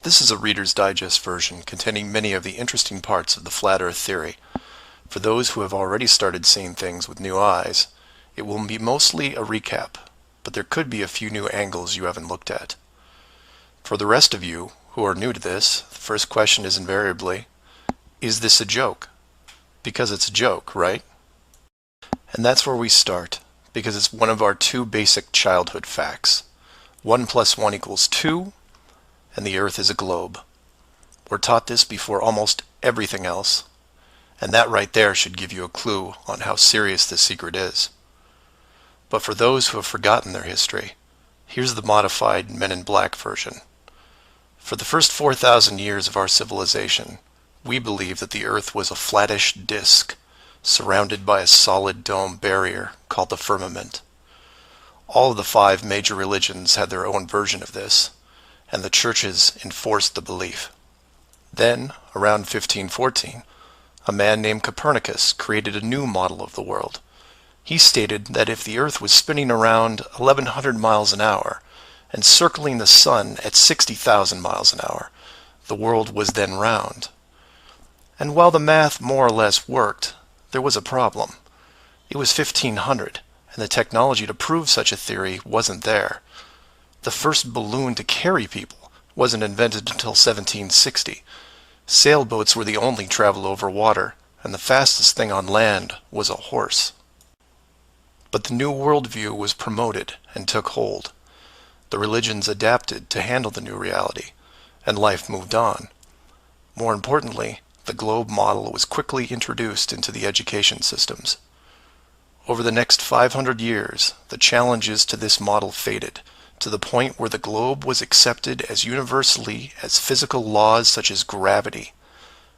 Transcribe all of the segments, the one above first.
This is a Reader's Digest version containing many of the interesting parts of the flat Earth theory. For those who have already started seeing things with new eyes, it will be mostly a recap, but there could be a few new angles you haven't looked at. For the rest of you who are new to this, the first question is invariably, is this a joke? Because it's a joke, right? And that's where we start, because it's one of our two basic childhood facts. 1 + 1 = 2, and the Earth is a globe. We're taught this before almost everything else, and that right there should give you a clue on how serious this secret is. But for those who have forgotten their history, here's the modified Men in Black version. For the first 4,000 years of our civilization, we believed that the Earth was a flattish disk surrounded by a solid dome barrier called the firmament. All of the 5 major religions had their own version of this, and the churches enforced the belief. Then, around 1514, a man named Copernicus created a new model of the world. He stated that if the Earth was spinning around 1,100 miles an hour and circling the Sun at 60,000 miles an hour, the world was then round. And while the math more or less worked, there was a problem. It was 1500, and the technology to prove such a theory wasn't there. The first balloon to carry people wasn't invented until 1760. Sailboats were the only travel over water, and the fastest thing on land was a horse. But the new worldview was promoted and took hold. The religions adapted to handle the new reality, and life moved on. More importantly, the globe model was quickly introduced into the education systems. Over the next 500 years, the challenges to this model faded, to the point where the globe was accepted as universally as physical laws such as gravity.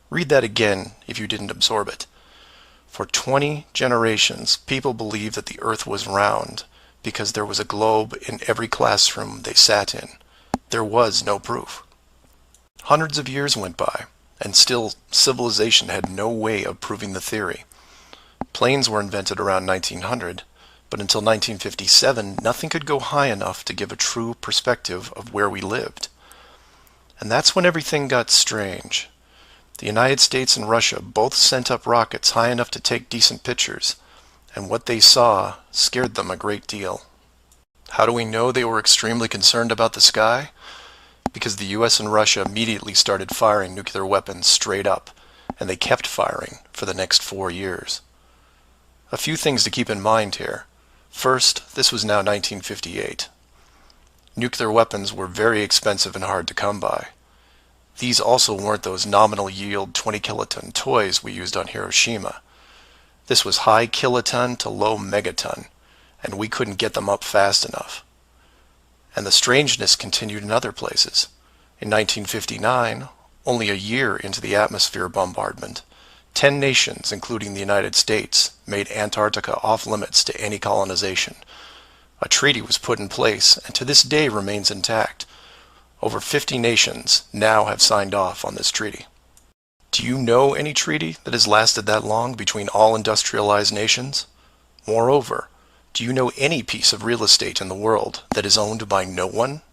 Read that again if you didn't absorb it. For 20 generations, people believed that the Earth was round because there was a globe in every classroom they sat in. There was no proof. Hundreds of years went by, and still civilization had no way of proving the theory. Planes were invented around 1900, but until 1957, nothing could go high enough to give a true perspective of where we lived. And that's when everything got strange. The United States and Russia both sent up rockets high enough to take decent pictures, and what they saw scared them a great deal. How do we know they were extremely concerned about the sky? Because the US and Russia immediately started firing nuclear weapons straight up, and they kept firing for the next 4 years. A few things to keep in mind here. First, this was now 1958. Nuclear weapons were very expensive and hard to come by. These also weren't those nominal yield 20 kiloton toys we used on Hiroshima. This was high kiloton to low megaton, and we couldn't get them up fast enough. And the strangeness continued in other places. In 1959, only a year into the atmosphere bombardment, 10 nations, including the United States, made Antarctica off-limits to any colonization. A treaty was put in place and to this day remains intact. Over 50 nations now have signed off on this treaty. Do you know any treaty that has lasted that long between all industrialized nations? Moreover, do you know any piece of real estate in the world that is owned by no one?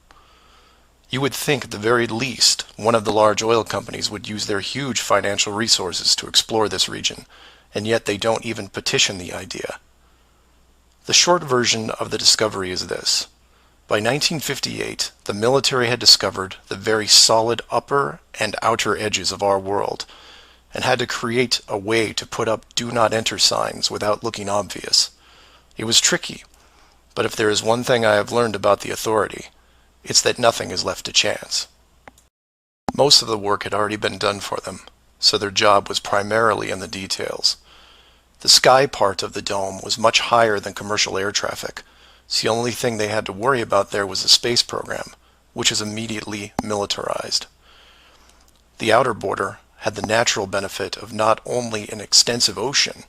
You would think at the very least one of the large oil companies would use their huge financial resources to explore this region, and yet they don't even petition the idea. The short version of the discovery is this. By 1958, the military had discovered the very solid upper and outer edges of our world, and had to create a way to put up "Do Not Enter" signs without looking obvious. It was tricky, but if there is one thing I have learned about the authority, it's that nothing is left to chance. Most of the work had already been done for them, so their job was primarily in the details. The sky part of the dome was much higher than commercial air traffic, so the only thing they had to worry about there was the space program, which is immediately militarized. The outer border had the natural benefit of not only an extensive ocean,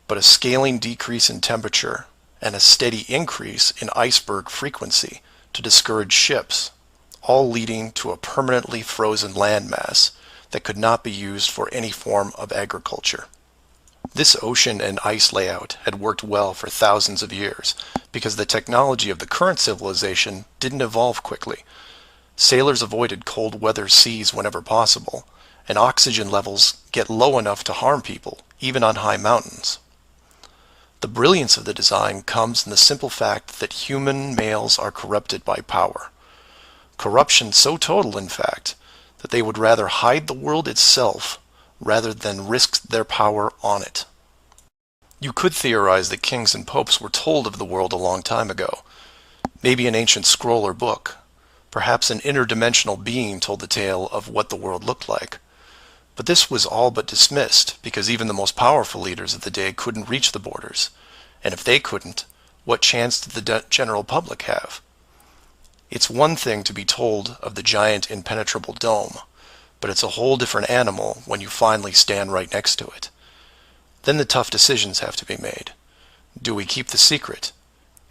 but a scaling decrease in temperature and a steady increase in iceberg frequency to discourage ships, all leading to a permanently frozen landmass that could not be used for any form of agriculture. This ocean and ice layout had worked well for thousands of years because the technology of the current civilization didn't evolve quickly. Sailors avoided cold weather seas whenever possible, and oxygen levels get low enough to harm people, even on high mountains. The brilliance of the design comes in the simple fact that human males are corrupted by power. Corruption so total, in fact, that they would rather hide the world itself rather than risk their power on it. You could theorize that kings and popes were told of the world a long time ago. Maybe an ancient scroll or book. Perhaps an interdimensional being told the tale of what the world looked like. But this was all but dismissed, because even the most powerful leaders of the day couldn't reach the borders. And if they couldn't, what chance did the general public have? It's one thing to be told of the giant impenetrable dome, but it's a whole different animal when you finally stand right next to it. Then the tough decisions have to be made. Do we keep the secret?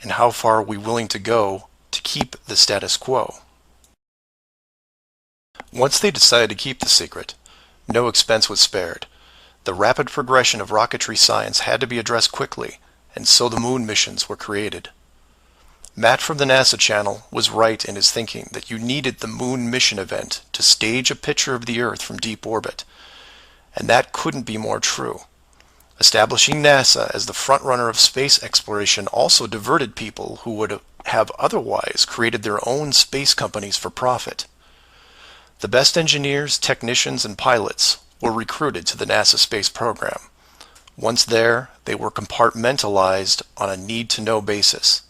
And how far are we willing to go to keep the status quo? Once they decided to keep the secret, no expense was spared. The rapid progression of rocketry science had to be addressed quickly, and so the moon missions were created. Matt from the NASA channel was right in his thinking that you needed the moon mission event to stage a picture of the Earth from deep orbit, and that couldn't be more true. Establishing NASA as the frontrunner of space exploration also diverted people who would have otherwise created their own space companies for profit. The best engineers, technicians, and pilots were recruited to the NASA space program. Once there, they were compartmentalized on a need-to-know basis.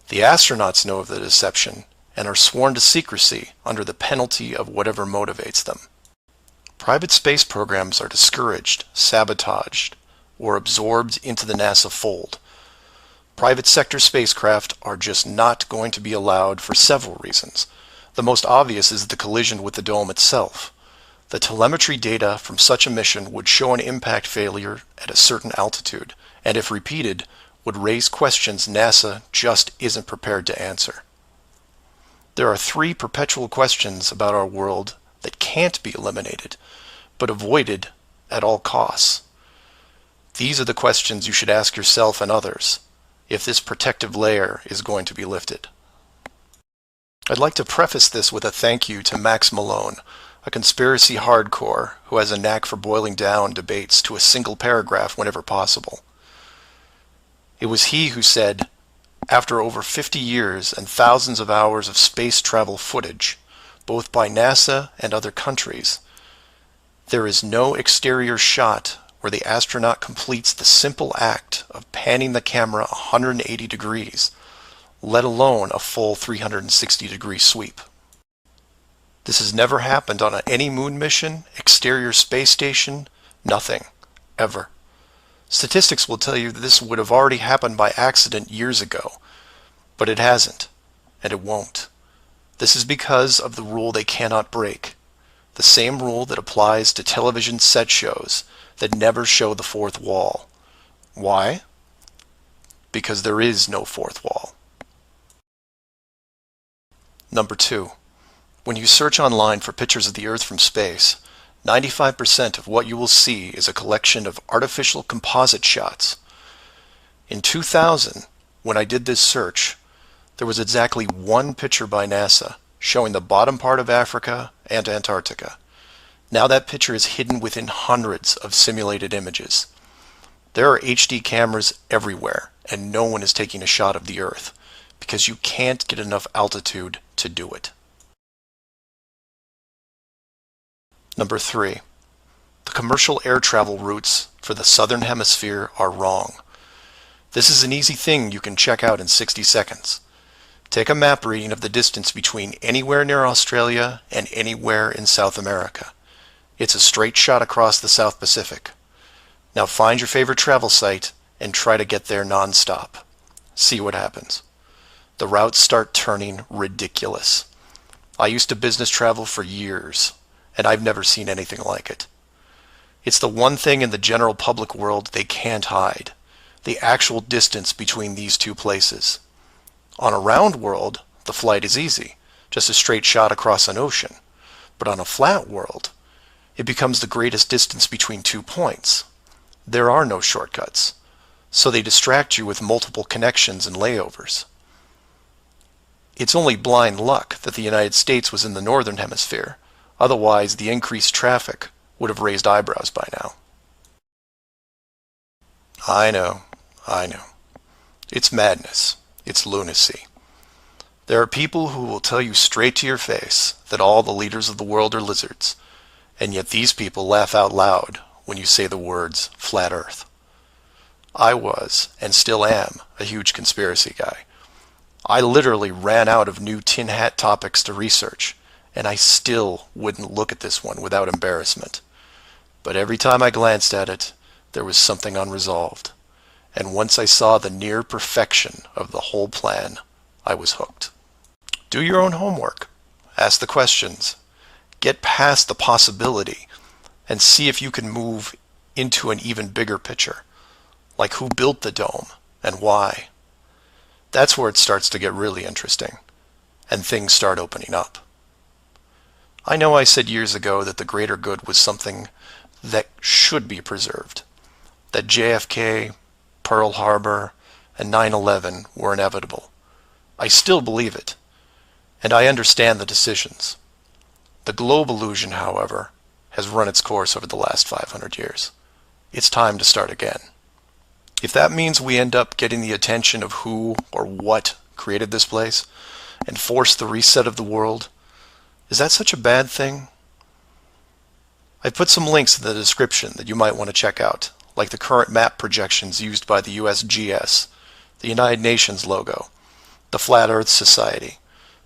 The astronauts know of the deception and are sworn to secrecy under the penalty of whatever motivates them. Private space programs are discouraged, sabotaged, or absorbed into the NASA fold. Private sector spacecraft are just not going to be allowed for several reasons. The most obvious is the collision with the dome itself. The telemetry data from such a mission would show an impact failure at a certain altitude, and if repeated, would raise questions NASA just isn't prepared to answer. There are 3 perpetual questions about our world that can't be eliminated, but avoided at all costs. These are the questions you should ask yourself and others if this protective layer is going to be lifted. I'd like to preface this with a thank you to Max Malone, a conspiracy hardcore who has a knack for boiling down debates to a single paragraph whenever possible. It was he who said, after over 50 years and thousands of hours of space travel footage, both by NASA and other countries, there is no exterior shot where the astronaut completes the simple act of panning the camera 180 degrees, let alone a full 360-degree sweep. This has never happened on any moon mission, exterior space station, nothing, ever. Statistics will tell you that this would have already happened by accident years ago, but it hasn't, and it won't. This is because of the rule they cannot break, the same rule that applies to television set shows that never show the fourth wall. Why? Because there is no fourth wall. Number 2. When you search online for pictures of the Earth from space, 95% of what you will see is a collection of artificial composite shots. In 2000, when I did this search, there was exactly 1 picture by NASA showing the bottom part of Africa and Antarctica. Now that picture is hidden within hundreds of simulated images. There are HD cameras everywhere, and no one is taking a shot of the Earth, because you can't get enough altitude to do it. Number 3. The commercial air travel routes for the southern hemisphere are wrong. This is an easy thing you can check out in 60 seconds. Take a map reading of the distance between anywhere near Australia and anywhere in South America. It's a straight shot across the South Pacific. Now find your favorite travel site and try to get there non-stop. See what happens. The routes start turning ridiculous. I used to business travel for years, and I've never seen anything like it. It's the one thing in the general public world they can't hide, the actual distance between these two places. On a round world, the flight is easy, just a straight shot across an ocean. But on a flat world, it becomes the greatest distance between 2 points. There are no shortcuts, so they distract you with multiple connections and layovers. It's only blind luck that the United States was in the northern hemisphere. Otherwise, the increased traffic would have raised eyebrows by now. I know, I know. It's madness. It's lunacy. There are people who will tell you straight to your face that all the leaders of the world are lizards, and yet these people laugh out loud when you say the words flat earth. I was, and still am, a huge conspiracy guy. I literally ran out of new tin hat topics to research, and I still wouldn't look at this one without embarrassment. But every time I glanced at it, there was something unresolved. And once I saw the near perfection of the whole plan, I was hooked. Do your own homework. Ask the questions. Get past the possibility and see if you can move into an even bigger picture. Like who built the dome and why. That's where it starts to get really interesting and things start opening up. I know I said years ago that the greater good was something that should be preserved. That JFK, Pearl Harbor, and 9/11 were inevitable. I still believe it, and I understand the decisions. The globe illusion, however, has run its course over the last 500 years. It's time to start again. If that means we end up getting the attention of who or what created this place and force the reset of the world, is that such a bad thing? I've put some links in the description that you might want to check out, like the current map projections used by the USGS, the United Nations logo, the Flat Earth Society,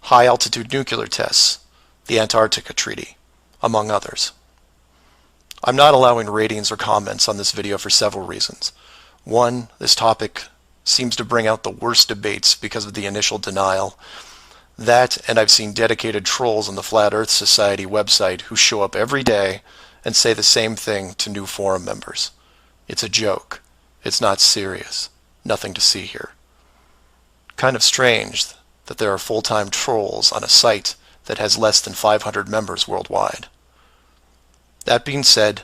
high-altitude nuclear tests, the Antarctica Treaty, among others. I'm not allowing ratings or comments on this video for several reasons. One, this topic seems to bring out the worst debates because of the initial denial. That, and I've seen dedicated trolls on the Flat Earth Society website who show up every day and say the same thing to new forum members. It's a joke. It's not serious. Nothing to see here. Kind of strange that there are full-time trolls on a site that has less than 500 members worldwide. That being said,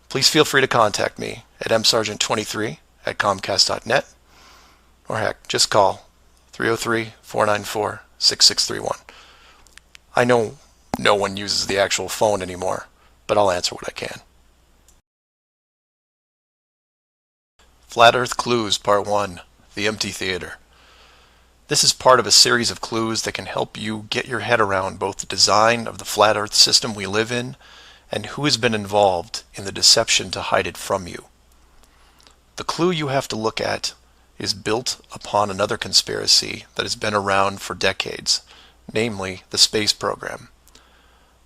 please feel free to contact me at msargent23@comcast.net, or heck, just call 303-494-6631. I know no one uses the actual phone anymore, but I'll answer what I can. Flat Earth Clues Part 1, The Empty Theater. This is part of a series of clues that can help you get your head around both the design of the flat Earth system we live in and who has been involved in the deception to hide it from you. The clue you have to look at is built upon another conspiracy that has been around for decades, namely the space program.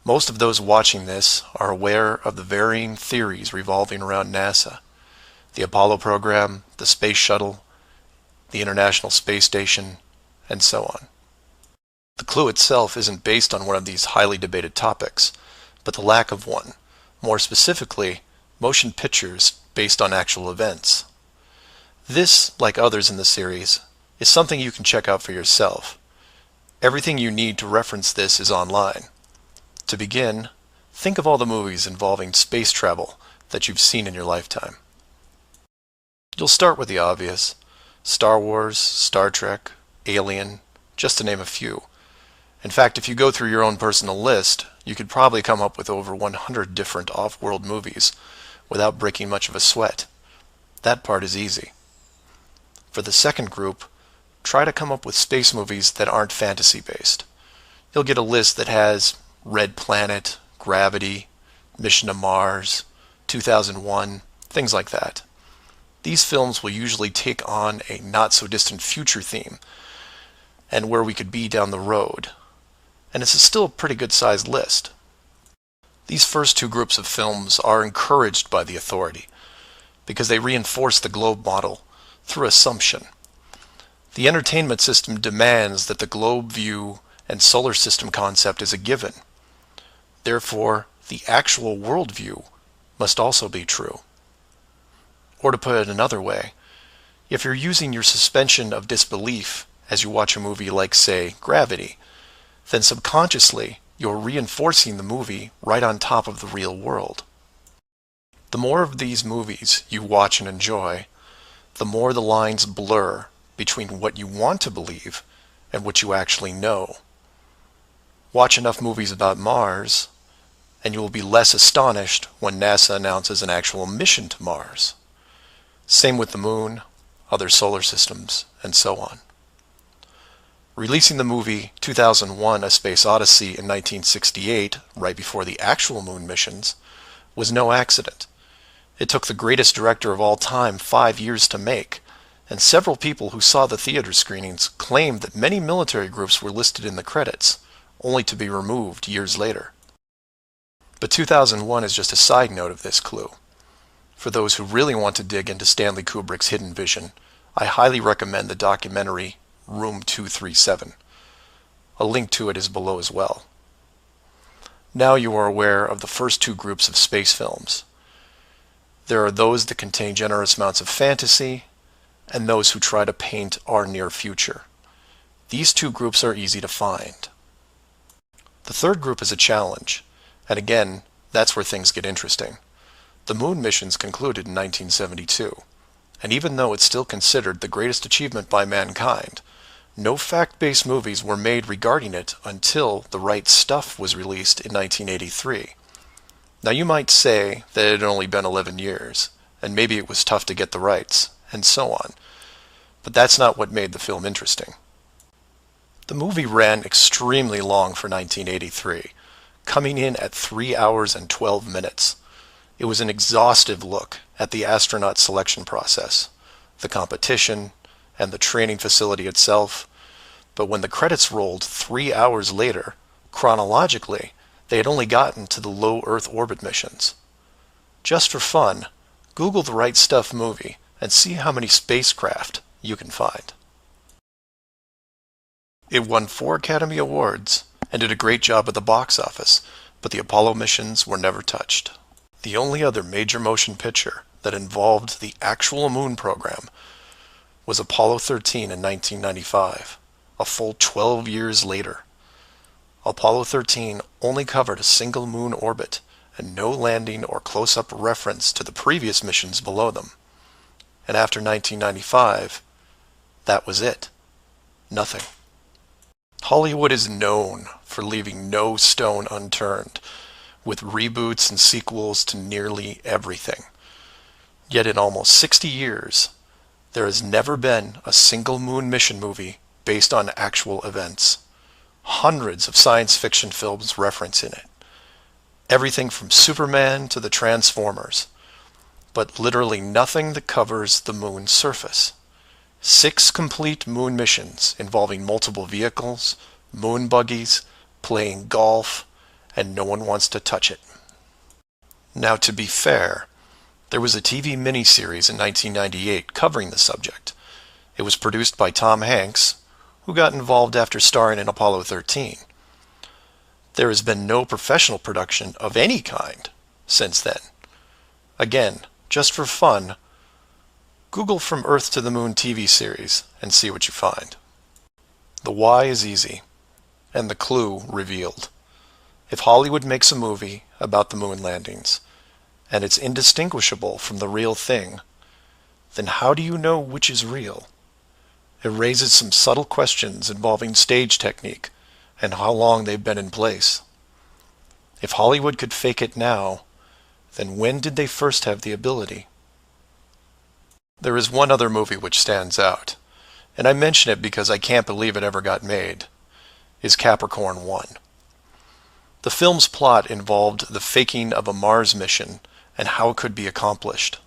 Most of those watching this are aware of the varying theories revolving around NASA, the Apollo program, the space shuttle, the International Space Station, and so on. The clue itself isn't based on one of these highly debated topics, but the lack of one, more specifically, motion pictures based on actual events. This, like others in the series, is something you can check out for yourself. Everything you need to reference this is online. To begin, think of all the movies involving space travel that you've seen in your lifetime. You'll start with the obvious: Star Wars, Star Trek, Alien, just to name a few. In fact, if you go through your own personal list, you could probably come up with over 100 different off-world movies without breaking much of a sweat. That part is easy. For the second group, try to come up with space movies that aren't fantasy-based. You'll get a list that has Red Planet, Gravity, Mission to Mars, 2001, things like that. These films will usually take on a not-so-distant future theme and where we could be down the road. And it's still a pretty good-sized list. These first two groups of films are encouraged by the authority because they reinforce the globe model through assumption. The entertainment system demands that the globe view and solar system concept is a given. Therefore, the actual worldview must also be true. Or to put it another way, if you're using your suspension of disbelief as you watch a movie like, say, Gravity, then subconsciously you're reinforcing the movie right on top of the real world. The more of these movies you watch and enjoy, the more the lines blur between what you want to believe and what you actually know. Watch enough movies about Mars, and you will be less astonished when NASA announces an actual mission to Mars. Same with the Moon, other solar systems, and so on. Releasing the movie 2001: A Space Odyssey in 1968, right before the actual Moon missions, was no accident. It took the greatest director of all time 5 years to make, and several people who saw the theater screenings claimed that many military groups were listed in the credits, only to be removed years later. But 2001 is just a side note of this clue. For those who really want to dig into Stanley Kubrick's hidden vision, I highly recommend the documentary Room 237. A link to it is below as well. Now you are aware of the first two groups of space films. There are those that contain generous amounts of fantasy, and those who try to paint our near future. These two groups are easy to find. The third group is a challenge, and again, that's where things get interesting. The Moon missions concluded in 1972, and even though it's still considered the greatest achievement by mankind, no fact-based movies were made regarding it until The Right Stuff was released in 1983. Now you might say that it had only been 11 years, and maybe it was tough to get the rights, and so on. But that's not what made the film interesting. The movie ran extremely long for 1983, coming in at 3 hours and 12 minutes. It was an exhaustive look at the astronaut selection process, the competition, and the training facility itself. But when the credits rolled 3 hours later, chronologically, they had only gotten to the low Earth orbit missions. Just for fun, Google The Right Stuff movie and see how many spacecraft you can find. It won 4 Academy Awards and did a great job at the box office, but the Apollo missions were never touched. The only other major motion picture that involved the actual Moon program was Apollo 13 in 1995, a full 12 years later. Apollo 13 only covered a single moon orbit and no landing or close-up reference to the previous missions below them. And after 1995, that was it. Nothing. Hollywood is known for leaving no stone unturned, with reboots and sequels to nearly everything. Yet in almost 60 years, there has never been a single moon mission movie based on actual events. Hundreds of science fiction films reference in it. Everything from Superman to the Transformers. But literally nothing that covers the moon's surface. 6 complete moon missions involving multiple vehicles, moon buggies, playing golf, and no one wants to touch it. Now, to be fair, there was a TV miniseries in 1998 covering the subject. It was produced by Tom Hanks, who got involved after starring in Apollo 13. There has been no professional production of any kind since then. Again, just for fun, Google From Earth to the Moon TV series and see what you find. The why is easy, and the clue revealed. If Hollywood makes a movie about the moon landings, and it's indistinguishable from the real thing, then how do you know which is real? It raises some subtle questions involving stage technique and how long they've been in place. If Hollywood could fake it now, then when did they first have the ability? There is one other movie which stands out, and I mention it because I can't believe it ever got made, is Capricorn 1. The film's plot involved the faking of a Mars mission and how it could be accomplished.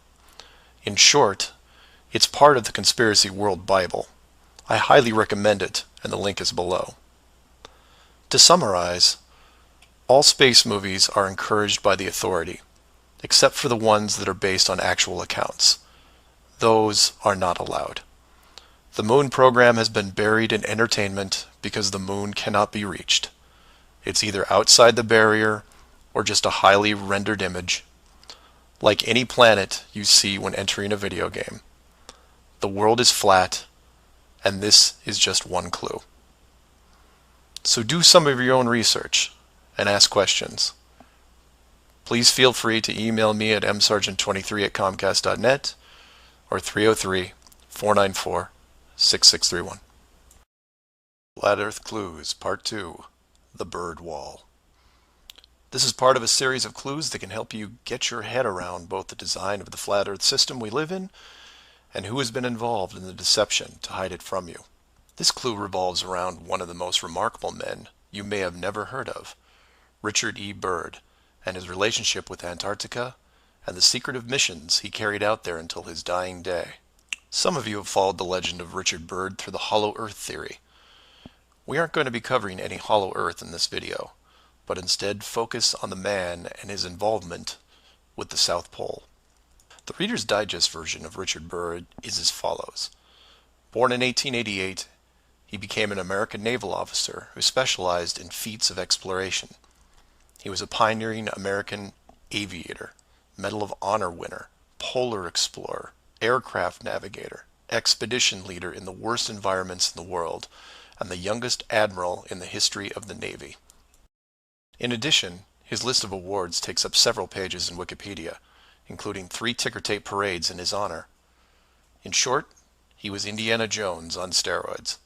In short, it's part of the Conspiracy World Bible. I highly recommend it, and the link is below. To summarize, all space movies are encouraged by the authority, except for the ones that are based on actual accounts. Those are not allowed. The moon program has been buried in entertainment because the moon cannot be reached. It's either outside the barrier or just a highly rendered image, like any planet you see when entering a video game. The world is flat, and this is just one clue. So do some of your own research and ask questions. Please feel free to email me at msargent23@comcast.net or 303-494-6631. Flat Earth Clues, Part 2, The Bird Wall. This is part of a series of clues that can help you get your head around both the design of the flat Earth system we live in and who has been involved in the deception to hide it from you. This clue revolves around one of the most remarkable men you may have never heard of, Richard E. Byrd, and his relationship with Antarctica and the secretive missions he carried out there until his dying day. Some of you have followed the legend of Richard Byrd through the Hollow Earth theory. We aren't going to be covering any Hollow Earth in this video, but instead focus on the man and his involvement with the South Pole. The Reader's Digest version of Richard Byrd is as follows. Born in 1888, he became an American naval officer who specialized in feats of exploration. He was a pioneering American aviator, Medal of Honor winner, polar explorer, aircraft navigator, expedition leader in the worst environments in the world, and the youngest admiral in the history of the Navy. In addition, his list of awards takes up several pages in Wikipedia, including 3 ticker tape parades in his honor. In short, he was Indiana Jones on steroids.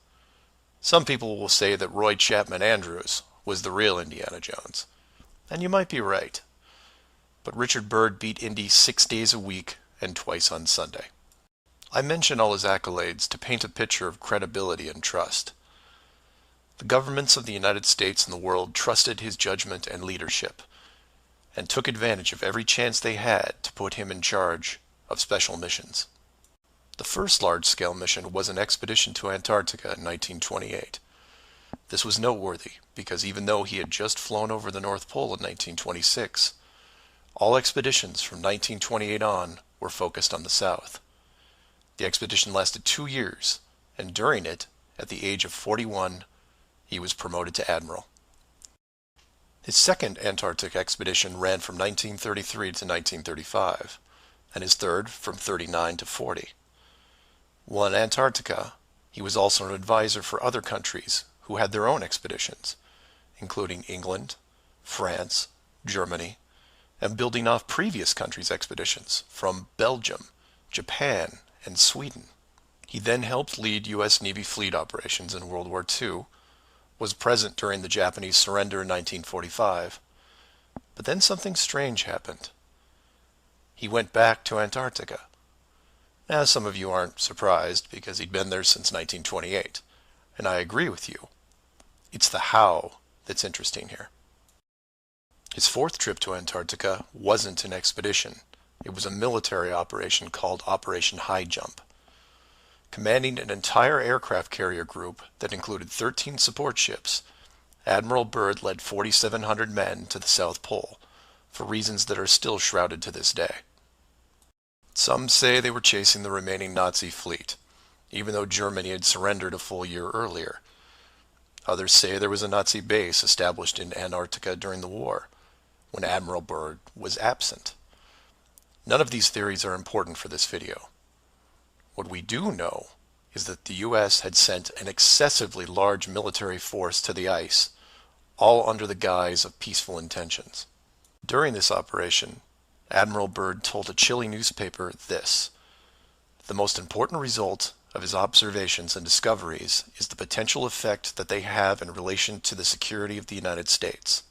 Some people will say that Roy Chapman Andrews was the real Indiana Jones, and you might be right. But Richard Byrd beat Indy 6 days a week and twice on Sunday. I mention all his accolades to paint a picture of credibility and trust. The governments of the United States and the world trusted his judgment and leadership, and took advantage of every chance they had to put him in charge of special missions. The first large-scale mission was an expedition to Antarctica in 1928. This was noteworthy because even though he had just flown over the North Pole in 1926, all expeditions from 1928 on were focused on the South. The expedition lasted 2 years, and during it, at the age of 41, he was promoted to admiral. His second Antarctic expedition ran from 1933 to 1935, and his third from 39 to 40. While in Antarctica, he was also an advisor for other countries who had their own expeditions, including England, France, Germany, and building off previous countries' expeditions from Belgium, Japan, and Sweden. He then helped lead U.S. Navy fleet operations in World War II, was present during the Japanese surrender in 1945, but then something strange happened. He went back to Antarctica. Now, some of you aren't surprised because he'd been there since 1928, and I agree with you. It's the how that's interesting here. His fourth trip to Antarctica wasn't an expedition. It was a military operation called Operation High Jump. Commanding an entire aircraft carrier group that included 13 support ships, Admiral Byrd led 4,700 men to the South Pole, for reasons that are still shrouded to this day. Some say they were chasing the remaining Nazi fleet, even though Germany had surrendered a full year earlier. Others say there was a Nazi base established in Antarctica during the war, when Admiral Byrd was absent. None of these theories are important for this video. What we do know is that the U.S. had sent an excessively large military force to the ice, all under the guise of peaceful intentions. During this operation, Admiral Byrd told a Chile newspaper this: "The most important result of his observations and discoveries is the potential effect that they have in relation to the security of the United States.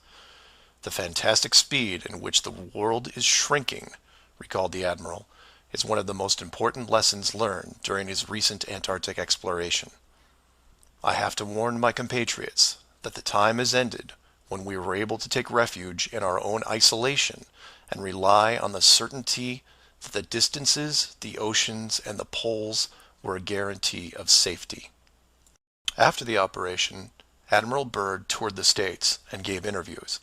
The fantastic speed in which the world is shrinking," recalled the Admiral, "is one of the most important lessons learned during his recent Antarctic exploration. I have to warn my compatriots that the time has ended when we were able to take refuge in our own isolation and rely on the certainty that the distances, the oceans, and the poles were a guarantee of safety." After the operation, Admiral Byrd toured the States and gave interviews,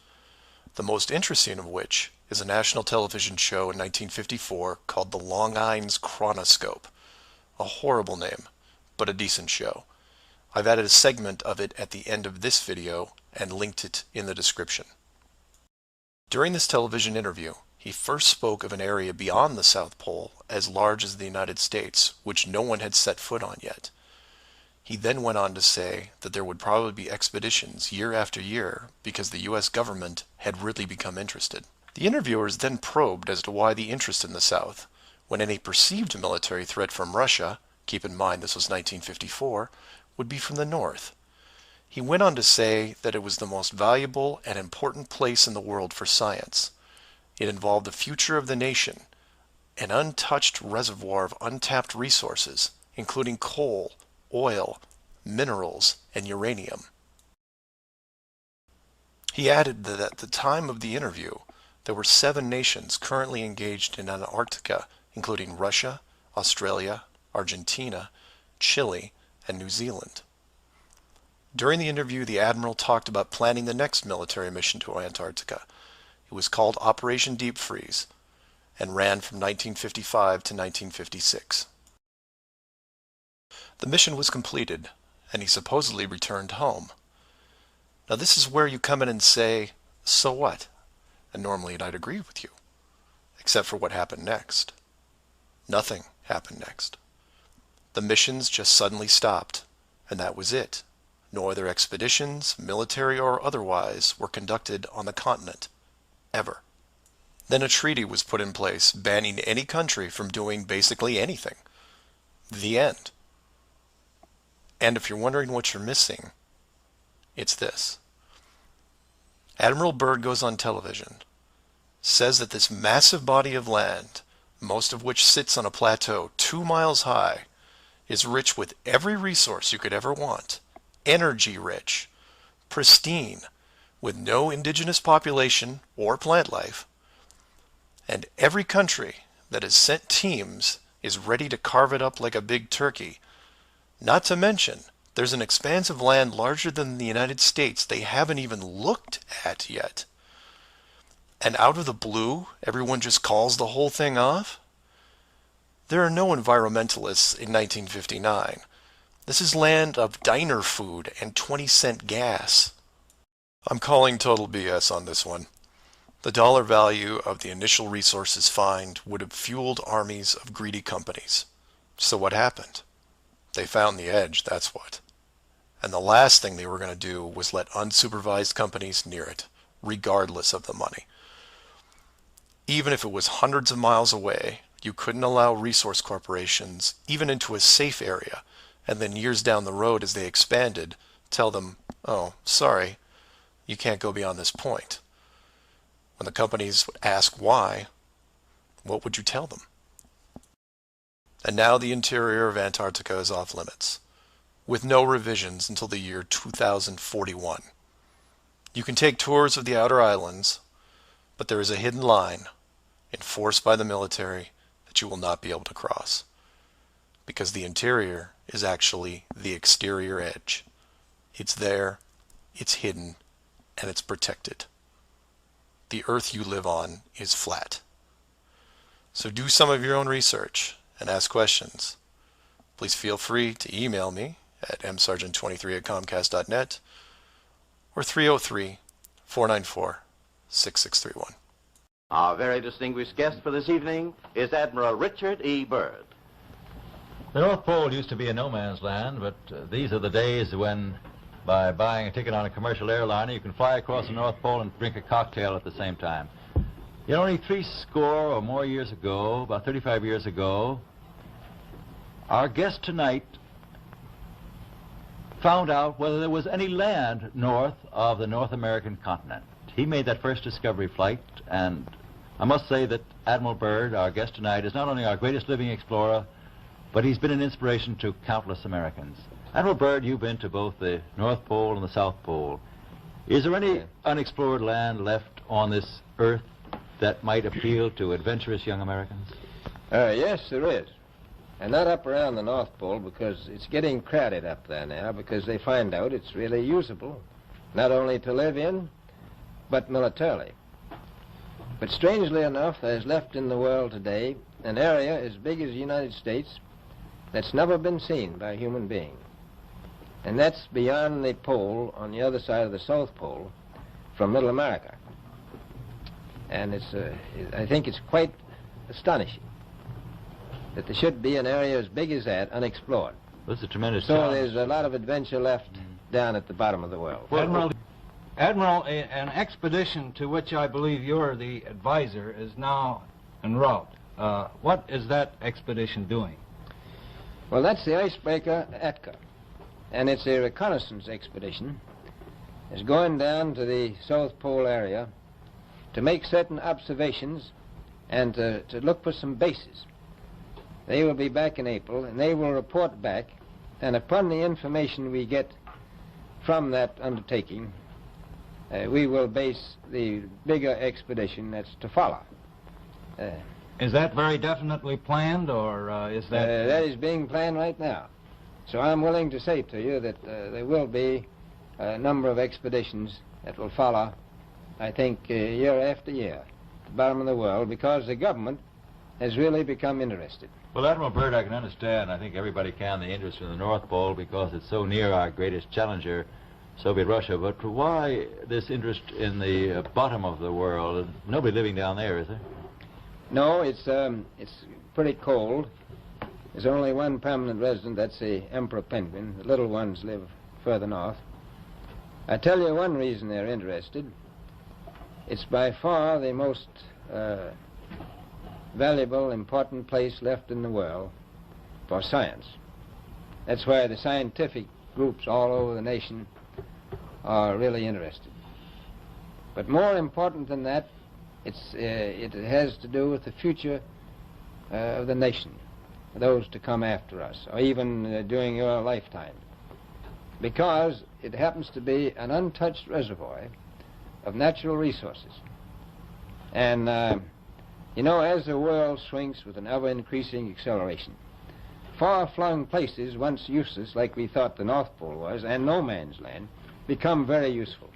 the most interesting of which is a national television show in 1954 called The Longines Chronoscope. A horrible name, but a decent show. I've added a segment of it at the end of this video and linked it in the description. During this television interview, he first spoke of an area beyond the South Pole as large as the United States, which no one had set foot on yet. He then went on to say that there would probably be expeditions year after year because the U.S. government had really become interested. The interviewers then probed as to why the interest in the South, when any perceived military threat from Russia, keep in mind this was 1954, would be from the North. He went on to say that it was the most valuable and important place in the world for science. It involved the future of the nation, an untouched reservoir of untapped resources, including coal, oil, minerals, and uranium. He added that at the time of the interview, there were 7 nations currently engaged in Antarctica, including Russia, Australia, Argentina, Chile, and New Zealand. During the interview, the Admiral talked about planning the next military mission to Antarctica. It was called Operation Deep Freeze and ran from 1955 to 1956. The mission was completed, and he supposedly returned home. Now this is where you come in and say, so what? And normally I'd agree with you, except for what happened next. Nothing happened next. The missions just suddenly stopped, and that was it. No other expeditions, military or otherwise, were conducted on the continent, ever. Then a treaty was put in place banning any country from doing basically anything. The end. And if you're wondering what you're missing, it's this. Admiral Byrd goes on television, says that this massive body of land, most of which sits on a plateau 2 miles high, is rich with every resource you could ever want, energy rich, pristine, with no indigenous population or plant life, and every country that has sent teams is ready to carve it up like a big turkey. Not to mention, there's an expanse of land larger than the United States they haven't even looked at yet. And out of the blue, everyone just calls the whole thing off? There are no environmentalists in 1959. This is land of diner food and 20-cent gas. I'm calling total BS on this one. The dollar value of the initial resources find would have fueled armies of greedy companies. So what happened? They found the edge, that's what. And the last thing they were going to do was let unsupervised companies near it, regardless of the money. Even if it was hundreds of miles away, you couldn't allow resource corporations even into a safe area, and then years down the road as they expanded, tell them, oh, sorry, you can't go beyond this point. When the companies would ask why, what would you tell them? And now the interior of Antarctica is off limits, with no revisions until the year 2041. You can take tours of the outer islands, but there is a hidden line, enforced by the military, that you will not be able to cross. Because the interior is actually the exterior edge. It's there, it's hidden, and it's protected. The Earth you live on is flat. So do some of your own research and ask questions. Please feel free to email me at msargent23@comcast.net or 303-494-6631. Our very distinguished guest for this evening is Admiral Richard E. Byrd. The North Pole used to be a no man's land, but these are the days when, by buying a ticket on a commercial airliner, you can fly across the North Pole and drink a cocktail at the same time. Yet only 70 or more years ago, about 35 years ago, our guest tonight found out whether there was any land north of the North American continent. He made that first discovery flight, and I must say that Admiral Byrd, our guest tonight, is not only our greatest living explorer, but he's been an inspiration to countless Americans. Admiral Byrd, you've been to both the North Pole and the South Pole. Is there any unexplored land left on this Earth that might appeal to adventurous young Americans? Yes, there is. And not up around the North Pole, because it's getting crowded up there now, because they find out it's really usable, not only to live in, but militarily. But strangely enough, there's left in the world today an area as big as the United States that's never been seen by a human being. And that's beyond the pole on the other side of the South Pole from Middle America. And I think it's quite astonishing that there should be an area as big as that unexplored. This is a tremendous So challenge. there's a lot of adventure left down at the bottom of the world. Admiral, an expedition to which I believe you're the advisor is now en route. What is that expedition doing? Well, that's the icebreaker Atka. And it's a reconnaissance expedition is going down to the South Pole area to make certain observations and to look for some bases. They will be back in April, and they will report back, and upon the information we get from that undertaking, we will base the bigger expedition that's to follow. Is that very definitely planned, or is that... That is being planned right now. So I'm willing to say to you that there will be a number of expeditions that will follow, I think, year after year, at the bottom of the world, because the government has really become interested. Well, Admiral Byrd, I can understand, I think everybody can, the interest in the North Pole because it's so near our greatest challenger, Soviet Russia. But why this interest in the bottom of the world? Nobody living down there, is there? No, it's pretty cold. There's only one permanent resident, that's the emperor penguin. The little ones live further north. I tell you one reason they're interested. It's by far the most valuable, important place left in the world for science. That's why the scientific groups all over the nation are really interested. But more important than that, it has to do with the future of the nation, those to come after us, or even during your lifetime, because it happens to be an untouched reservoir of natural resources. And you know, as the world shrinks with an ever-increasing acceleration, far-flung places, once useless, like we thought the North Pole was, and no man's land, become very useful.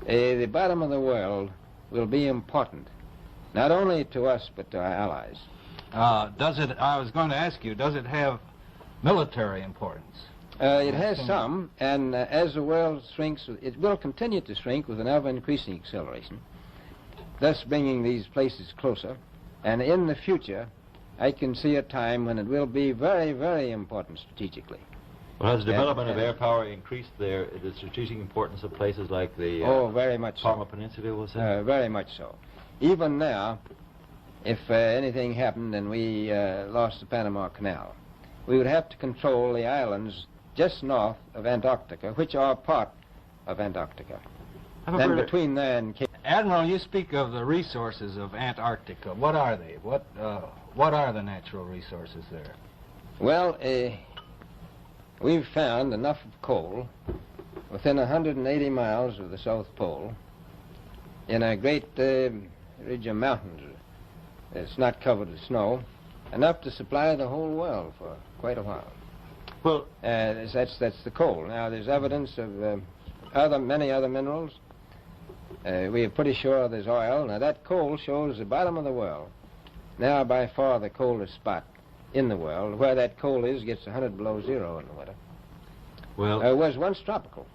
The bottom of the world will be important, not only to us, but to our allies. I was going to ask you, does it have military importance? It has some, and as the world shrinks, it will continue to shrink with an ever-increasing acceleration, thus bringing these places closer. And in the future, I can see a time when it will be very, very important strategically. Well, has the development of air power increased the strategic importance of places like the very much Parma so. Peninsula, was it? Very much so. Even now, if anything happened and we lost the Panama Canal, we would have to control the islands just north of Antarctica, which are part of Antarctica. Then between there and Cape... Admiral, you speak of the resources of Antarctica. What are they? What are the natural resources there? Well, we've found enough of coal within 180 miles of the South Pole in a great ridge of mountains. It's not covered with snow, enough to supply the whole world for quite a while. Well, that's the coal. Now, there's evidence of many other minerals. We are pretty sure there's oil. Now, that coal shows the bottom of the world. Now, by far the coldest spot in the world. Where that coal is gets 100 below zero in the winter. Well, it was once tropical.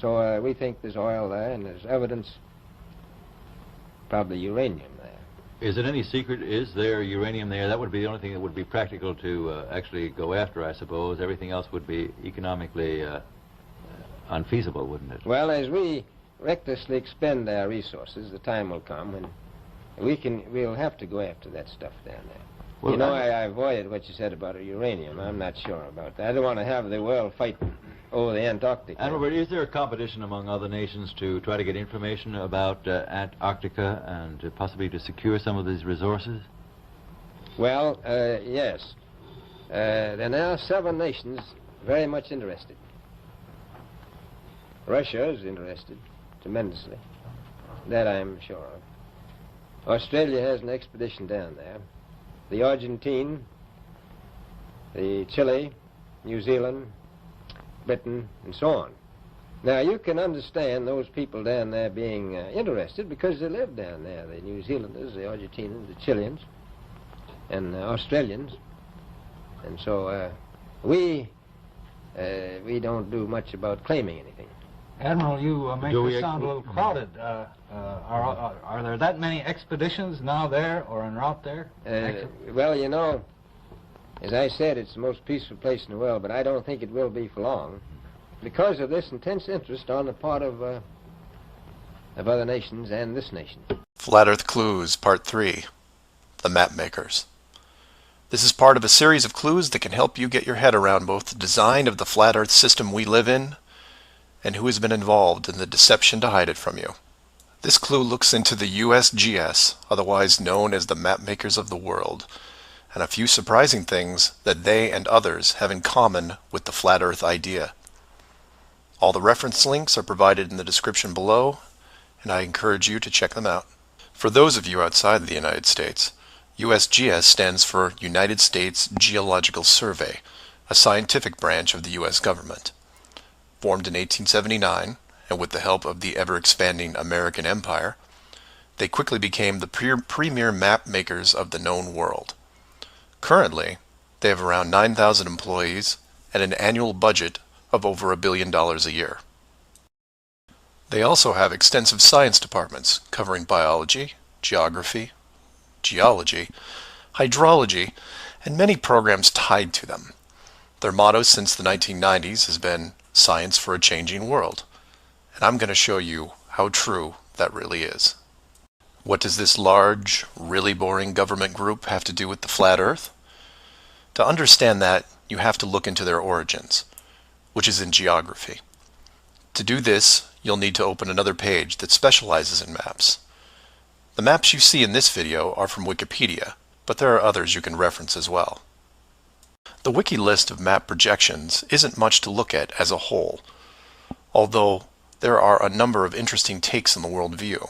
So we think there's oil there, and there's evidence, probably uranium there. is it any secret, is there uranium there? That would be the only thing that would be practical to actually go after, I suppose. Everything else would be economically unfeasible, wouldn't it? Well, as we recklessly expend our resources, the time will come when we'll have to go after that stuff down there. Well, you know, I avoided what you said about uranium. I'm not sure about that. I don't want to have the world fight over the Antarctic. And Robert, is there a competition among other nations to try to get information about Antarctica and possibly to secure some of these resources? Well, yes. There are now 7 nations very much interested. Russia is interested tremendously. That I'm sure of. Australia has an expedition down there. The Argentine, the Chile, New Zealand, Britain, and so on. Now, you can understand those people down there being interested because they live down there, the New Zealanders, the Argentinians, the Chileans, and Australians. And so we don't do much about claiming anything. Admiral, you make us sound a little crowded. Are there that many expeditions now there or en route there? Well, you know, as I said, it's the most peaceful place in the world, but I don't think it will be for long because of this intense interest on the part of other nations and this nation. Flat Earth Clues, Part 3, The Map Makers. This is part of a series of clues that can help you get your head around both the design of the flat Earth system we live in and who has been involved in the deception to hide it from you. This clue looks into the USGS, otherwise known as the map makers of the world, and a few surprising things that they and others have in common with the flat Earth idea. All the reference links are provided in the description below, and I encourage you to check them out. For those of you outside the United States, USGS stands for United States Geological Survey, a scientific branch of the U.S. government. Formed in 1879, and with the help of the ever-expanding American Empire, they quickly became the premier map makers of the known world. Currently, they have around 9,000 employees and an annual budget of over $1 billion a year. They also have extensive science departments covering biology, geography, geology, hydrology, and many programs tied to them. Their motto since the 1990s has been "Science for a Changing World," and I'm going to show you how true that really is. What does this large, really boring government group have to do with the flat Earth? To understand that, you have to look into their origins, which is in geography. To do this, you'll need to open another page that specializes in maps. The maps you see in this video are from Wikipedia, but there are others you can reference as well. The wiki list of map projections isn't much to look at as a whole, although there are a number of interesting takes on the world view.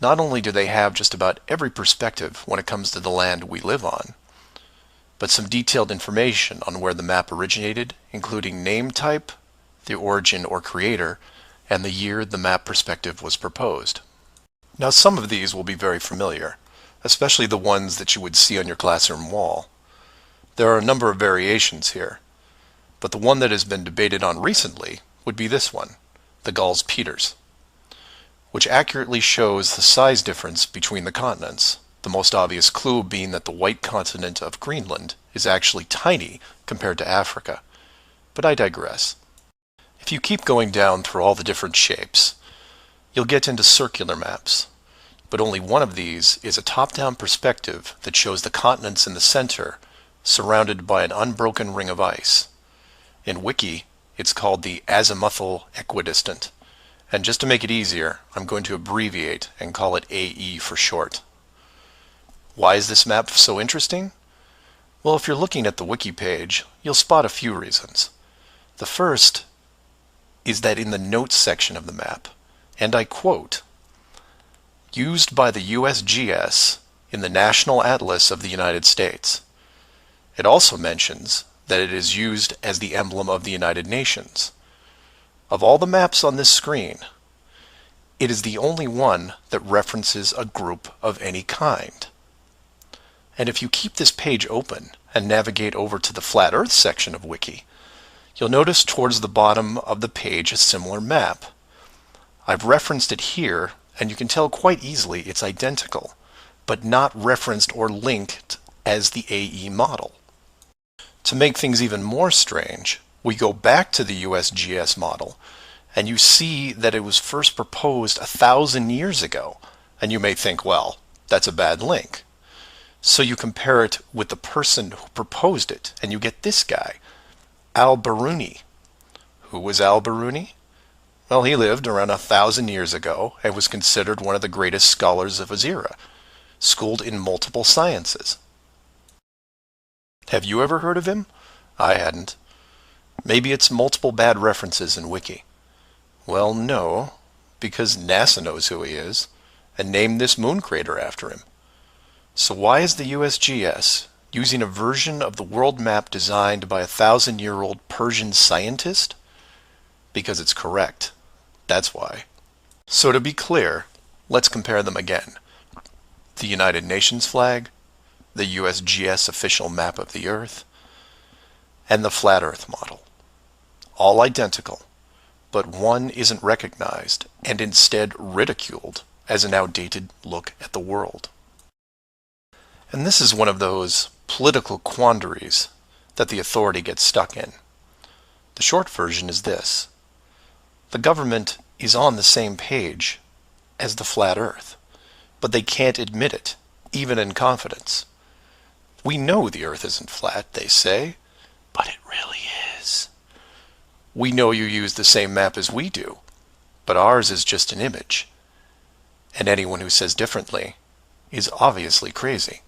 Not only do they have just about every perspective when it comes to the land we live on, but some detailed information on where the map originated, including name type, the origin or creator, and the year the map perspective was proposed. Now, some of these will be very familiar, especially the ones that you would see on your classroom wall. There are a number of variations here, but the one that has been debated on recently would be this one, the Gauls-Peters, which accurately shows the size difference between the continents, the most obvious clue being that the white continent of Greenland is actually tiny compared to Africa. But I digress. If you keep going down through all the different shapes, you'll get into circular maps, but only one of these is a top-down perspective that shows the continents in the center, surrounded by an unbroken ring of ice. In Wiki, it's called the azimuthal equidistant, and just to make it easier, I'm going to abbreviate and call it AE for short. Why is this map so interesting? Well, if you're looking at the Wiki page, you'll spot a few reasons. The first is that in the notes section of the map, and I quote, "Used by the USGS in the National Atlas of the United States." It also mentions that it is used as the emblem of the United Nations. Of all the maps on this screen, it is the only one that references a group of any kind. And if you keep this page open and navigate over to the Flat Earth section of Wiki, you'll notice towards the bottom of the page a similar map. I've referenced it here, and you can tell quite easily it's identical, but not referenced or linked as the AE model. To make things even more strange, we go back to the USGS model, and you see that it was first proposed 1,000 years ago, and you may think, well, that's a bad link. So you compare it with the person who proposed it, and you get this guy, Al-Biruni. Who was Al-Biruni? Well, he lived around 1,000 years ago and was considered one of the greatest scholars of his era, schooled in multiple sciences. Have you ever heard of him? I hadn't. Maybe it's multiple bad references in Wiki. Well, no, because NASA knows who he is and named this moon crater after him. So why is the USGS using a version of the world map designed by a 1,000-year-old Persian scientist? Because it's correct. That's why. So to be clear, let's compare them again. The United Nations flag, the USGS official map of the Earth, and the Flat Earth model. All identical, but one isn't recognized and instead ridiculed as an outdated look at the world. And this is one of those political quandaries that the authority gets stuck in. The short version is this. The government is on the same page as the flat Earth, but they can't admit it, even in confidence. We know the Earth isn't flat, they say, but it really is. We know you use the same map as we do, but ours is just an image. And anyone who says differently is obviously crazy.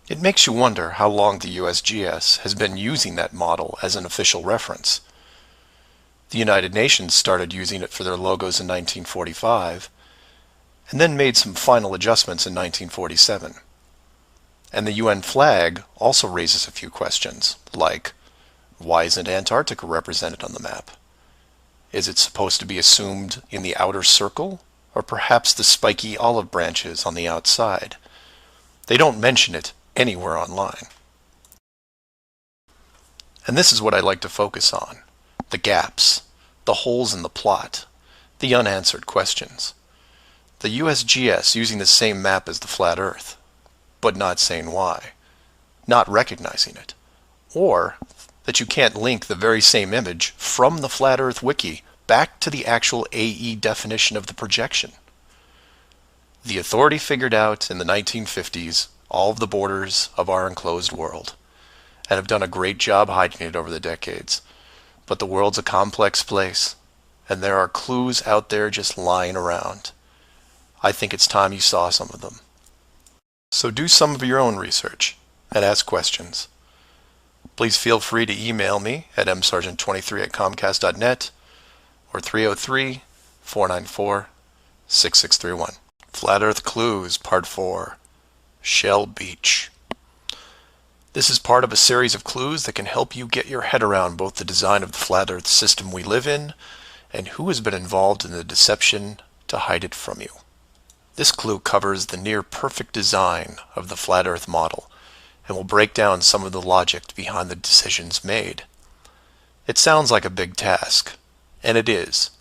It makes you wonder how long the USGS has been using that model as an official reference. The United Nations started using it for their logos in 1945, and then made some final adjustments in 1947. And the UN flag also raises a few questions, like, why isn't Antarctica represented on the map? Is it supposed to be assumed in the outer circle, or perhaps the spiky olive branches on the outside? They don't mention it anywhere online. And this is what I like to focus on: the gaps, the holes in the plot, the unanswered questions. The USGS using the same map as the flat Earth, but not saying why, not recognizing it, or that you can't link the very same image from the Flat Earth Wiki back to the actual AE definition of the projection. The authority figured out in the 1950s all of the borders of our enclosed world, and have done a great job hiding it over the decades. But the world's a complex place, and there are clues out there just lying around. I think it's time you saw some of them. So do some of your own research and ask questions. Please feel free to email me at msargent23@comcast.net or 303-494-6631. Flat Earth Clues, Part 4, Shell Beach. This is part of a series of clues that can help you get your head around both the design of the flat Earth system we live in and who has been involved in the deception to hide it from you. This clue covers the near-perfect design of the flat Earth model and will break down some of the logic behind the decisions made. It sounds like a big task, and it is,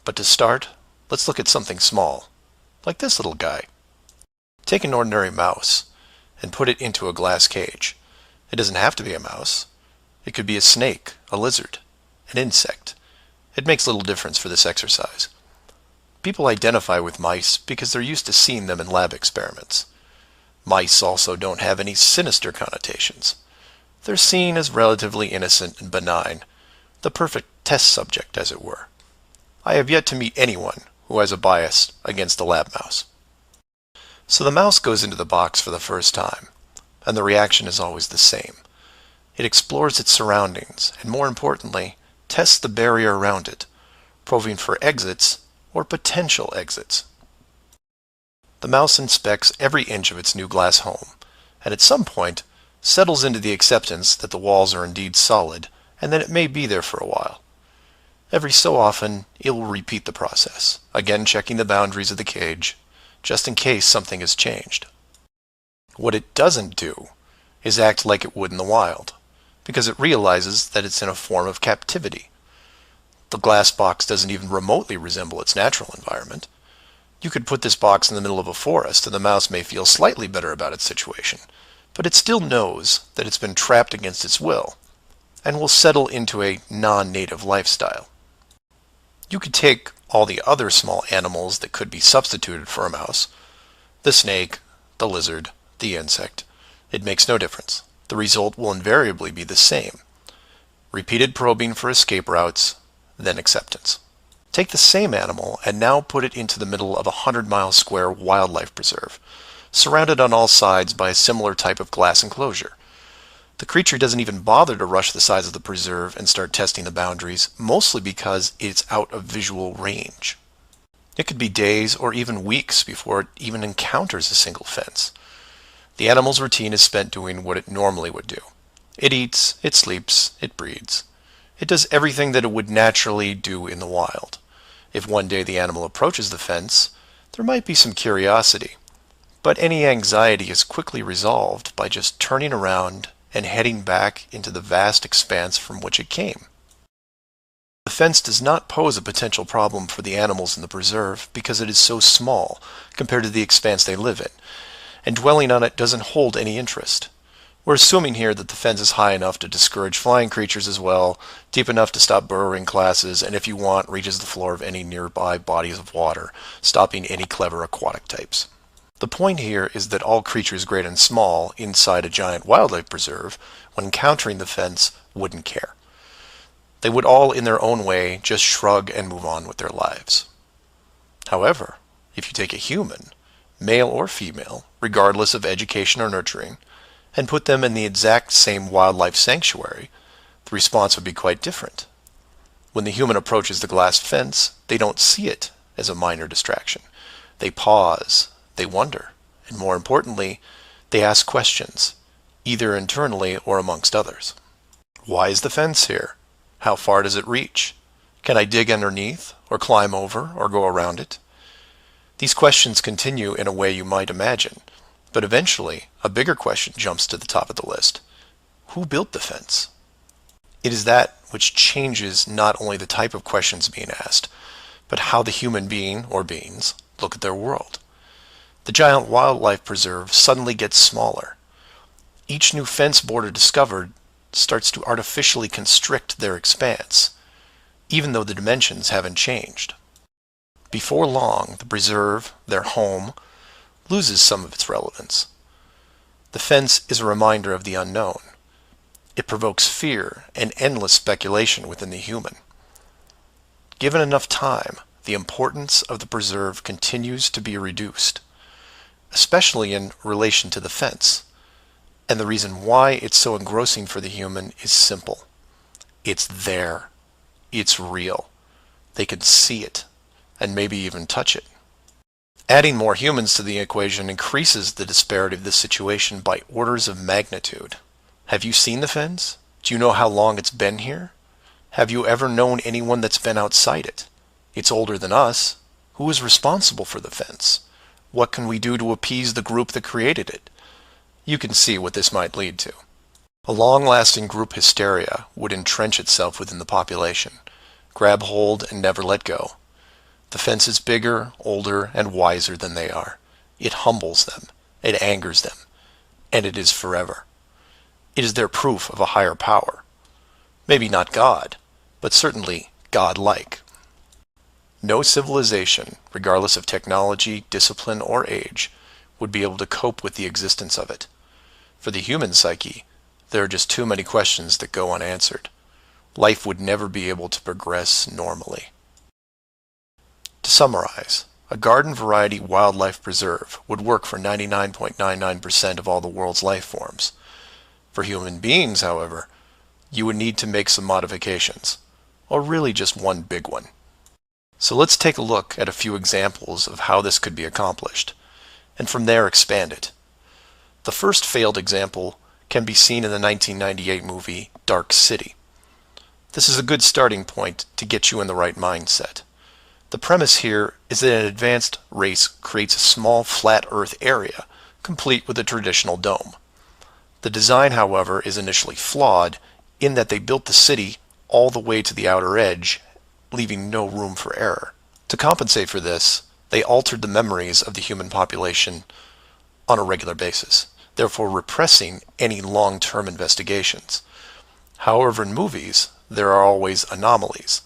but to start, let's look at something small, like this little guy. Take an ordinary mouse and put it into a glass cage. It doesn't have to be a mouse. It could be a snake, a lizard, an insect. It makes little difference for this exercise. People identify with mice because they're used to seeing them in lab experiments. Mice also don't have any sinister connotations. They're seen as relatively innocent and benign, the perfect test subject, as it were. I have yet to meet anyone who has a bias against the lab mouse. So the mouse goes into the box for the first time, and the reaction is always the same. It explores its surroundings, and more importantly, tests the barrier around it, probing for exits or potential exits. The mouse inspects every inch of its new glass home, and at some point settles into the acceptance that the walls are indeed solid and that it may be there for a while. Every so often, it will repeat the process, again checking the boundaries of the cage, just in case something has changed. What it doesn't do is act like it would in the wild, because it realizes that it's in a form of captivity. The glass box doesn't even remotely resemble its natural environment. You could put this box in the middle of a forest and the mouse may feel slightly better about its situation, but it still knows that it's been trapped against its will, and will settle into a non-native lifestyle. You could take all the other small animals that could be substituted for a mouse, the snake, the lizard, the insect. It makes no difference. The result will invariably be the same. Repeated probing for escape routes, then acceptance. Take the same animal and now put it into the middle of a 100-mile square wildlife preserve, surrounded on all sides by a similar type of glass enclosure. The creature doesn't even bother to rush the size of the preserve and start testing the boundaries, mostly because it's out of visual range. It could be days or even weeks before it even encounters a single fence. The animal's routine is spent doing what it normally would do. It eats, it sleeps, it breeds. It does everything that it would naturally do in the wild. If one day the animal approaches the fence, there might be some curiosity, but any anxiety is quickly resolved by just turning around and heading back into the vast expanse from which it came. The fence does not pose a potential problem for the animals in the preserve because it is so small compared to the expanse they live in, and dwelling on it doesn't hold any interest. We're assuming here that the fence is high enough to discourage flying creatures as well, deep enough to stop burrowing classes, and if you want, reaches the floor of any nearby bodies of water, stopping any clever aquatic types. The point here is that all creatures great and small inside a giant wildlife preserve, when encountering the fence, wouldn't care. They would all, in their own way, just shrug and move on with their lives. However, if you take a human, male or female, regardless of education or nurturing, and put them in the exact same wildlife sanctuary, the response would be quite different. When the human approaches the glass fence, they don't see it as a minor distraction. They pause, they wonder, and more importantly, they ask questions, either internally or amongst others. Why is the fence here? How far does it reach? Can I dig underneath, or climb over, or go around it? These questions continue in a way you might imagine, but eventually a bigger question jumps to the top of the list. Who built the fence? It is that which changes not only the type of questions being asked, but how the human being, or beings, look at their world. The giant wildlife preserve suddenly gets smaller. Each new fence border discovered starts to artificially constrict their expanse, even though the dimensions haven't changed. Before long, the preserve, their home, loses some of its relevance. The fence is a reminder of the unknown. It provokes fear and endless speculation within the human. Given enough time, the importance of the preserve continues to be reduced, especially in relation to the fence. And the reason why it's so engrossing for the human is simple. It's there. It's real. They can see it, and maybe even touch it. Adding more humans to the equation increases the disparity of this situation by orders of magnitude. Have you seen the fence? Do you know how long it's been here? Have you ever known anyone that's been outside it? It's older than us. Who is responsible for the fence? What can we do to appease the group that created it? You can see what this might lead to. A long-lasting group hysteria would entrench itself within the population, grab hold and never let go. The fence is bigger, older, and wiser than they are. It humbles them, it angers them, and it is forever. It is their proof of a higher power. Maybe not God, but certainly God-like. No civilization, regardless of technology, discipline, or age, would be able to cope with the existence of it. For the human psyche, there are just too many questions that go unanswered. Life would never be able to progress normally. To summarize, a garden variety wildlife preserve would work for 99.99% of all the world's life forms. For human beings, however, you would need to make some modifications, or really just one big one. So let's take a look at a few examples of how this could be accomplished, and from there expand it. The first failed example can be seen in the 1998 movie Dark City. This is a good starting point to get you in the right mindset. The premise here is that an advanced race creates a small flat Earth area, complete with a traditional dome. The design, however, is initially flawed in that they built the city all the way to the outer edge, leaving no room for error. To compensate for this, they altered the memories of the human population on a regular basis, therefore repressing any long-term investigations. However, in movies, there are always anomalies,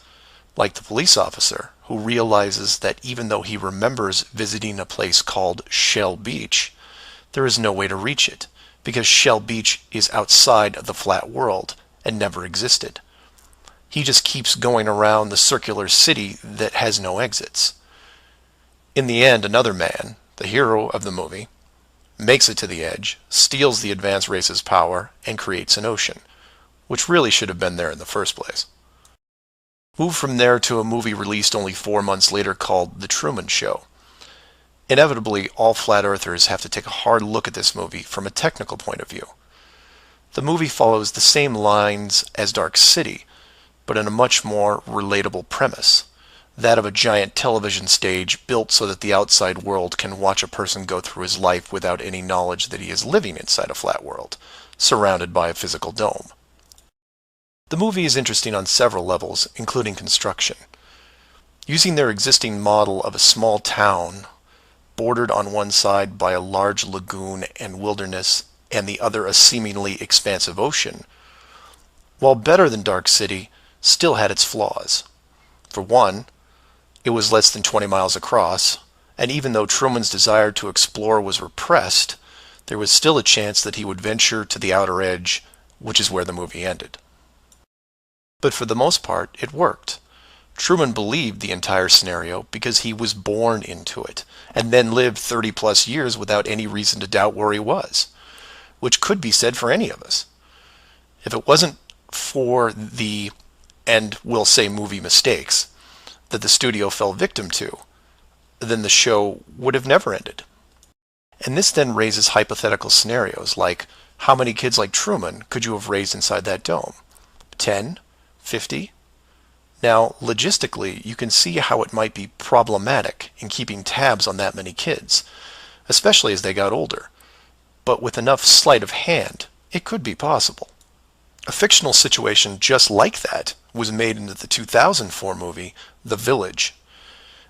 like the police officer who realizes that even though he remembers visiting a place called Shell Beach, there is no way to reach it, because Shell Beach is outside of the flat world and never existed. He just keeps going around the circular city that has no exits. In the end, another man, the hero of the movie, makes it to the edge, steals the advanced race's power, and creates an ocean, which really should have been there in the first place. Move from there to a movie released only 4 months later called The Truman Show. Inevitably, all flat earthers have to take a hard look at this movie from a technical point of view. The movie follows the same lines as Dark City, but in a much more relatable premise, that of a giant television stage built so that the outside world can watch a person go through his life without any knowledge that he is living inside a flat world, surrounded by a physical dome. The movie is interesting on several levels, including construction. Using their existing model of a small town, bordered on one side by a large lagoon and wilderness, and the other a seemingly expansive ocean, while better than Dark City, still had its flaws. For one, it was less than 20 miles across, and even though Truman's desire to explore was repressed, there was still a chance that he would venture to the outer edge, which is where the movie ended. But for the most part, it worked. Truman believed the entire scenario because he was born into it, and then lived 30 plus years without any reason to doubt where he was, which could be said for any of us. If it wasn't for the, and we'll say movie mistakes, that the studio fell victim to, then the show would have never ended. And this then raises hypothetical scenarios like, how many kids like Truman could you have raised inside that dome? 10? 50? Now, logistically, you can see how it might be problematic in keeping tabs on that many kids, especially as they got older. But with enough sleight of hand, it could be possible. A fictional situation just like that was made into the 2004 movie, The Village.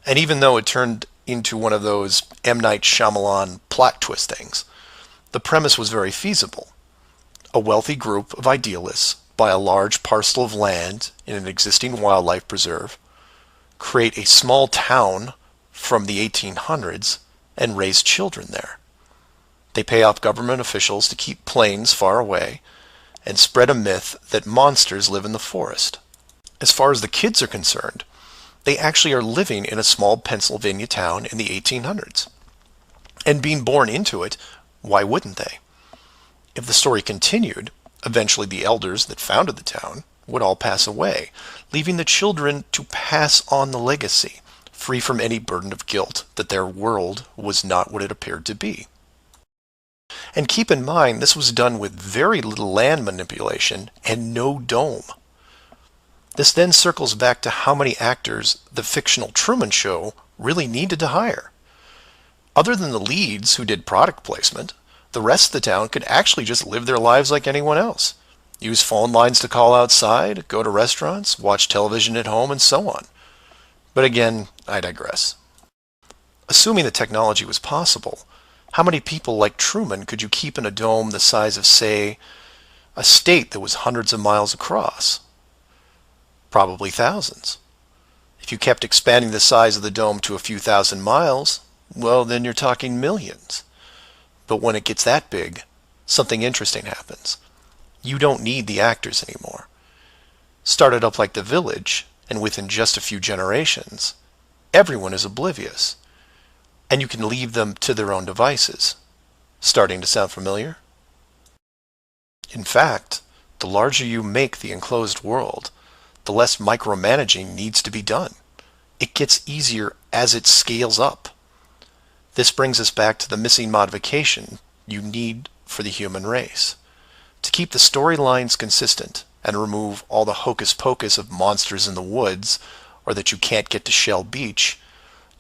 And even though it turned into one of those M. Night Shyamalan plot twist things, the premise was very feasible. A wealthy group of idealists buy a large parcel of land in an existing wildlife preserve, create a small town from the 1800s, and raise children there. They pay off government officials to keep planes far away, and spread a myth that monsters live in the forest. As far as the kids are concerned, they actually are living in a small Pennsylvania town in the 1800s. And being born into it, why wouldn't they? If the story continued, eventually the elders that founded the town would all pass away, leaving the children to pass on the legacy, free from any burden of guilt that their world was not what it appeared to be. And keep in mind, this was done with very little land manipulation and no dome. This then circles back to how many actors the fictional Truman Show really needed to hire. Other than the leads who did product placement, the rest of the town could actually just live their lives like anyone else. Use phone lines to call outside, go to restaurants, watch television at home, and so on. But again, I digress. Assuming the technology was possible, how many people like Truman could you keep in a dome the size of, say, a state that was hundreds of miles across? Probably thousands. If you kept expanding the size of the dome to a few thousand miles, well, then you're talking millions. But when it gets that big, something interesting happens. You don't need the actors anymore. Start it up like The Village, and within just a few generations, everyone is oblivious. And you can leave them to their own devices. Starting to sound familiar? In fact, the larger you make the enclosed world, the less micromanaging needs to be done. It gets easier as it scales up. This brings us back to the missing modification you need for the human race. To keep the storylines consistent and remove all the hocus pocus of monsters in the woods or that you can't get to Shell Beach,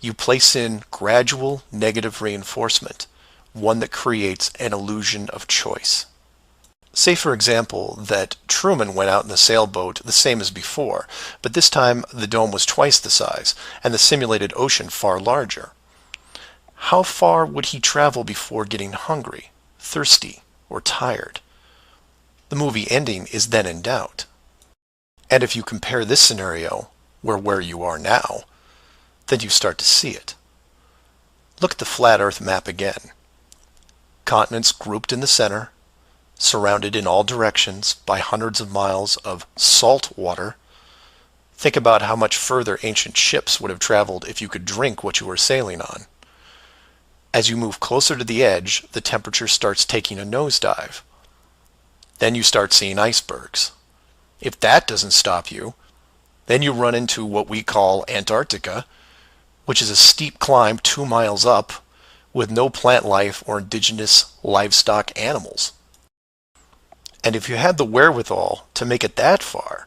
you place in gradual negative reinforcement, one that creates an illusion of choice. Say, for example, that Truman went out in the sailboat the same as before, but this time the dome was twice the size and the simulated ocean far larger. How far would he travel before getting hungry, thirsty, or tired? The movie ending is then in doubt. And if you compare this scenario where you are now, then you start to see it. Look at the flat Earth map again. Continents grouped in the center, surrounded in all directions by hundreds of miles of salt water. Think about how much further ancient ships would have traveled if you could drink what you were sailing on. As you move closer to the edge, the temperature starts taking a nosedive. Then you start seeing icebergs. If that doesn't stop you, then you run into what we call Antarctica, which is a steep climb 2 miles up with no plant life or indigenous livestock animals. And if you had the wherewithal to make it that far,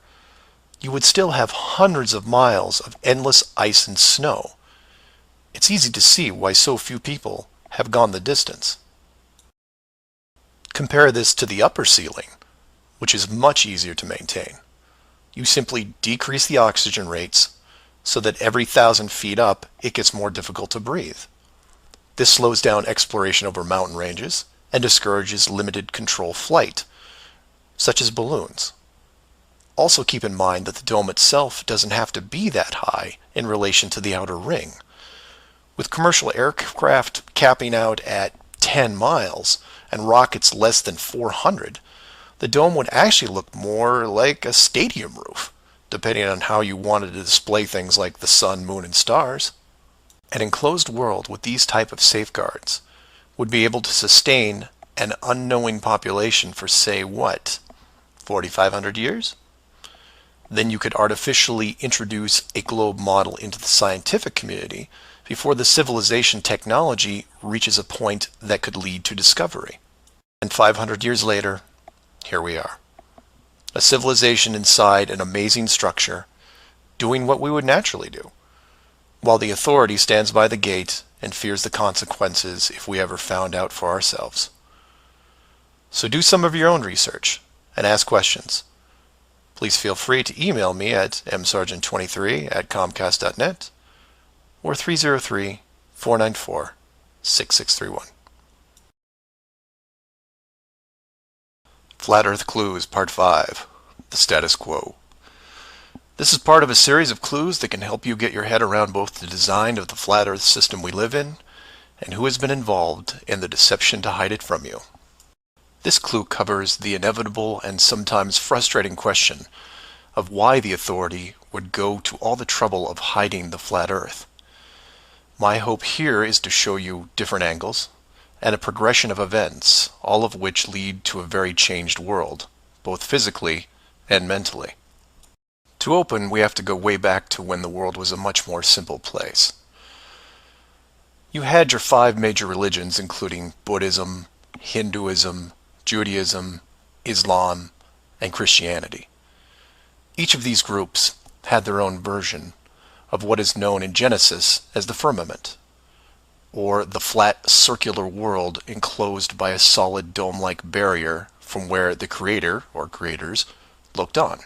you would still have hundreds of miles of endless ice and snow. It's easy to see why so few people have gone the distance. Compare this to the upper ceiling, which is much easier to maintain. You simply decrease the oxygen rates so that every 1,000 feet up it gets more difficult to breathe. This slows down exploration over mountain ranges and discourages limited control flight, such as balloons. Also keep in mind that the dome itself doesn't have to be that high in relation to the outer ring. With commercial aircraft capping out at 10 miles and rockets less than 400, the dome would actually look more like a stadium roof, depending on how you wanted to display things like the sun, moon, and stars. An enclosed world with these type of safeguards would be able to sustain an unknowing population for, say, what, 4,500 years? Then you could artificially introduce a globe model into the scientific community before the civilization technology reaches a point that could lead to discovery. And 500 years later, here we are. A civilization inside an amazing structure, doing what we would naturally do, while the authority stands by the gate and fears the consequences if we ever found out for ourselves. So do some of your own research and ask questions. Please feel free to email me at msargent23@comcast.net or 303-494-6631. Flat Earth Clues Part 5, The Status Quo. This is part of a series of clues that can help you get your head around both the design of the flat Earth system we live in and who has been involved in the deception to hide it from you. This clue covers the inevitable and sometimes frustrating question of why the authority would go to all the trouble of hiding the flat Earth. My hope here is to show you different angles and a progression of events, all of which lead to a very changed world, both physically and mentally. To open, we have to go way back to when the world was a much more simple place. You had your 5 major religions, including Buddhism, Hinduism, Judaism, Islam, and Christianity. Each of these groups had their own version of what is known in Genesis as the firmament, or the flat circular world enclosed by a solid dome-like barrier from where the creator, or creators, looked on.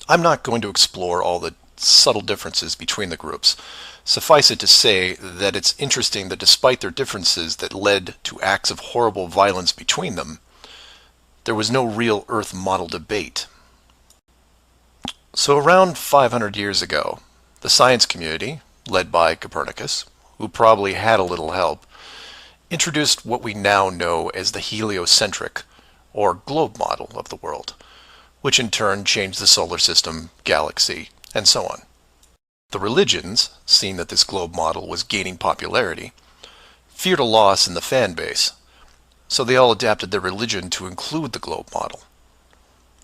I'm not going to explore all the subtle differences between the groups. Suffice it to say that it's interesting that despite their differences that led to acts of horrible violence between them, there was no real Earth model debate. So around 500 years ago, the science community, led by Copernicus, who probably had a little help, introduced what we now know as the heliocentric, or globe model of the world, which in turn changed the solar system, galaxy, and so on. The religions, seeing that this globe model was gaining popularity, feared a loss in the fan base, so they all adapted their religion to include the globe model.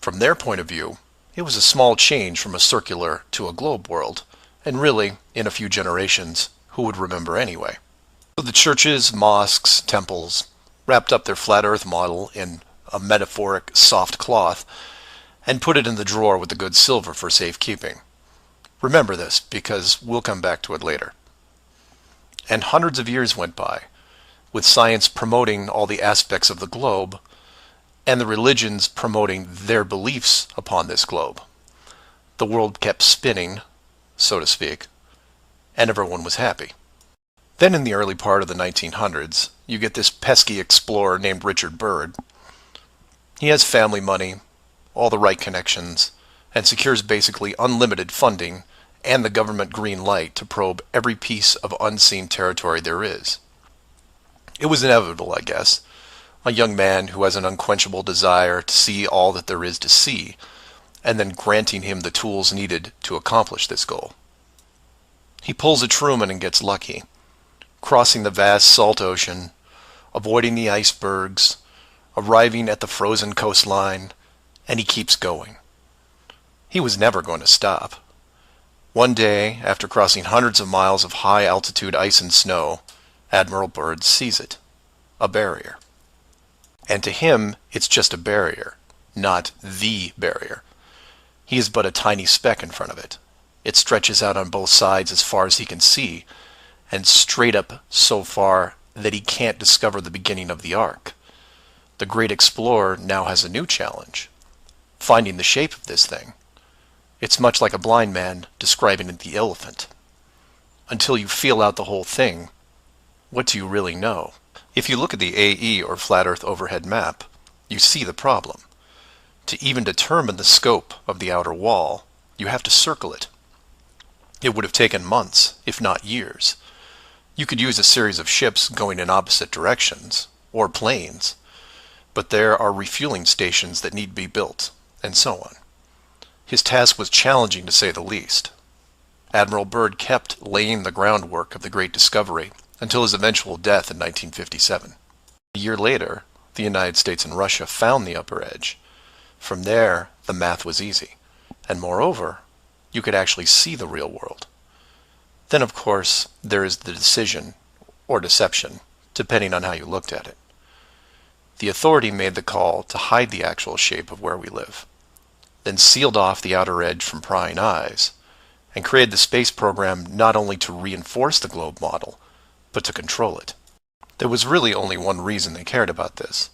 From their point of view, it was a small change from a circular to a globe world, and really, in a few generations, who would remember anyway? So the churches, mosques, temples wrapped up their flat Earth model in a metaphoric soft cloth and put it in the drawer with the good silver for safekeeping. Remember this, because we'll come back to it later. And hundreds of years went by, with science promoting all the aspects of the globe, and the religions promoting their beliefs upon this globe. The world kept spinning, so to speak, and everyone was happy. Then in the early part of the 1900s, you get this pesky explorer named Richard Byrd. He has family money, all the right connections, and secures basically unlimited funding and the government green light to probe every piece of unseen territory there is. It was inevitable, I guess. A young man who has an unquenchable desire to see all that there is to see, and then granting him the tools needed to accomplish this goal. He pulls a Truman and gets lucky, crossing the vast salt ocean, avoiding the icebergs, arriving at the frozen coastline, and he keeps going. He was never going to stop. One day, after crossing hundreds of miles of high-altitude ice and snow, Admiral Byrd sees it, a barrier. And to him, it's just a barrier, not the barrier. He is but a tiny speck in front of it. It stretches out on both sides as far as he can see, and straight up so far that he can't discover the beginning of the arc. The great explorer now has a new challenge, finding the shape of this thing. It's much like a blind man describing the elephant. Until you feel out the whole thing, what do you really know? If you look at the AE, or Flat Earth Overhead Map, you see the problem. To even determine the scope of the outer wall, you have to circle it. It would have taken months, if not years. You could use a series of ships going in opposite directions, or planes, but there are refueling stations that need to be built, and so on. His task was challenging to say the least. Admiral Byrd kept laying the groundwork of the great discovery until his eventual death in 1957. A year later, the United States and Russia found the upper edge. From there, the math was easy, and moreover, you could actually see the real world. Then, of course, there is the decision, or deception, depending on how you looked at it. The authority made the call to hide the actual shape of where we live, then sealed off the outer edge from prying eyes, and created the space program not only to reinforce the globe model, but to control it. There was really only one reason they cared about this,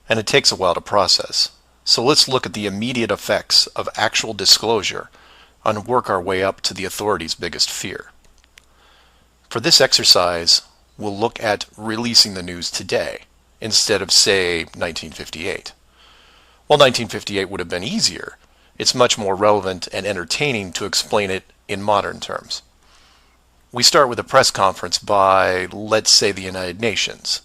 and it takes a while to process. So let's look at the immediate effects of actual disclosure and work our way up to the authorities' biggest fear. For this exercise, we'll look at releasing the news today instead of, say, 1958. While 1958 would have been easier, it's much more relevant and entertaining to explain it in modern terms. We start with a press conference by, let's say, the United Nations,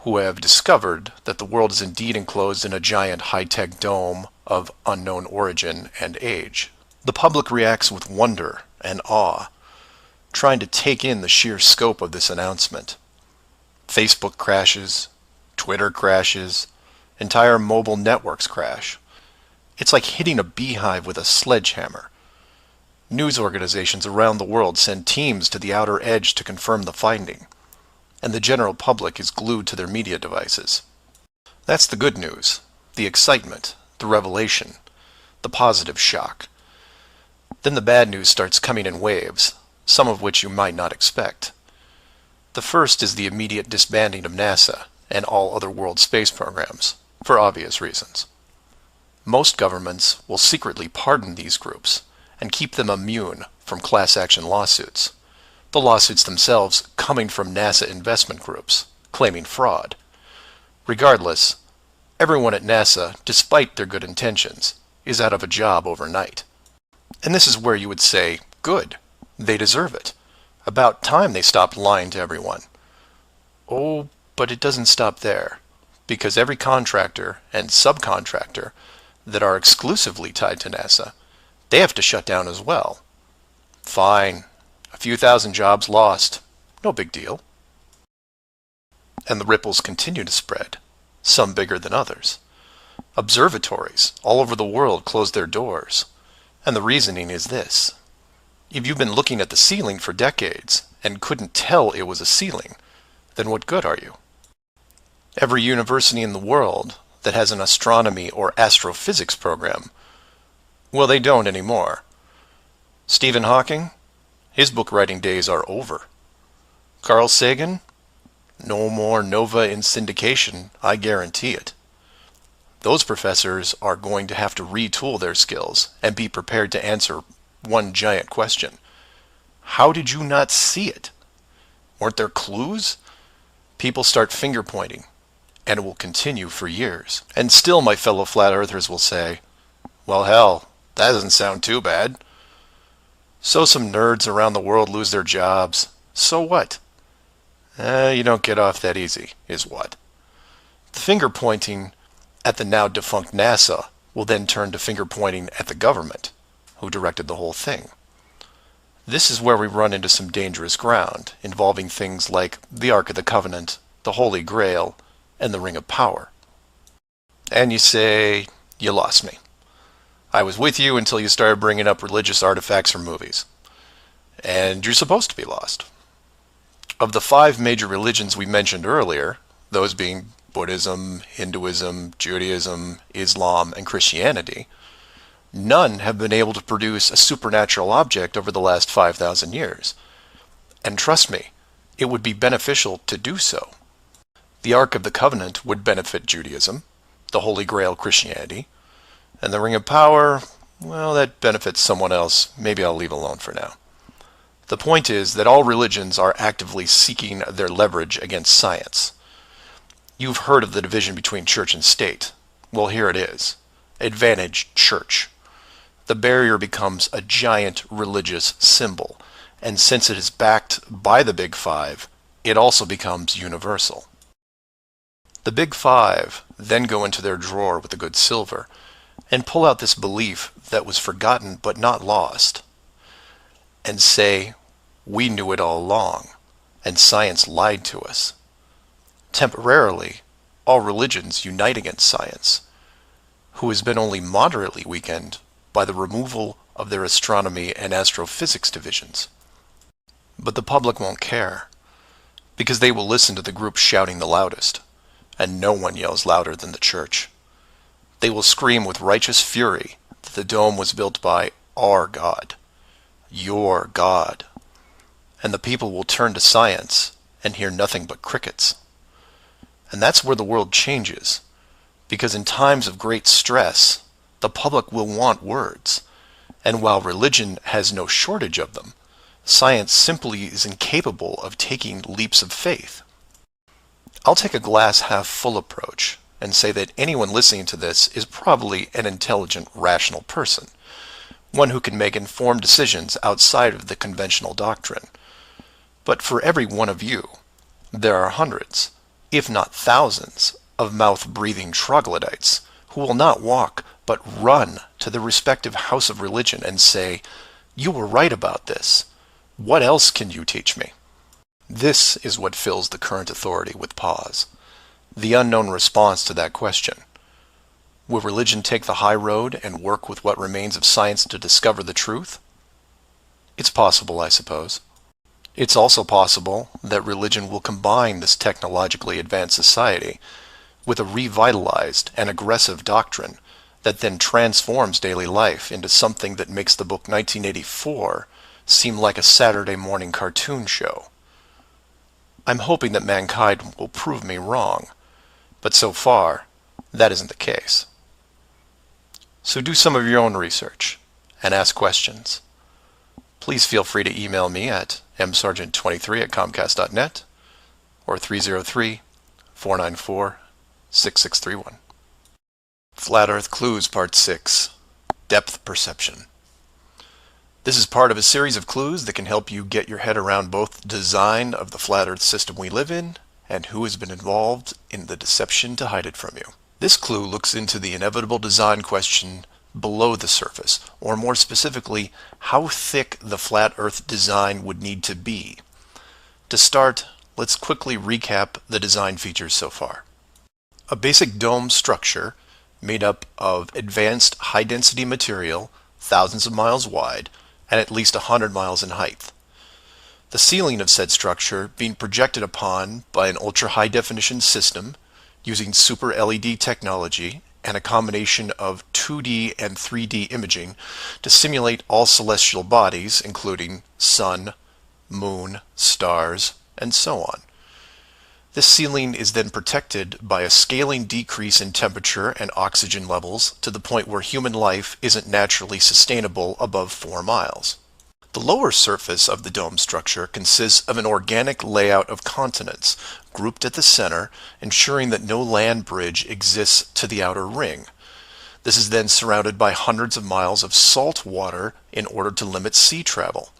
who have discovered that the world is indeed enclosed in a giant high-tech dome of unknown origin and age. The public reacts with wonder and awe, trying to take in the sheer scope of this announcement. Facebook crashes, Twitter crashes, entire mobile networks crash. It's like hitting a beehive with a sledgehammer. News organizations around the world send teams to the outer edge to confirm the finding, and the general public is glued to their media devices. That's the good news, the excitement, the revelation, the positive shock. Then the bad news starts coming in waves, some of which you might not expect. The first is the immediate disbanding of NASA and all other world space programs, for obvious reasons. Most governments will secretly pardon these groups and keep them immune from class action lawsuits, the lawsuits themselves coming from NASA investment groups, claiming fraud. Regardless, everyone at NASA, despite their good intentions, is out of a job overnight. And this is where you would say, good, they deserve it. About time they stopped lying to everyone. Oh, but it doesn't stop there, because every contractor and subcontractor that are exclusively tied to NASA, they have to shut down as well. Fine, a few thousand jobs lost, no big deal. And the ripples continue to spread, some bigger than others. Observatories all over the world close their doors, and the reasoning is this. If you've been looking at the ceiling for decades and couldn't tell it was a ceiling, then what good are you? Every university in the world that has an astronomy or astrophysics program, well, they don't anymore. Stephen Hawking, his book writing days are over. Carl Sagan, no more nova in syndication, I guarantee it. Those professors are going to have to retool their skills and be prepared to answer one giant question. How did you not see it? Weren't there clues? People start finger pointing, and it will continue for years. And still my fellow flat earthers will say, well, hell, that doesn't sound too bad. So some nerds around the world lose their jobs. So what? You don't get off that easy, is what? The finger pointing at the now defunct NASA will then turn to finger pointing at the government, who directed the whole thing. This is where we run into some dangerous ground, involving things like the Ark of the Covenant, the Holy Grail, and the Ring of Power. And you say, you lost me. I was with you until you started bringing up religious artifacts from movies. And you're supposed to be lost. Of the 5 major religions we mentioned earlier, those being Buddhism, Hinduism, Judaism, Islam, and Christianity, none have been able to produce a supernatural object over the last 5,000 years. And trust me, it would be beneficial to do so. The Ark of the Covenant would benefit Judaism, the Holy Grail Christianity, and the Ring of Power, well, that benefits someone else. Maybe I'll leave alone for now. The point is that all religions are actively seeking their leverage against science. You've heard of the division between church and state. Well, here it is. Advantage church. The barrier becomes a giant religious symbol, and since it is backed by the Big Five, it also becomes universal. The big five then go into their drawer with the good silver and pull out this belief that was forgotten but not lost and say, we knew it all along, and science lied to us. Temporarily, all religions unite against science, who has been only moderately weakened by the removal of their astronomy and astrophysics divisions. But the public won't care, because they will listen to the group shouting the loudest, and no one yells louder than the church. They will scream with righteous fury that the dome was built by our God, your God, and the people will turn to science and hear nothing but crickets. And that's where the world changes, because in times of great stress, the public will want words, and while religion has no shortage of them, science simply is incapable of taking leaps of faith. I'll take a glass half full approach and say that anyone listening to this is probably an intelligent, rational person, one who can make informed decisions outside of the conventional doctrine. But for every one of you, there are hundreds, if not thousands, of mouth-breathing troglodytes who will not walk but run to the respective house of religion and say, you were right about this. What else can you teach me? This is what fills the current authority with pause. The unknown response to that question. Will religion take the high road and work with what remains of science to discover the truth? It's possible, I suppose. It's also possible that religion will combine this technologically advanced society with a revitalized and aggressive doctrine that then transforms daily life into something that makes the book 1984 seem like a Saturday morning cartoon show. I'm hoping that mankind will prove me wrong, but so far, that isn't the case. So do some of your own research and ask questions. Please feel free to email me at msargent23@comcast.net or 303-494-6631. Flat Earth Clues Part 6, Depth Perception. This is part of a series of clues that can help you get your head around both the design of the flat Earth system we live in and who has been involved in the deception to hide it from you. This clue looks into the inevitable design question below the surface, or more specifically, how thick the flat Earth design would need to be. To start, let's quickly recap the design features so far. A basic dome structure made up of advanced high-density material, thousands of miles wide, and at least 100 miles in height. The ceiling of said structure being projected upon by an ultra-high-definition system using super LED technology and a combination of 2D and 3D imaging to simulate all celestial bodies, including sun, moon, stars, and so on. This ceiling is then protected by a scaling decrease in temperature and oxygen levels to the point where human life isn't naturally sustainable above 4 miles. The lower surface of the dome structure consists of an organic layout of continents, grouped at the center, ensuring that no land bridge exists to the outer ring. This is then surrounded by hundreds of miles of salt water in order to limit sea travel.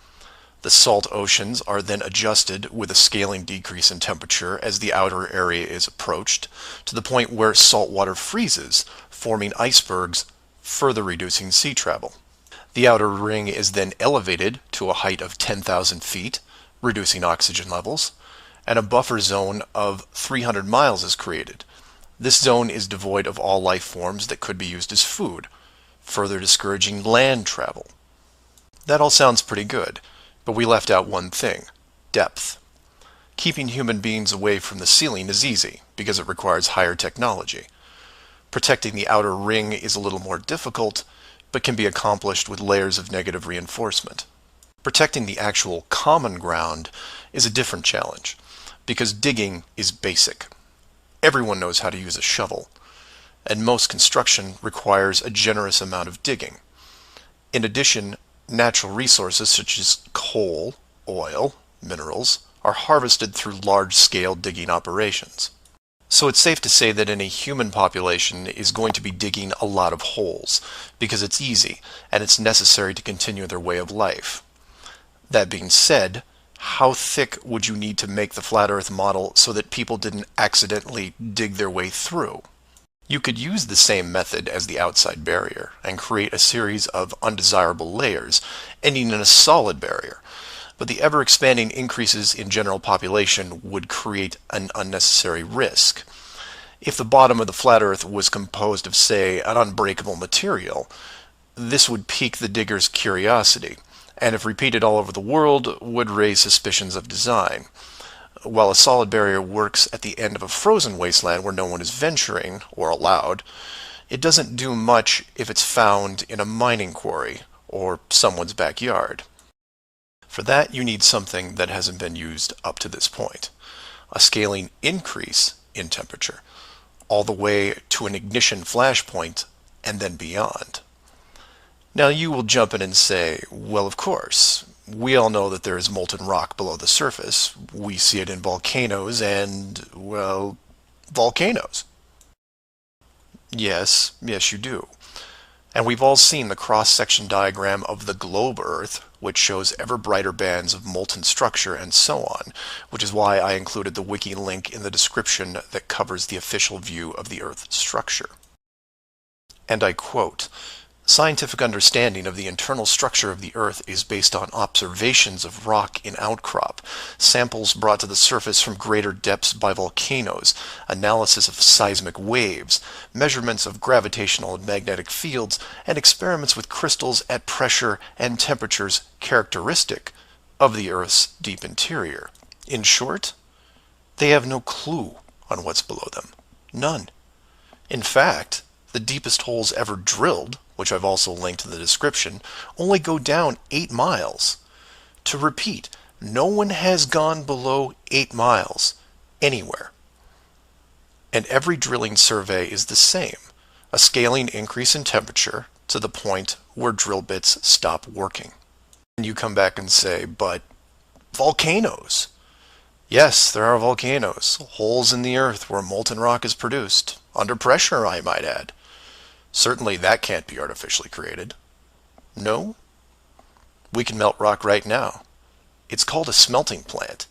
The salt oceans are then adjusted with a scaling decrease in temperature as the outer area is approached, to the point where salt water freezes, forming icebergs, further reducing sea travel. The outer ring is then elevated to a height of 10,000 feet, reducing oxygen levels, and a buffer zone of 300 miles is created. This zone is devoid of all life forms that could be used as food, further discouraging land travel. That all sounds pretty good, but we left out one thing: depth. Keeping human beings away from the ceiling is easy, because it requires higher technology. Protecting the outer ring is a little more difficult, but can be accomplished with layers of negative reinforcement. Protecting the actual common ground is a different challenge, because digging is basic. Everyone knows how to use a shovel, and most construction requires a generous amount of digging. In addition, natural resources such as coal, oil, minerals are harvested through large-scale digging operations. So it's safe to say that any human population is going to be digging a lot of holes, because it's easy and it's necessary to continue their way of life. That being said, how thick would you need to make the flat Earth model so that people didn't accidentally dig their way through? You could use the same method as the outside barrier and create a series of undesirable layers, ending in a solid barrier. But the ever-expanding increases in general population would create an unnecessary risk. If the bottom of the flat Earth was composed of, say, an unbreakable material, this would pique the digger's curiosity, and if repeated all over the world, would raise suspicions of design. While a solid barrier works at the end of a frozen wasteland where no one is venturing, or allowed, it doesn't do much if it's found in a mining quarry or someone's backyard. For that, you need something that hasn't been used up to this point, a scaling increase in temperature, all the way to an ignition flashpoint and then beyond. Now you will jump in and say, well, of course, we all know that there is molten rock below the surface. We see it in volcanoes and, well, volcanoes. Yes, you do. And we've all seen the cross-section diagram of the globe Earth, which shows ever brighter bands of molten structure and so on, which is why I included the wiki link in the description that covers the official view of the Earth's structure. And I quote, "Scientific understanding of the internal structure of the Earth is based on observations of rock in outcrop, samples brought to the surface from greater depths by volcanoes, analysis of seismic waves, measurements of gravitational and magnetic fields, and experiments with crystals at pressure and temperatures characteristic of the Earth's deep interior." In short, they have no clue on what's below them. None. In fact, the deepest holes ever drilled, which I've also linked in the description, only go down 8 miles. To repeat, no one has gone below 8 miles anywhere. And every drilling survey is the same, a scaling increase in temperature to the point where drill bits stop working. And you come back and say, but volcanoes. Yes, there are volcanoes, holes in the earth where molten rock is produced, under pressure, I might add. Certainly that can't be artificially created. No? We can melt rock right now. It's called a smelting plant.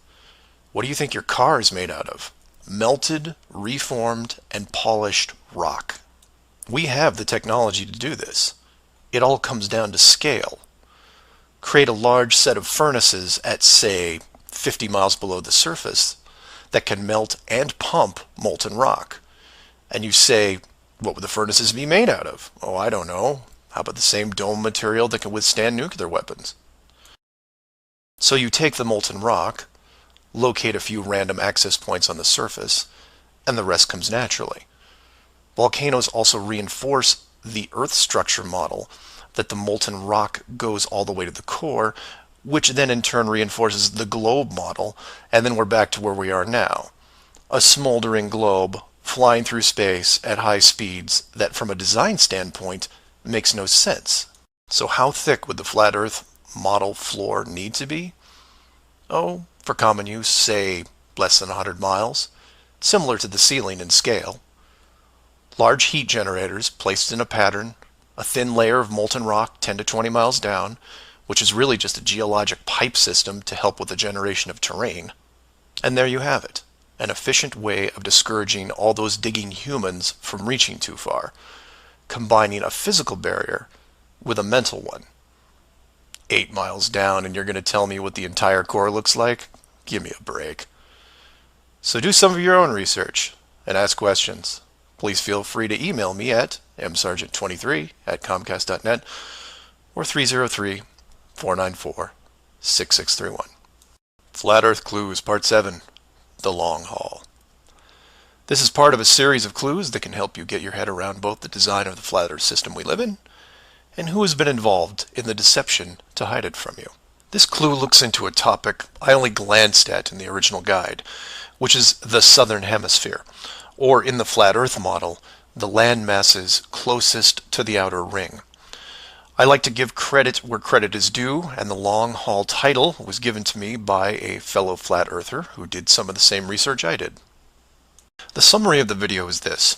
What do you think your car is made out of? Melted, reformed, and polished rock. We have the technology to do this. It all comes down to scale. Create a large set of furnaces at, say, 50 miles below the surface that can melt and pump molten rock. And you say, what would the furnaces be made out of? Oh, I don't know. How about the same dome material that can withstand nuclear weapons? So you take the molten rock, locate a few random access points on the surface, and the rest comes naturally. Volcanoes also reinforce the Earth structure model that the molten rock goes all the way to the core, which then in turn reinforces the globe model, and then we're back to where we are now. A smoldering globe flying through space at high speeds that from a design standpoint makes no sense. So how thick would the flat Earth model floor need to be? Oh, for common use, say less than 100 miles, similar to the ceiling in scale. Large heat generators placed in a pattern, a thin layer of molten rock 10 to 20 miles down, which is really just a geologic pipe system to help with the generation of terrain. And there you have it. An efficient way of discouraging all those digging humans from reaching too far, combining a physical barrier with a mental one. 8 miles down and you're going to tell me what the entire core looks like? Give me a break. So do some of your own research and ask questions. Please feel free to email me at msargent23@comcast.net or 303-494-6631. Flat Earth Clues Part 7. The long haul. This is part of a series of clues that can help you get your head around both the design of the flat Earth system we live in and who has been involved in the deception to hide it from you. This clue looks into a topic I only glanced at in the original guide, which is the southern hemisphere, or in the flat Earth model, the land masses closest to the outer ring. I like to give credit where credit is due, and the long haul title was given to me by a fellow flat earther who did some of the same research I did. The summary of the video is this.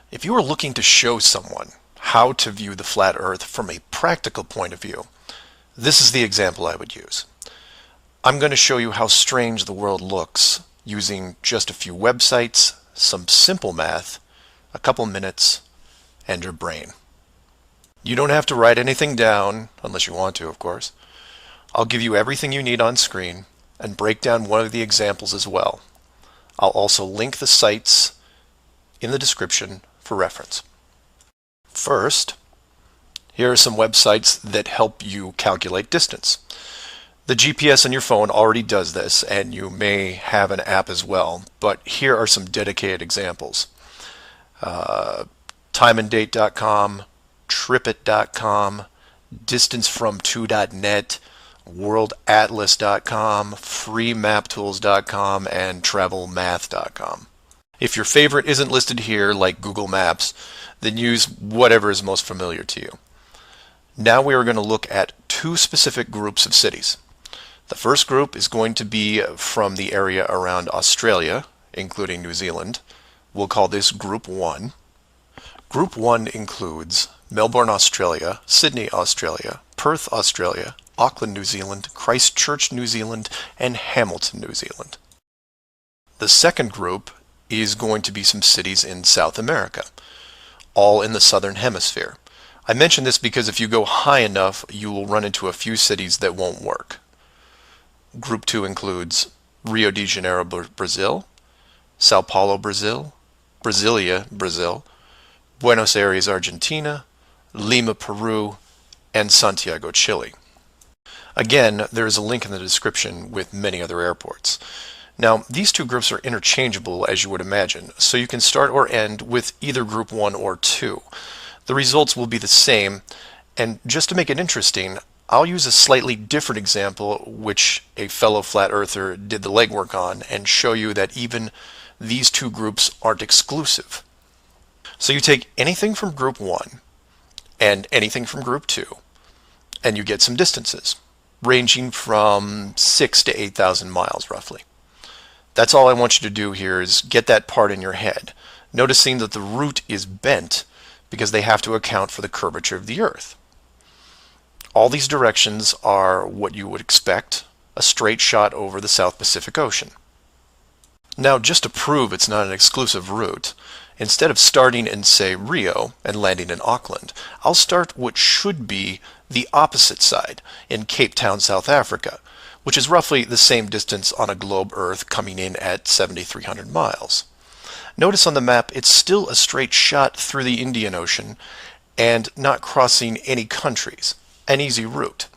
If you are looking to show someone how to view the flat Earth from a practical point of view, this is the example I would use. I'm going to show you how strange the world looks using just a few websites, some simple math, a couple minutes, and your brain. You don't have to write anything down, unless you want to, of course. I'll give you everything you need on screen and break down one of the examples as well. I'll also link the sites in the description for reference. First, here are some websites that help you calculate distance. The GPS on your phone already does this, and you may have an app as well, but here are some dedicated examples. Timeanddate.com, tripit.com, distancefrom2.net, worldatlas.com, freemaptools.com, and travelmath.com. If your favorite isn't listed here, like Google Maps, then use whatever is most familiar to you. Now we are going to look at two specific groups of cities. The first group is going to be from the area around Australia, including New Zealand. We'll call this Group 1. Group 1 includes Melbourne, Australia, Sydney, Australia, Perth, Australia, Auckland, New Zealand, Christchurch, New Zealand, and Hamilton, New Zealand. The second group is going to be some cities in South America, all in the southern hemisphere. I mention this because if you go high enough, you will run into a few cities that won't work. Group 2 includes Rio de Janeiro, Brazil, Sao Paulo, Brazil, Brasilia, Brazil, Buenos Aires, Argentina, Lima, Peru, and Santiago, Chile. Again, there is a link in the description with many other airports. Now, these two groups are interchangeable, as you would imagine, so you can start or end with either Group 1 or 2. The results will be the same, and just to make it interesting, I'll use a slightly different example, which a fellow flat earther did the legwork on, and show you that even these two groups aren't exclusive. So you take anything from Group 1 and anything from Group 2, and you get some distances, ranging from 6,000 to 8,000 miles, roughly. That's all I want you to do here is get that part in your head, noticing that the route is bent because they have to account for the curvature of the Earth. All these directions are what you would expect, a straight shot over the South Pacific Ocean. Now, just to prove it's not an exclusive route, instead of starting in, say, Rio and landing in Auckland, I'll start what should be the opposite side, in Cape Town, South Africa, which is roughly the same distance on a globe Earth coming in at 7,300 miles. Notice on the map it's still a straight shot through the Indian Ocean and not crossing any countries, an easy route.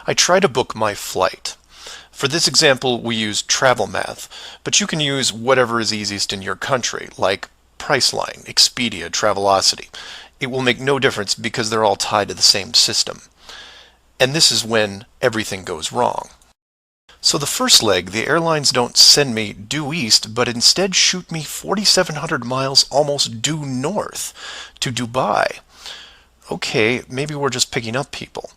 I try to book my flight. For this example, we use TravelMath, but you can use whatever is easiest in your country, like Priceline, Expedia, Travelocity. It will make no difference because they're all tied to the same system. And this is when everything goes wrong. So the first leg, the airlines don't send me due east, but instead shoot me 4,700 miles almost due north to Dubai. Okay, maybe we're just picking up people.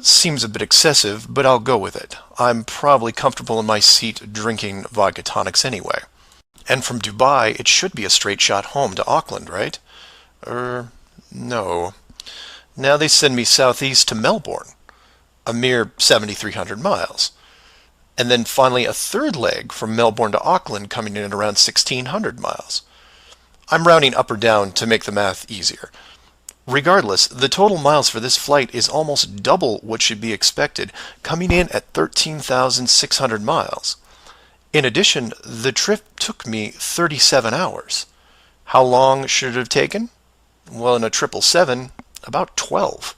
Seems a bit excessive, but I'll go with it. I'm probably comfortable in my seat drinking vodka tonics anyway. And from Dubai, it should be a straight shot home to Auckland, right? No. Now they send me southeast to Melbourne, a mere 7,300 miles. And then finally a third leg from Melbourne to Auckland coming in at around 1,600 miles. I'm rounding up or down to make the math easier. Regardless, the total miles for this flight is almost double what should be expected, coming in at 13,600 miles. In addition, the trip took me 37 hours. How long should it have taken? Well, in a 777, about 12.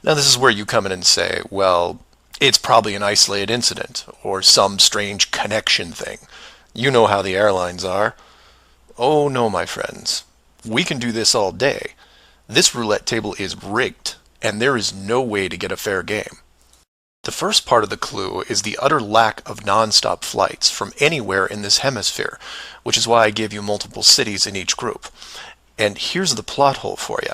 Now this is where you come in and say, well, it's probably an isolated incident, or some strange connection thing. You know how the airlines are. Oh no, my friends. We can do this all day. This roulette table is rigged, and there is no way to get a fair game. The first part of the clue is the utter lack of non-stop flights from anywhere in this hemisphere, which is why I gave you multiple cities in each group. And here's the plot hole for you.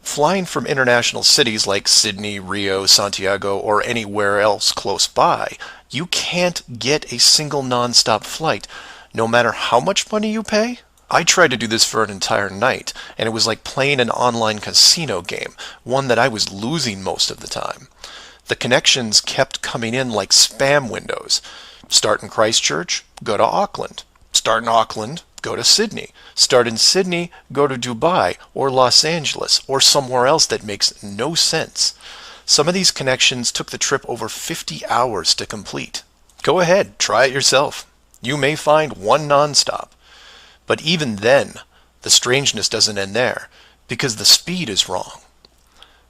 Flying from international cities like Sydney, Rio, Santiago, or anywhere else close by, you can't get a single non-stop flight, no matter how much money you pay. I tried to do this for an entire night, and it was like playing an online casino game, one that I was losing most of the time. The connections kept coming in like spam windows. Start in Christchurch, go to Auckland. Start in Auckland, go to Sydney. Start in Sydney, go to Dubai or Los Angeles or somewhere else that makes no sense. Some of these connections took the trip over 50 hours to complete. Go ahead, try it yourself. You may find one nonstop. But even then, the strangeness doesn't end there, because the speed is wrong.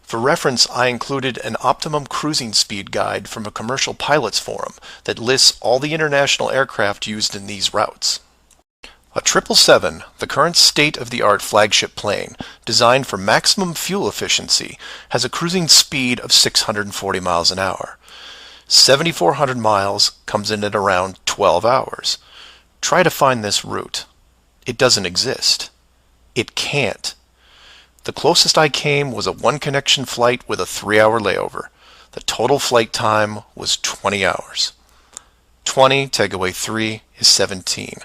For reference, I included an optimum cruising speed guide from a commercial pilots forum that lists all the international aircraft used in these routes. A 777, the current state-of-the-art flagship plane, designed for maximum fuel efficiency, has a cruising speed of 640 miles an hour. 7,400 miles comes in at around 12 hours. Try to find this route. It doesn't exist. It can't. The closest I came was a one-connection flight with a 3-hour layover. The total flight time was 20 hours. 20 take away 3 is 17,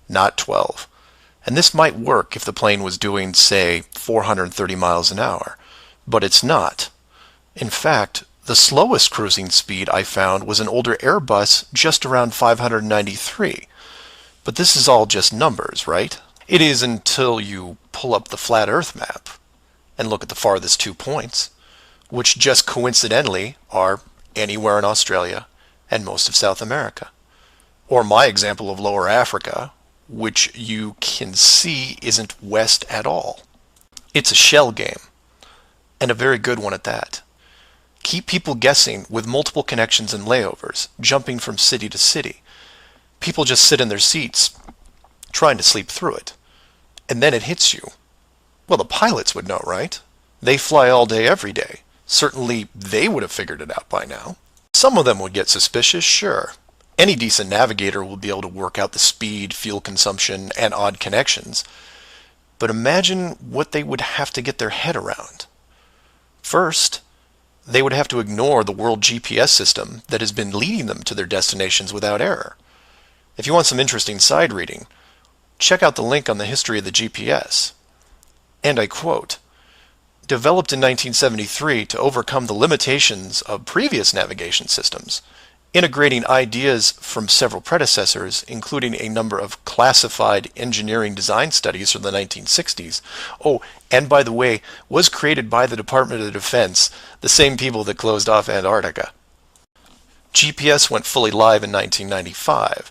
not 12. And this might work if the plane was doing, say, 430 miles an hour. But it's not. In fact, the slowest cruising speed I found was an older Airbus just around 593. But this is all just numbers, right? It is until you pull up the flat Earth map and look at the farthest 2 points, which just coincidentally are anywhere in Australia and most of South America. Or my example of Lower Africa, which you can see isn't west at all. It's a shell game, and a very good one at that. Keep people guessing with multiple connections and layovers, jumping from city to city. People just sit in their seats, trying to sleep through it. And then it hits you. Well, the pilots would know, right? They fly all day, every day. Certainly, they would have figured it out by now. Some of them would get suspicious, sure. Any decent navigator will be able to work out the speed, fuel consumption, and odd connections. But imagine what they would have to get their head around. First, they would have to ignore the world GPS system that has been leading them to their destinations without error. If you want some interesting side reading, check out the link on the history of the GPS. And I quote, "Developed in 1973 to overcome the limitations of previous navigation systems, integrating ideas from several predecessors, including a number of classified engineering design studies from the 1960s. Oh, and by the way, was created by the Department of Defense, the same people that closed off Antarctica. GPS went fully live in 1995.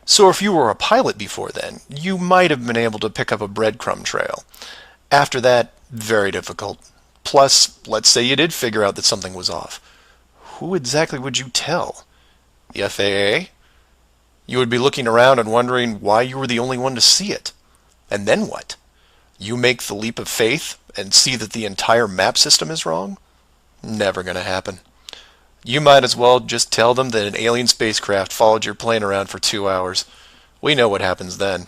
So if you were a pilot before then, you might have been able to pick up a breadcrumb trail. After that, very difficult. Plus, let's say you did figure out that something was off. Who exactly would you tell? The FAA? You would be looking around and wondering why you were the only one to see it. And then what? You make the leap of faith and see that the entire map system is wrong? Never gonna happen. You might as well just tell them that an alien spacecraft followed your plane around for 2 hours. We know what happens then.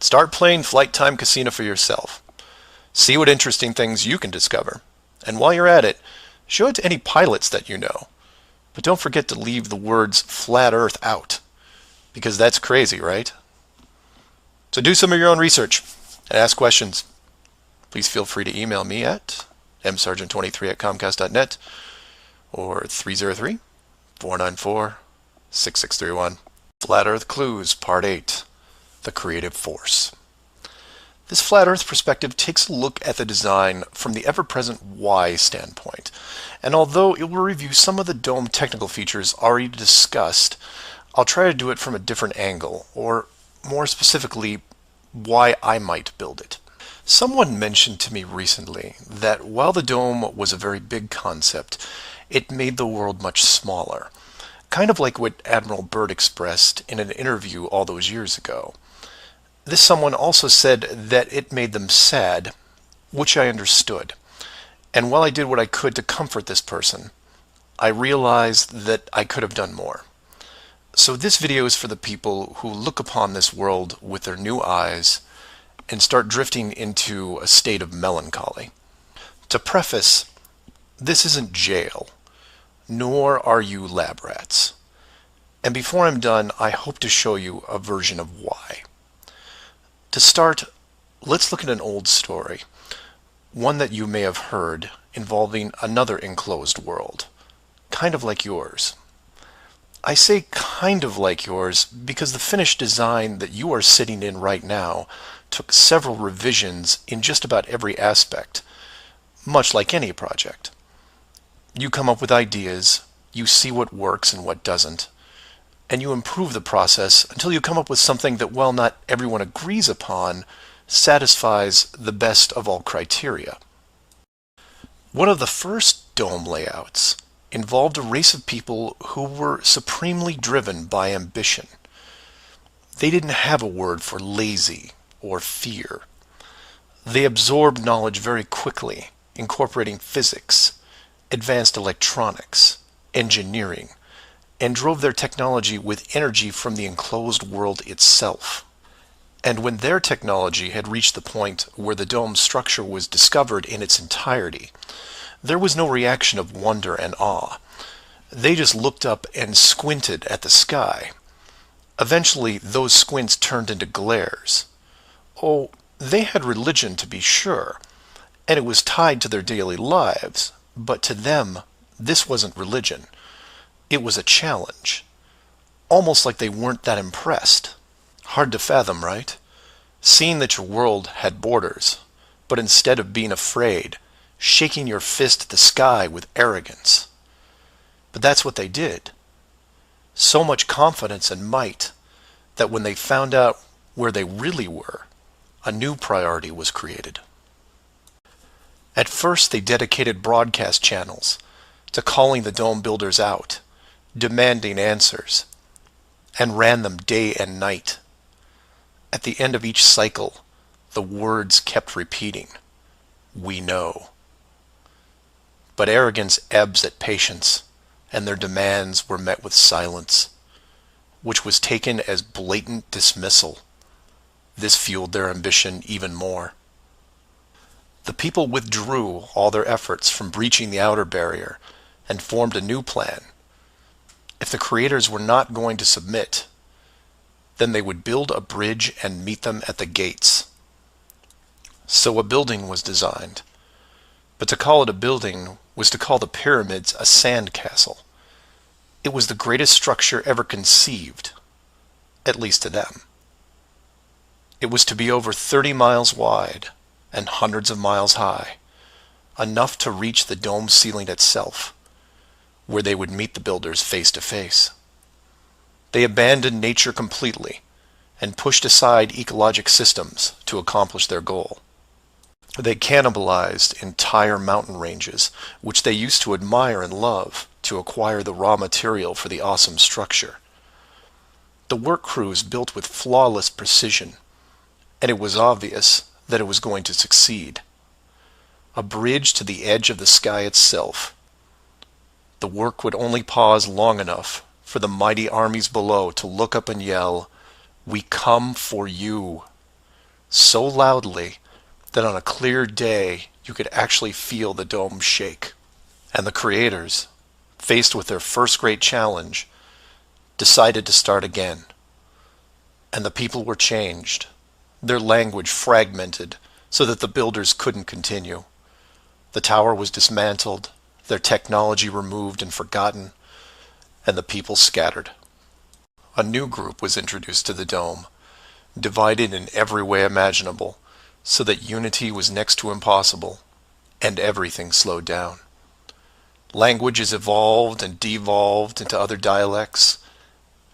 Start playing Flight Time Casino for yourself. See what interesting things you can discover. And while you're at it, show it to any pilots that you know. But don't forget to leave the words flat Earth out, because that's crazy, right? So do some of your own research and ask questions. Please feel free to email me at msargent23@comcast.net or 303-494-6631. Flat Earth Clues, Part 8, The Creative Force. This Flat Earth perspective takes a look at the design from the ever-present why standpoint. And although it will review some of the dome technical features already discussed, I'll try to do it from a different angle, or more specifically, why I might build it. Someone mentioned to me recently that while the dome was a very big concept, it made the world much smaller. Kind of like what Admiral Byrd expressed in an interview all those years ago. This someone also said that it made them sad, which I understood. And while I did what I could to comfort this person, I realized that I could have done more. So this video is for the people who look upon this world with their new eyes and start drifting into a state of melancholy. To preface, this isn't jail, nor are you lab rats. And before I'm done, I hope to show you a version of why. To start, let's look at an old story, one that you may have heard involving another enclosed world, kind of like yours. I say kind of like yours because the finished design that you are sitting in right now took several revisions in just about every aspect, much like any project. You come up with ideas, you see what works and what doesn't, and you improve the process until you come up with something that, while not everyone agrees upon, satisfies the best of all criteria. One of the first dome layouts involved a race of people who were supremely driven by ambition. They didn't have a word for lazy or fear. They absorbed knowledge very quickly, incorporating physics, advanced electronics, engineering, and drove their technology with energy from the enclosed world itself. And when their technology had reached the point where the dome's structure was discovered in its entirety, there was no reaction of wonder and awe. They just looked up and squinted at the sky. Eventually, those squints turned into glares. Oh, they had religion, to be sure, and it was tied to their daily lives, but to them, this wasn't religion. It was a challenge. Almost like they weren't that impressed. Hard to fathom, right? Seeing that your world had borders, but instead of being afraid, shaking your fist at the sky with arrogance. But that's what they did. So much confidence and might that when they found out where they really were, a new priority was created. At first, they dedicated broadcast channels to calling the dome builders out, demanding answers, and ran them day and night. At the end of each cycle, the words kept repeating, "We know." But arrogance ebbs at patience, and their demands were met with silence, which was taken as blatant dismissal. This fueled their ambition even more. The people withdrew all their efforts from breaching the outer barrier and formed a new plan. If the creators were not going to submit, then they would build a bridge and meet them at the gates. So a building was designed. But to call it a building was to call the pyramids a sand castle. It was the greatest structure ever conceived, at least to them. It was to be over 30 miles wide and hundreds of miles high, enough to reach the dome ceiling itself, where they would meet the builders face to face. They abandoned nature completely and pushed aside ecologic systems to accomplish their goal. They cannibalized entire mountain ranges, which they used to admire and love, to acquire the raw material for the awesome structure. The work crews built with flawless precision, and it was obvious that it was going to succeed. A bridge to the edge of the sky itself. The work would only pause long enough for the mighty armies below to look up and yell, "We come for you," so loudly that on a clear day you could actually feel the dome shake. And the creators, faced with their first great challenge, decided to start again. And the people were changed, their language fragmented so that the builders couldn't continue. The tower was dismantled, their technology removed and forgotten, and the people scattered. A new group was introduced to the dome, divided in every way imaginable, so that unity was next to impossible, and everything slowed down. Languages evolved and devolved into other dialects,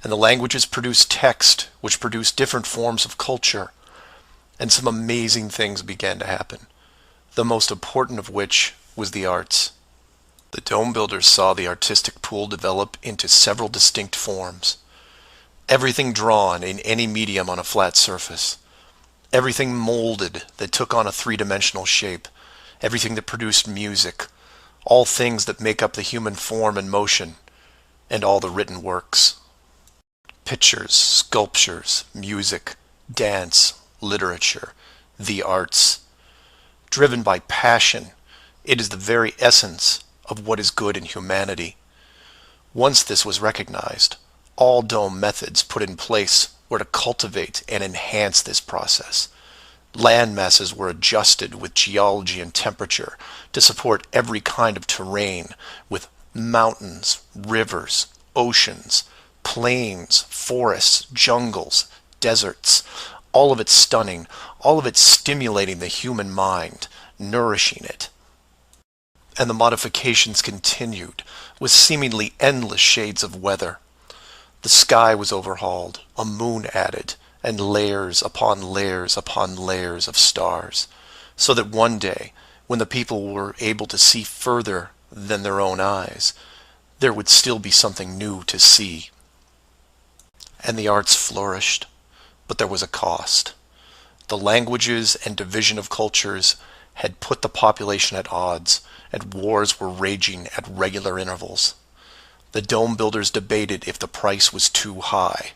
and the languages produced text, which produced different forms of culture, and some amazing things began to happen, the most important of which was the arts. The dome builders saw the artistic pool develop into several distinct forms. Everything drawn in any medium on a flat surface. Everything molded that took on a three-dimensional shape. Everything that produced music. All things that make up the human form and motion. And all the written works. Pictures, sculptures, music, dance, literature, the arts. Driven by passion, it is the very essence of what is good in humanity. Once this was recognized, all dome methods put in place were to cultivate and enhance this process. Land masses were adjusted with geology and temperature to support every kind of terrain with Mountains, rivers, oceans, plains, forests, jungles, deserts, all of it stunning, all of it stimulating the human mind, nourishing it. And the modifications continued, with seemingly endless shades of weather. The sky was overhauled, a moon added, and layers upon layers upon layers of stars, so that one day, when the people were able to see further than their own eyes, there would still be something new to see. And the arts flourished, but there was a cost. The languages and division of cultures had put the population at odds, and wars were raging at regular intervals. The dome builders debated if the price was too high.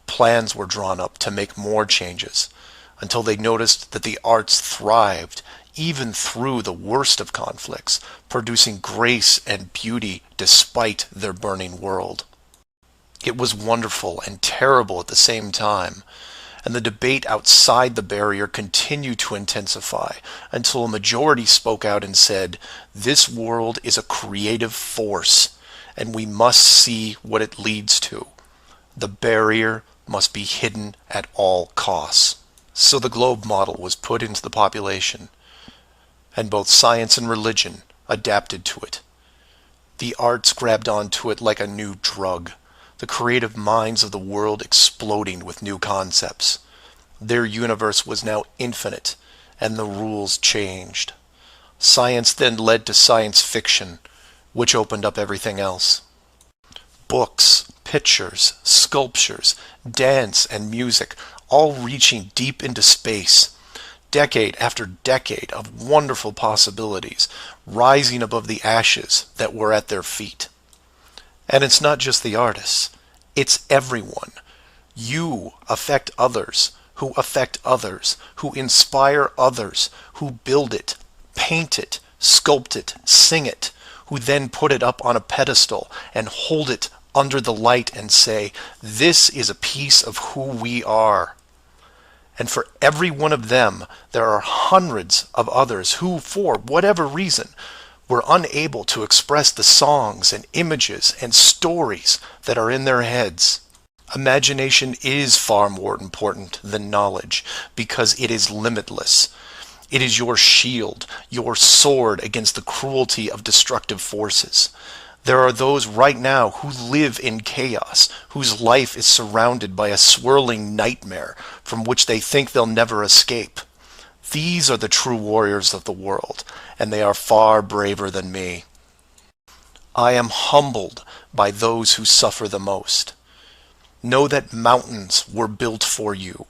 Plans were drawn up to make more changes, until they noticed that the arts thrived even through the worst of conflicts, producing grace and beauty despite their burning world. It was wonderful and terrible at the same time, and the debate outside the barrier continued to intensify until a majority spoke out and said, "This world is a creative force, and we must see what it leads to. The barrier must be hidden at all costs." So the globe model was put into the population, and both science and religion adapted to it. The arts grabbed onto it like a new drug, the creative minds of the world exploding with new concepts. Their universe was now infinite, and the rules changed. Science then led to science fiction, which opened up everything else. Books, pictures, sculptures, dance, and music, all reaching deep into space. Decade after decade of wonderful possibilities, rising above the ashes that were at their feet. And it's not just the artists, it's everyone. You affect others, who affect others, who inspire others, who build it, paint it, sculpt it, sing it, who then put it up on a pedestal and hold it under the light and say, "This is a piece of who we are." And for every one of them, there are hundreds of others who, for whatever reason, were unable to express the songs and images and stories that are in their heads. Imagination is far more important than knowledge because it is limitless. It is your shield, your sword against the cruelty of destructive forces. There are those right now who live in chaos, whose life is surrounded by a swirling nightmare from which they think they'll never escape. These are the true warriors of the world, and they are far braver than me. I am humbled by those who suffer the most. Know that mountains were built for you.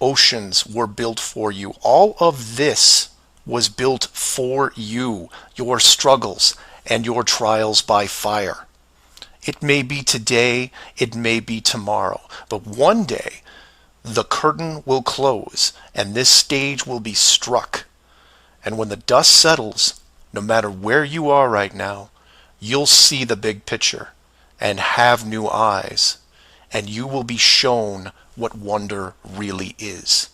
Oceans were built for you. All of this was built for you, your struggles, and your trials by fire. It may be today, it may be tomorrow, but one day the curtain will close and this stage will be struck. And when the dust settles, no matter where you are right now, you'll see the big picture and have new eyes, and you will be shown what wonder really is.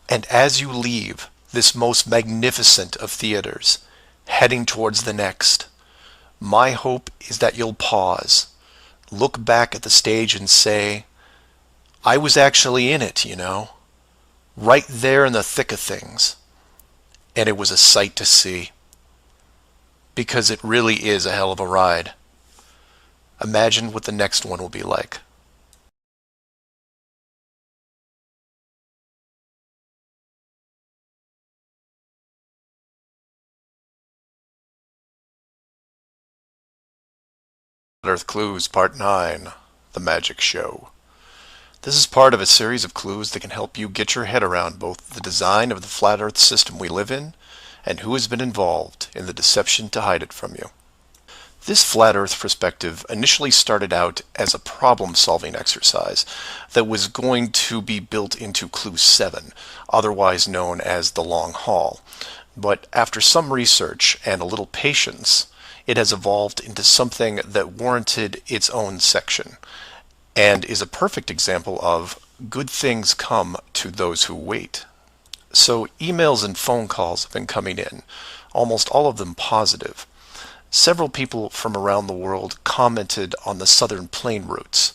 And as you leave this most magnificent of theaters, heading towards the next, my hope is that you'll pause, look back at the stage and say, "I was actually in it, right there in the thick of things, and it was a sight to see." Because it really is a hell of a ride. Imagine what the next one will be like. Earth Clues Part 9, The Magic Show. This is part of a series of clues that can help you get your head around both the design of the flat Earth system we live in and who has been involved in the deception to hide it from you. This flat Earth perspective initially started out as a problem-solving exercise that was going to be built into Clue 7, otherwise known as the Long Haul. But after some research and a little patience, it has evolved into something that warranted its own section, and is a perfect example of good things come to those who wait. So emails and phone calls have been coming in, almost all of them positive. Several people from around the world commented on the southern plane routes.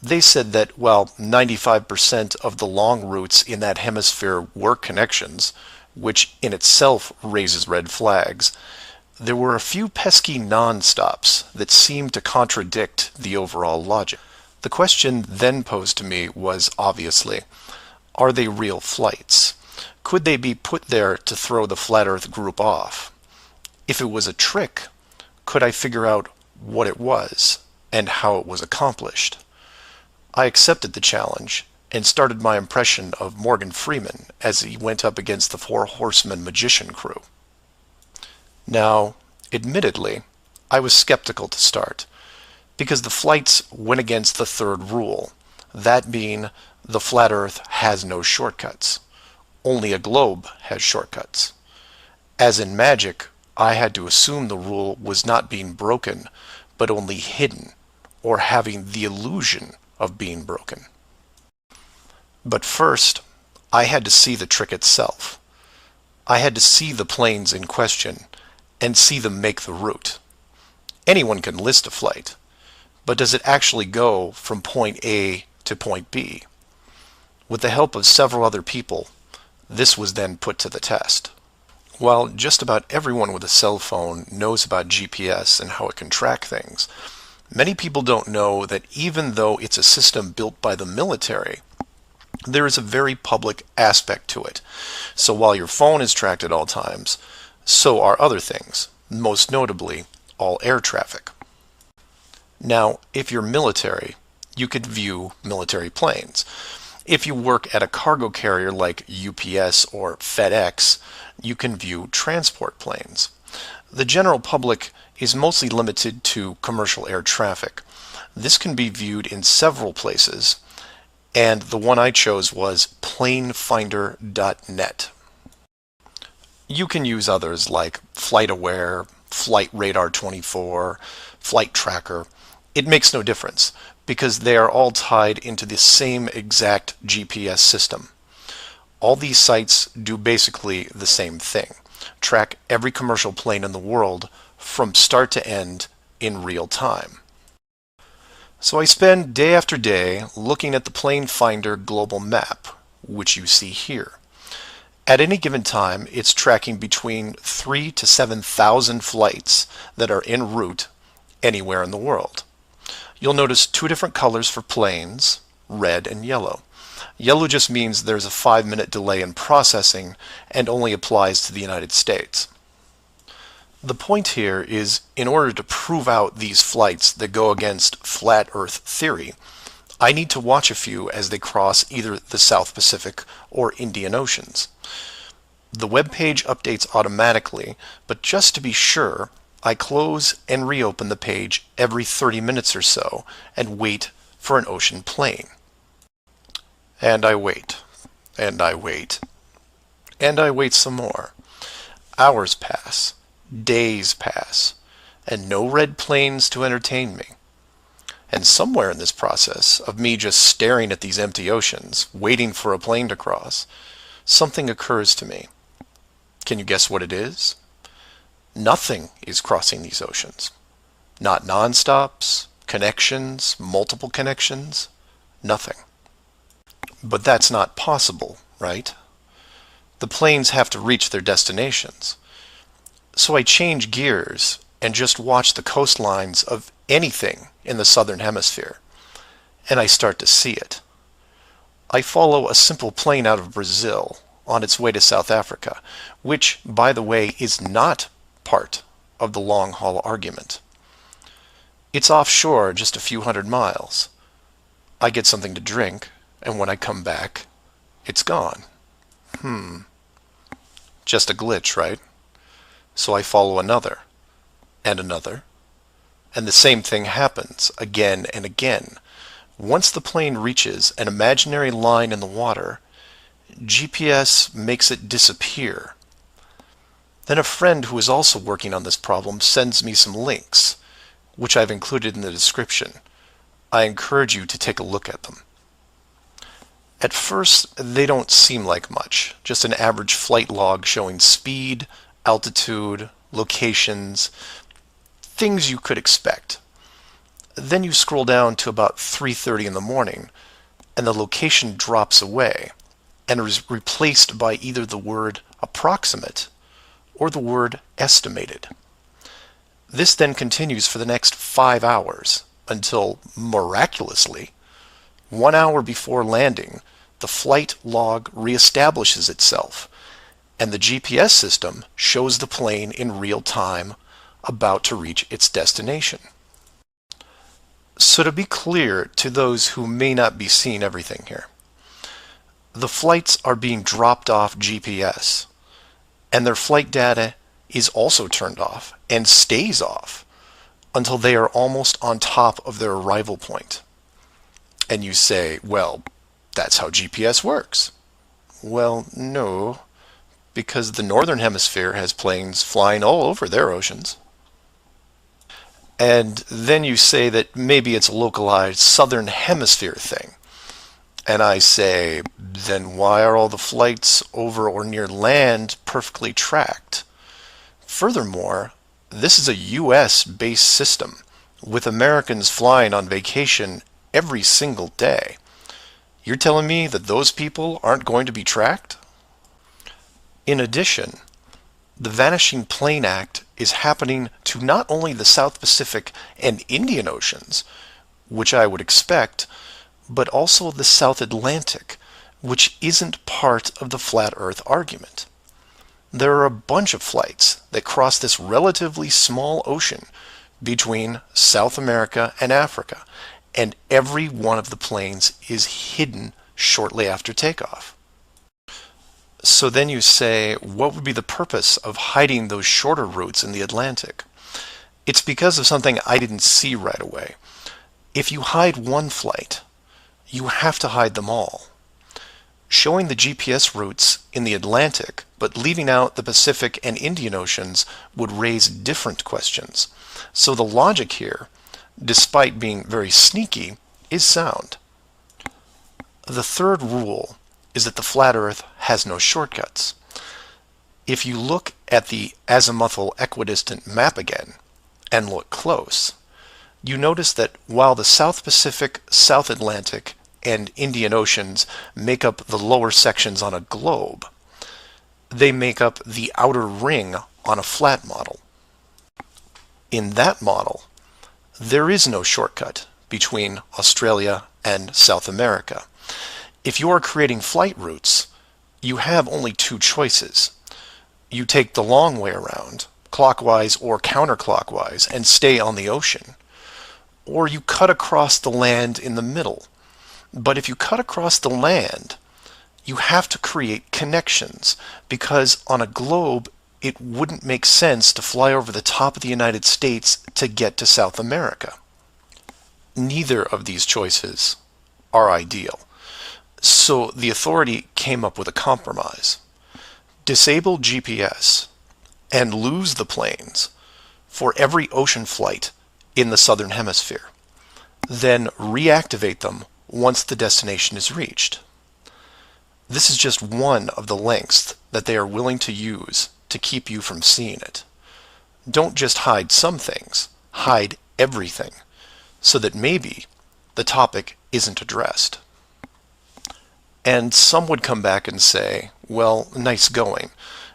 They said that while 95% of the long routes in that hemisphere were connections, which in itself raises red flags, there were a few pesky non-stops that seemed to contradict the overall logic. The question then posed to me was obviously, are they real flights? Could they be put there to throw the Flat Earth group off? If it was a trick, could I figure out what it was and how it was accomplished? I accepted the challenge and started my impression of Morgan Freeman as he went up against the Four Horsemen magician crew. Now, admittedly, I was skeptical to start, because the flights went against the third rule, that being the flat Earth has no shortcuts. Only a globe has shortcuts. As in magic, I had to assume the rule was not being broken, but only hidden, or having the illusion of being broken. But first, I had to see the trick itself. I had to see the planes in question and see them make the route. Anyone can list a flight, but does it actually go from point A to point B? With the help of several other people, this was then put to the test. While just about everyone with a cell phone knows about GPS and how it can track things, many people don't know that even though it's a system built by the military, there is a very public aspect to it. So while your phone is tracked at all times, so are other things, most notably all air traffic. Now, if you're military, you could view military planes. If you work at a cargo carrier like UPS or FedEx, you can view transport planes. The general public is mostly limited to commercial air traffic. This can be viewed in several places, and the one I chose was planefinder.net. You can use others like FlightAware, Flight Radar 24, Flight Tracker. It makes no difference because they are all tied into the same exact GPS system. All these sites do basically the same thing. Track every commercial plane in the world from start to end in real time. So I spend day after day looking at the Plane Finder global map, which you see here. At any given time, it's tracking between 3,000 to 7,000 flights that are en route anywhere in the world. You'll notice two different colors for planes, red and yellow. Yellow just means there's a 5-minute delay in processing and only applies to the United States. The point here is, in order to prove out these flights that go against flat Earth theory, I need to watch a few as they cross either the South Pacific or Indian Oceans. The web page updates automatically, but just to be sure, I close and reopen the page every 30 minutes or so and wait for an ocean plane. And I wait, and I wait, and I wait some more. Hours pass, days pass, and no red planes to entertain me. And somewhere in this process of me just staring at these empty oceans, waiting for a plane to cross, something occurs to me. Can you guess what it is? Nothing is crossing these oceans. Not non-stops, connections, multiple connections, nothing. But that's not possible, right? The planes have to reach their destinations. So I change gears and just watch the coastlines of anything in the southern hemisphere, and I start to see it. I follow a simple plane out of Brazil on its way to South Africa, which, by the way, is not part of the long-haul argument. It's offshore just a few hundred miles. I get something to drink, and when I come back, it's gone. Just a glitch, right? So I follow another, and another, and the same thing happens again and again. Once the plane reaches an imaginary line in the water, GPS makes it disappear. Then a friend who is also working on this problem sends me some links, which I've included in the description. I encourage you to take a look at them. At first, they don't seem like much, just an average flight log showing speed, altitude, locations, things you could expect. Then you scroll down to about 3:30 in the morning, and the location drops away and is replaced by either the word approximate or the word estimated. This then continues for the next 5 hours until, miraculously, 1 hour before landing, the flight log reestablishes itself, and the GPS system shows the plane in real time about to reach its destination. So to be clear to those who may not be seeing everything here, the flights are being dropped off GPS, and their flight data is also turned off and stays off until they are almost on top of their arrival point. And you say, well, that's how GPS works. Well, no, because the Northern Hemisphere has planes flying all over their oceans. And then you say that maybe it's a localized Southern Hemisphere thing. And I say, then why are all the flights over or near land perfectly tracked? Furthermore, this is a US-based system with Americans flying on vacation every single day. You're telling me that those people aren't going to be tracked? In addition, the Vanishing Plane Act is happening to not only the South Pacific and Indian Oceans, which I would expect, but also the South Atlantic, which isn't part of the flat Earth argument. There are a bunch of flights that cross this relatively small ocean between South America and Africa, and every one of the planes is hidden shortly after takeoff. So then you say, what would be the purpose of hiding those shorter routes in the Atlantic? It's because of something I didn't see right away. If you hide one flight, you have to hide them all. Showing the GPS routes in the Atlantic, but leaving out the Pacific and Indian Oceans would raise different questions. So the logic here, despite being very sneaky, is sound. The third rule is that the flat Earth has no shortcuts. If you look at the azimuthal equidistant map again, and look close, you notice that while the South Pacific, South Atlantic, and Indian Oceans make up the lower sections on a globe, they make up the outer ring on a flat model. In that model, there is no shortcut between Australia and South America. If you are creating flight routes, you have only two choices. You take the long way around, clockwise or counterclockwise, and stay on the ocean. Or you cut across the land in the middle. But if you cut across the land, you have to create connections, because on a globe, it wouldn't make sense to fly over the top of the United States to get to South America. Neither of these choices are ideal. So the authority came up with a compromise. Disable GPS and lose the planes for every ocean flight in the Southern Hemisphere. Then reactivate them once the destination is reached. This is just one of the lengths that they are willing to use to keep you from seeing it. Don't just hide some things, hide everything, so that maybe the topic isn't addressed. And some would come back and say, well, nice going.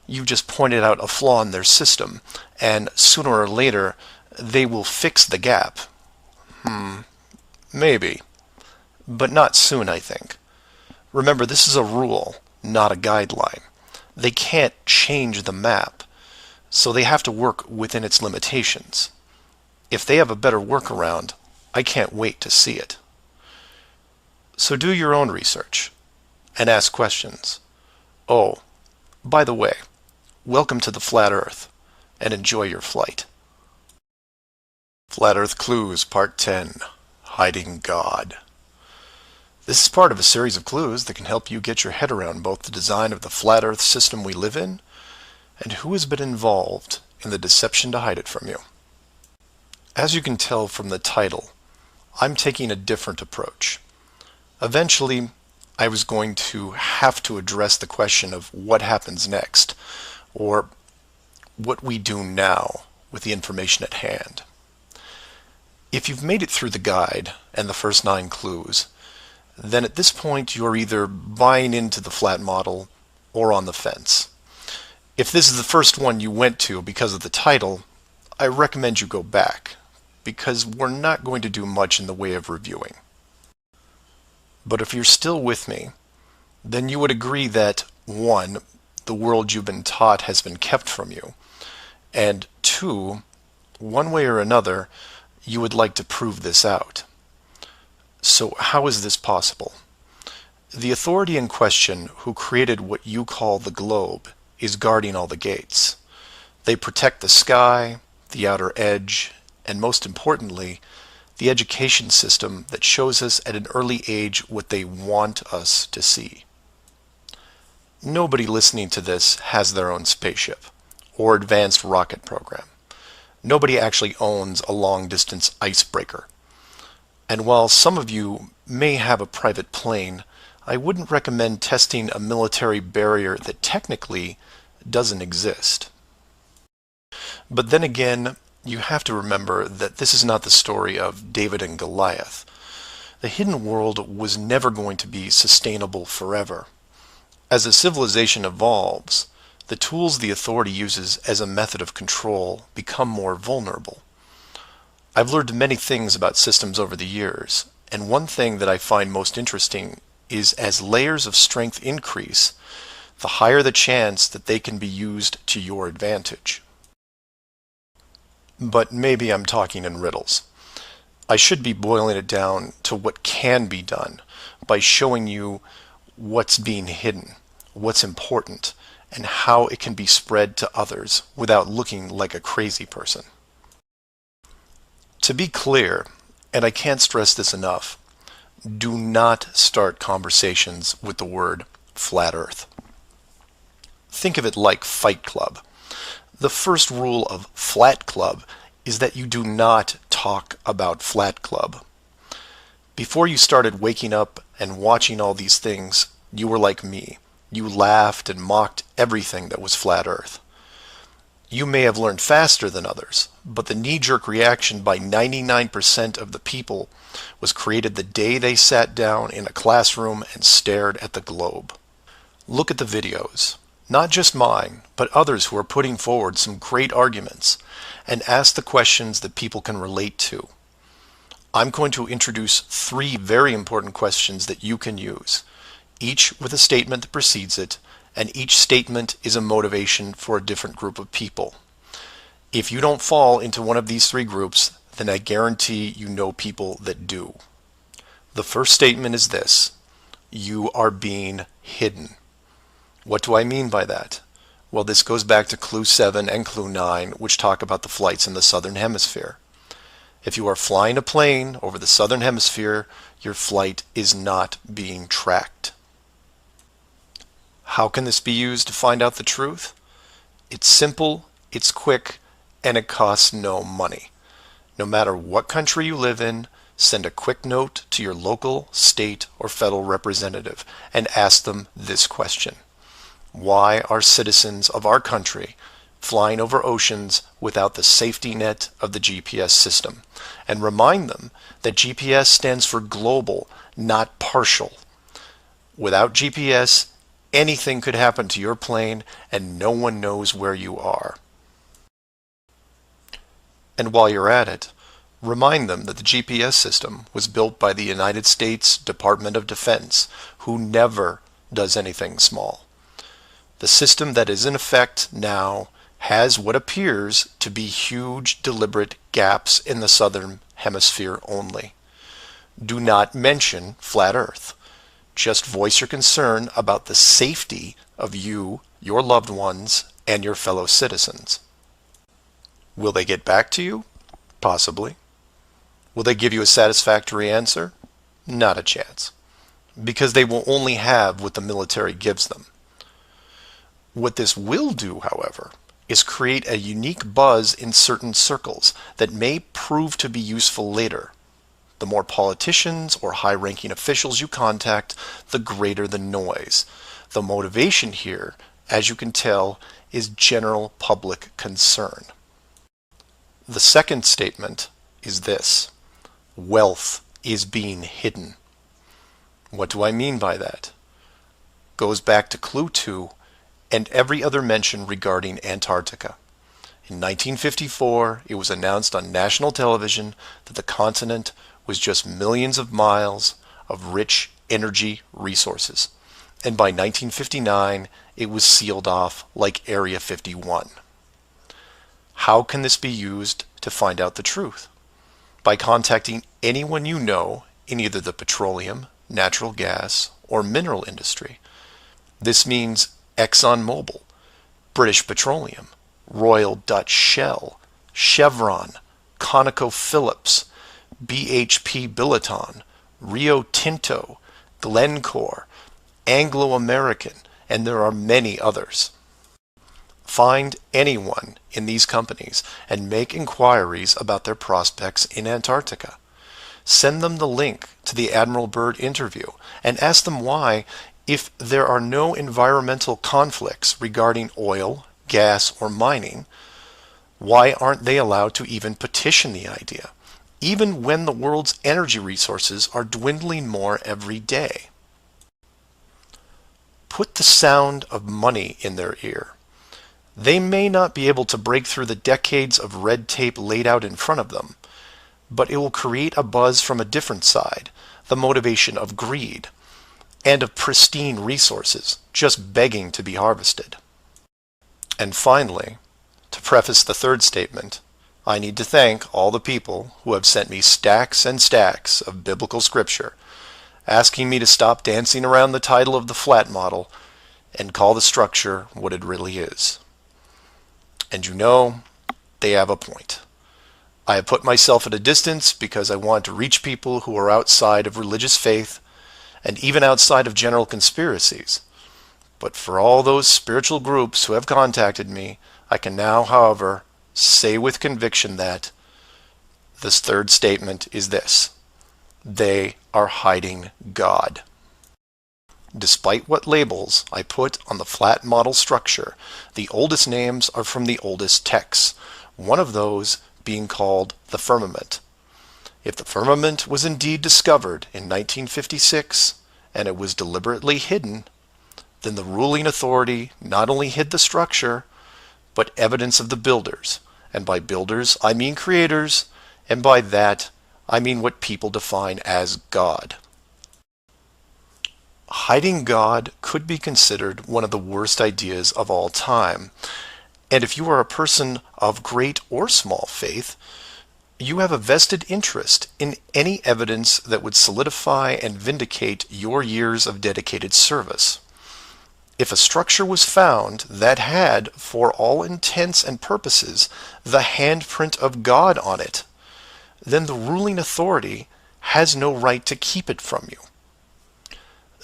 You just pointed out a flaw in their system, and sooner or later they will fix the gap. Maybe. But not soon, I think. Remember, this is a rule, not a guideline. They can't change the map, so they have to work within its limitations. If they have a better workaround, I can't wait to see it. So do your own research and ask questions. Oh, by the way, welcome to the Flat Earth, and enjoy your flight. Flat Earth Clues, Part 10, Hiding God. This is part of a series of clues that can help you get your head around both the design of the flat Earth system we live in and who has been involved in the deception to hide it from you. As you can tell from the title, I'm taking a different approach. Eventually, I was going to have to address the question of what happens next, or what we do now with the information at hand. If you've made it through the guide and the first 9 clues, then at this point you're either buying into the flat model or on the fence. If this is the first one you went to because of the title, I recommend you go back, because we're not going to do much in the way of reviewing. But if you're still with me, then you would agree that 1, the world you've been taught has been kept from you, and 2, one way or another, you would like to prove this out. So how is this possible? The authority in question, who created what you call the globe, is guarding all the gates. They protect the sky, the outer edge, and most importantly, the education system that shows us at an early age what they want us to see. Nobody listening to this has their own spaceship or advanced rocket program. Nobody actually owns a long-distance icebreaker. And while some of you may have a private plane, I wouldn't recommend testing a military barrier that technically doesn't exist. But then again, you have to remember that this is not the story of David and Goliath. The hidden world was never going to be sustainable forever. As a civilization evolves, the tools the authority uses as a method of control become more vulnerable. I've learned many things about systems over the years, and one thing that I find most interesting is as layers of strength increase, the higher the chance that they can be used to your advantage. But maybe I'm talking in riddles. I should be boiling it down to what can be done by showing you what's being hidden, what's important, and how it can be spread to others without looking like a crazy person. To be clear, and I can't stress this enough, do not start conversations with the word flat earth. Think of it like Fight Club. The first rule of Flat Club is that you do not talk about Flat Club. Before you started waking up and watching all these things, you were like me. You laughed and mocked everything that was flat earth. You may have learned faster than others, but the knee-jerk reaction by 99% of the people was created the day they sat down in a classroom and stared at the globe. Look at the videos, not just mine, but others who are putting forward some great arguments, and ask the questions that people can relate to. I'm going to introduce 3 very important questions that you can use, each with a statement that precedes it, and each statement is a motivation for a different group of people. If you don't fall into one of these 3 groups, then I guarantee you know people that do. The first statement is this: you are being hidden. What do I mean by that? Well, this goes back to Clue 7 and Clue 9, which talk about the flights in the Southern Hemisphere. If you are flying a plane over the Southern Hemisphere, your flight is not being tracked. How can this be used to find out the truth? It's simple, it's quick, and it costs no money. No matter what country you live in, send a quick note to your local, state, or federal representative and ask them this question: why are citizens of our country flying over oceans without the safety net of the GPS system? And remind them that GPS stands for global, not partial. Without GPS, anything could happen to your plane and no one knows where you are. And while you're at it, remind them that the GPS system was built by the United States Department of Defense, who never does anything small. The system that is in effect now has what appears to be huge, deliberate gaps in the Southern Hemisphere only. Do not mention flat Earth. Just voice your concern about the safety of you, your loved ones, and your fellow citizens. Will they get back to you? Possibly. Will they give you a satisfactory answer? Not a chance. Because they will only have what the military gives them. What this will do, however, is create a unique buzz in certain circles that may prove to be useful later. The more politicians or high-ranking officials you contact, the greater the noise. The motivation here, as you can tell, is general public concern. The second statement is this: Wealth is being hidden. What do I mean by that? Goes back to Clue 2 and every other mention regarding Antarctica. In 1954, it was announced on national television that the continent was just millions of miles of rich energy resources. And by 1959, it was sealed off like Area 51. How can this be used to find out the truth? By contacting anyone you know in either the petroleum, natural gas, or mineral industry. This means ExxonMobil, British Petroleum, Royal Dutch Shell, Chevron, ConocoPhillips, BHP Billiton, Rio Tinto, Glencore, Anglo-American, and there are many others. Find anyone in these companies and make inquiries about their prospects in Antarctica. Send them the link to the Admiral Byrd interview and ask them why, if there are no environmental conflicts regarding oil, gas, or mining, why aren't they allowed to even petition the idea, even when the world's energy resources are dwindling more every day? Put the sound of money in their ear. They may not be able to break through the decades of red tape laid out in front of them, but it will create a buzz from a different side, the motivation of greed, and of pristine resources just begging to be harvested. And finally, to preface the third statement, I need to thank all the people who have sent me stacks and stacks of biblical scripture, asking me to stop dancing around the title of the flat model and call the structure what it really is. And you know, they have a point. I have put myself at a distance because I want to reach people who are outside of religious faith and even outside of general conspiracies. But for all those spiritual groups who have contacted me, I can now, however, say with conviction that this third statement is this: they are hiding God. Despite what labels I put on the flat model structure, the oldest names are from the oldest texts, one of those being called the Firmament. If the firmament was indeed discovered in 1956 and it was deliberately hidden, then the ruling authority not only hid the structure, but evidence of the builders. And by builders, I mean creators, and by that, I mean what people define as God. Hiding God could be considered one of the worst ideas of all time. And if you are a person of great or small faith, you have a vested interest in any evidence that would solidify and vindicate your years of dedicated service. If a structure was found that had, for all intents and purposes, the handprint of God on it, then the ruling authority has no right to keep it from you.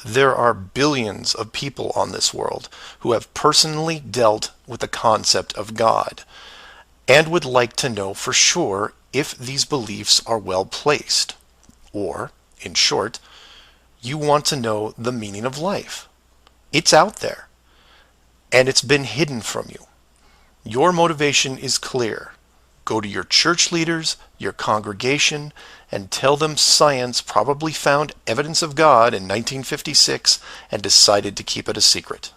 There are billions of people on this world who have personally dealt with the concept of God and would like to know for sure if these beliefs are well placed. Or, in short, you want to know the meaning of life. It's out there, and it's been hidden from you. Your motivation is clear. Go to your church leaders, your congregation, and tell them science probably found evidence of God in 1956 and decided to keep it a secret.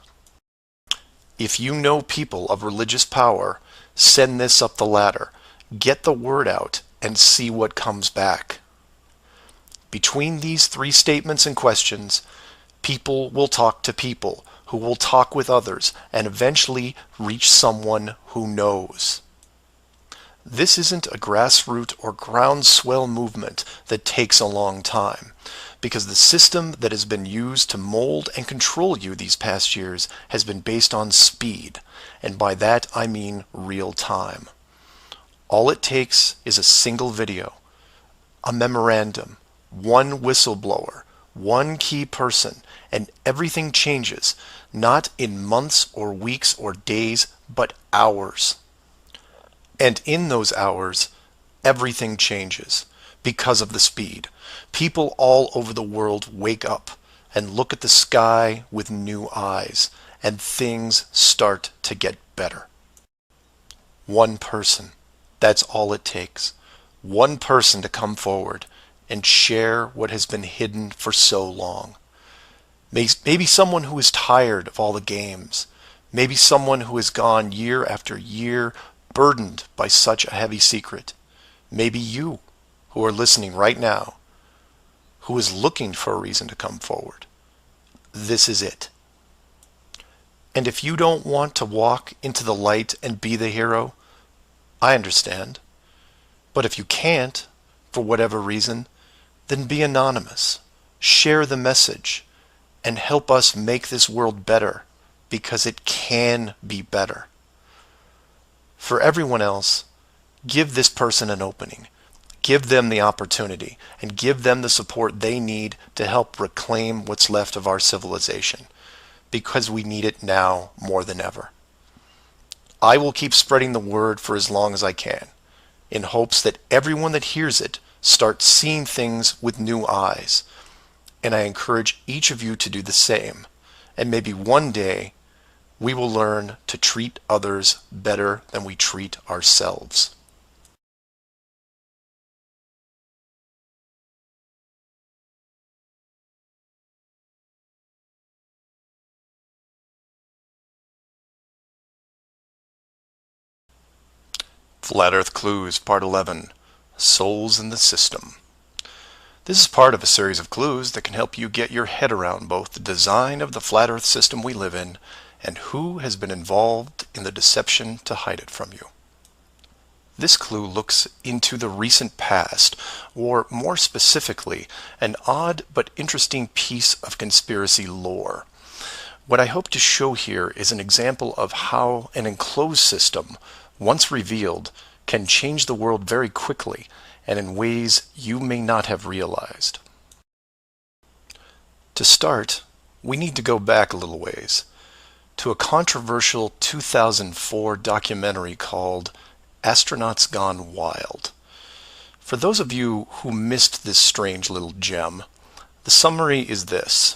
If you know people of religious power, send this up the ladder. Get the word out and see what comes back. Between these three statements and questions, people will talk to people who will talk with others and eventually reach someone who knows. This isn't a grassroots or groundswell movement that takes a long time, because the system that has been used to mold and control you these past years has been based on speed, and by that I mean real time. All it takes is a single video, a memorandum, one whistleblower, one key person, and everything changes, not in months or weeks or days, but hours. And in those hours, everything changes because of the speed. People all over the world wake up and look at the sky with new eyes, and things start to get better. One person, that's all it takes. One person to come forward and share what has been hidden for so long. Maybe someone who is tired of all the games. Maybe someone who has gone year after year burdened by such a heavy secret. Maybe you, who are listening right now, who is looking for a reason to come forward. This is it. And if you don't want to walk into the light and be the hero, I understand. But if you can't, for whatever reason, then be anonymous. Share the message and help us make this world better, because it can be better. For everyone else, give this person an opening. Give them the opportunity and give them the support they need to help reclaim what's left of our civilization, because we need it now more than ever. I will keep spreading the word for as long as I can, in hopes that everyone that hears it starts seeing things with new eyes. And I encourage each of you to do the same. And maybe one day we will learn to treat others better than we treat ourselves. Flat Earth Clues, Part 11, Souls in the System. This is part of a series of clues that can help you get your head around both the design of the flat Earth system we live in and who has been involved in the deception to hide it from you. This clue looks into the recent past, or more specifically, an odd but interesting piece of conspiracy lore. What I hope to show here is an example of how an enclosed system, once revealed, can change the world very quickly and in ways you may not have realized. To start, we need to go back a little ways to a controversial 2004 documentary called Astronauts Gone Wild. For those of you who missed this strange little gem, the summary is this.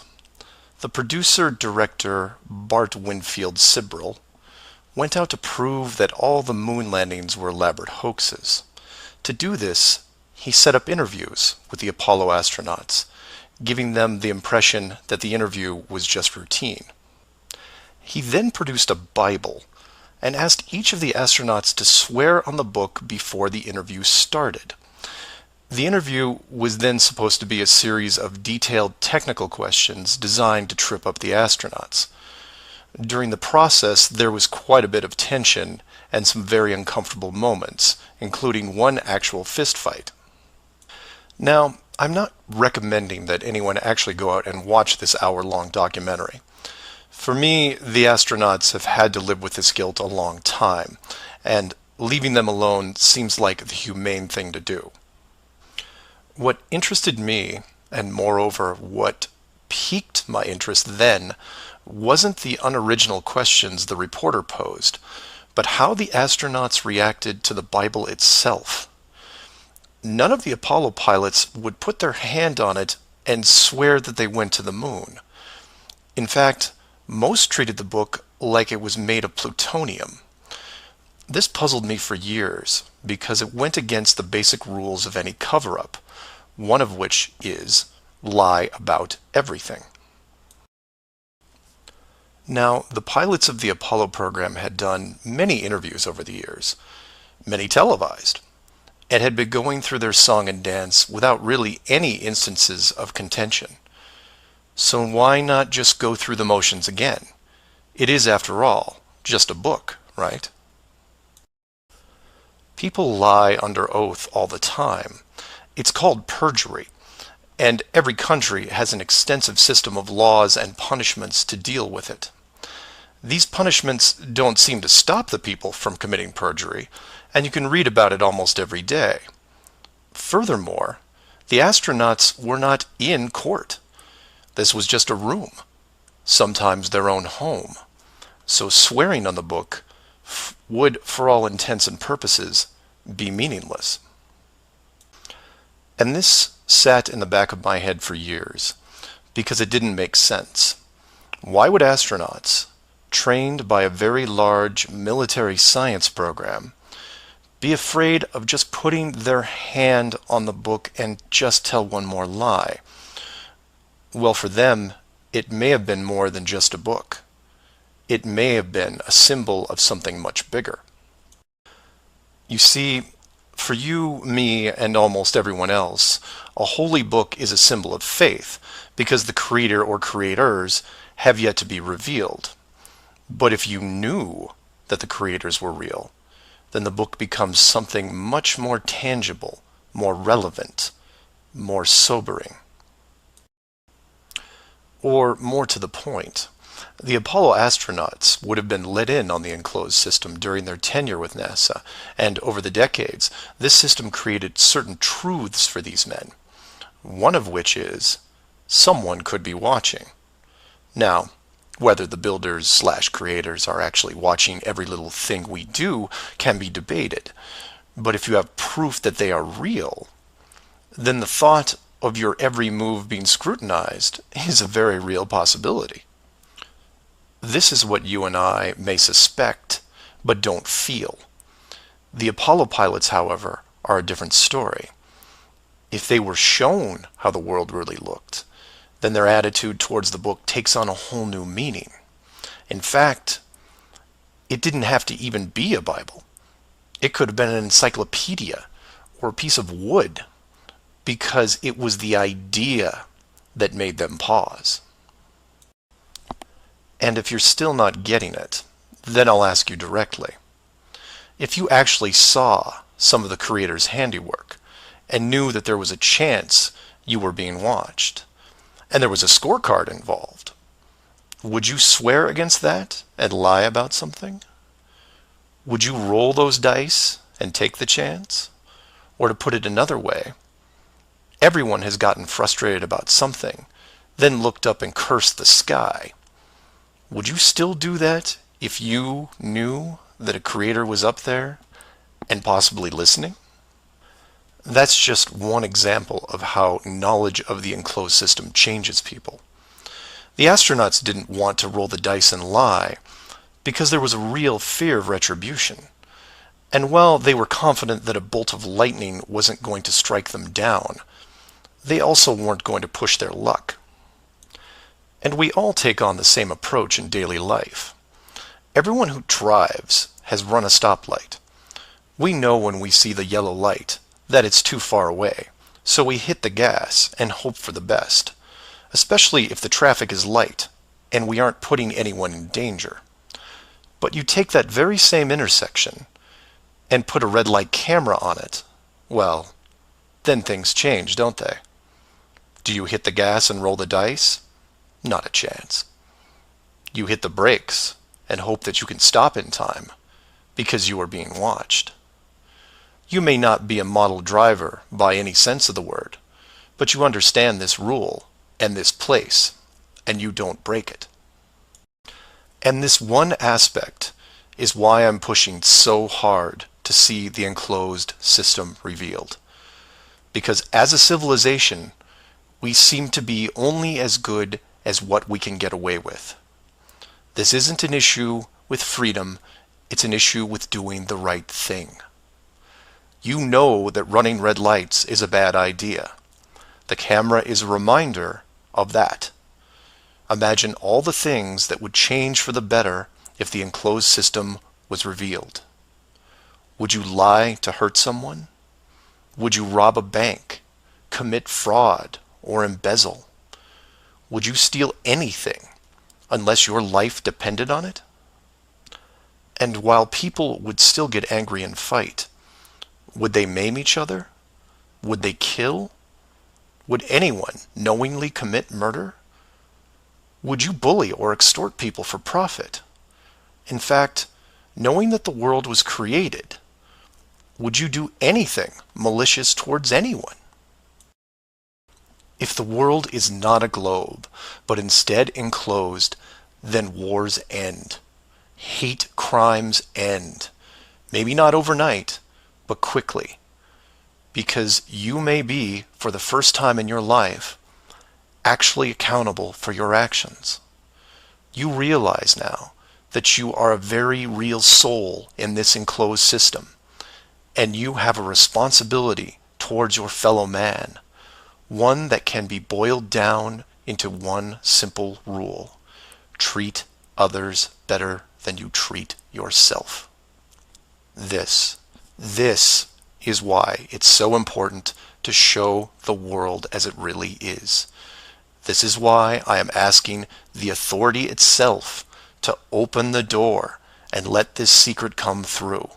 The producer-director Bart Winfield Sibrel went out to prove that all the moon landings were elaborate hoaxes. To do this, he set up interviews with the Apollo astronauts, giving them the impression that the interview was just routine. He then produced a Bible and asked each of the astronauts to swear on the book before the interview started. The interview was then supposed to be a series of detailed technical questions designed to trip up the astronauts. During the process, there was quite a bit of tension and some very uncomfortable moments, including one actual fist fight. Now, I'm not recommending that anyone actually go out and watch this hour-long documentary. For me, the astronauts have had to live with this guilt a long time, and leaving them alone seems like the humane thing to do. What interested me, and moreover what piqued my interest then, wasn't the unoriginal questions the reporter posed, but how the astronauts reacted to the Bible itself. None of the Apollo pilots would put their hand on it and swear that they went to the moon. In fact, most treated the book like it was made of plutonium. This puzzled me for years because it went against the basic rules of any cover-up, one of which is lie about everything. Now, the pilots of the Apollo program had done many interviews over the years, many televised, and had been going through their song and dance without really any instances of contention. So why not just go through the motions again? It is, after all, just a book, right? People lie under oath all the time. It's called perjury, and every country has an extensive system of laws and punishments to deal with it. These punishments don't seem to stop the people from committing perjury, and you can read about it almost every day. Furthermore, the astronauts were not in court. This was just a room, sometimes their own home. So swearing on the book would, for all intents and purposes, be meaningless. And this sat in the back of my head for years, because it didn't make sense. Why would astronauts, trained by a very large military science program, be afraid of just putting their hand on the book and just tell one more lie. Well, for them, it may have been more than just a book. It may have been a symbol of something much bigger. You see, for you, me, and almost everyone else, a holy book is a symbol of faith because the creator or creators have yet to be revealed. But if you knew that the creators were real, then the book becomes something much more tangible, more relevant, more sobering. Or more to the point, the Apollo astronauts would have been let in on the enclosed system during their tenure with NASA, and over the decades, this system created certain truths for these men, one of which is, someone could be watching. Now, whether the builders/creators are actually watching every little thing we do can be debated, but if you have proof that they are real, then the thought of your every move being scrutinized is a very real possibility. This is what you and I may suspect, but don't feel. The Apollo pilots, however, are a different story. If they were shown how the world really looked, then their attitude towards the book takes on a whole new meaning. In fact, it didn't have to even be a Bible. It could have been an encyclopedia or a piece of wood, because it was the idea that made them pause. And if you're still not getting it, then I'll ask you directly. If you actually saw some of the creator's handiwork and knew that there was a chance you were being watched, and there was a scorecard involved, would you swear against that and lie about something? Would you roll those dice and take the chance? Or to put it another way, everyone has gotten frustrated about something, then looked up and cursed the sky. Would you still do that if you knew that a creator was up there and possibly listening? That's just one example of how knowledge of the enclosed system changes people. The astronauts didn't want to roll the dice and lie because there was a real fear of retribution. And while they were confident that a bolt of lightning wasn't going to strike them down, they also weren't going to push their luck. And we all take on the same approach in daily life. Everyone who drives has run a stoplight. We know when we see the yellow light that it's too far away, so we hit the gas and hope for the best, especially if the traffic is light and we aren't putting anyone in danger. But you take that very same intersection and put a red light camera on it, well, then things change, don't they? Do you hit the gas and roll the dice? Not a chance. You hit the brakes and hope that you can stop in time because you are being watched. You may not be a model driver by any sense of the word, but you understand this rule and this place, and you don't break it. And this one aspect is why I'm pushing so hard to see the enclosed system revealed. Because as a civilization, we seem to be only as good as what we can get away with. This isn't an issue with freedom, it's an issue with doing the right thing. You know that running red lights is a bad idea. The camera is a reminder of that. Imagine all the things that would change for the better if the enclosed system was revealed. Would you lie to hurt someone? Would you rob a bank, commit fraud, or embezzle? Would you steal anything unless your life depended on it? And while people would still get angry and fight, would they maim each other? Would they kill? Would anyone knowingly commit murder? Would you bully or extort people for profit? In fact, knowing that the world was created, would you do anything malicious towards anyone? If the world is not a globe, but instead enclosed, then wars end. Hate crimes end. Maybe not overnight, but quickly. Because you may be, for the first time in your life, actually accountable for your actions. You realize now that you are a very real soul in this enclosed system, and you have a responsibility towards your fellow man, one that can be boiled down into one simple rule: treat others better than you treat yourself. This is why it's so important to show the world as it really is. This is why I am asking the authority itself to open the door and let this secret come through.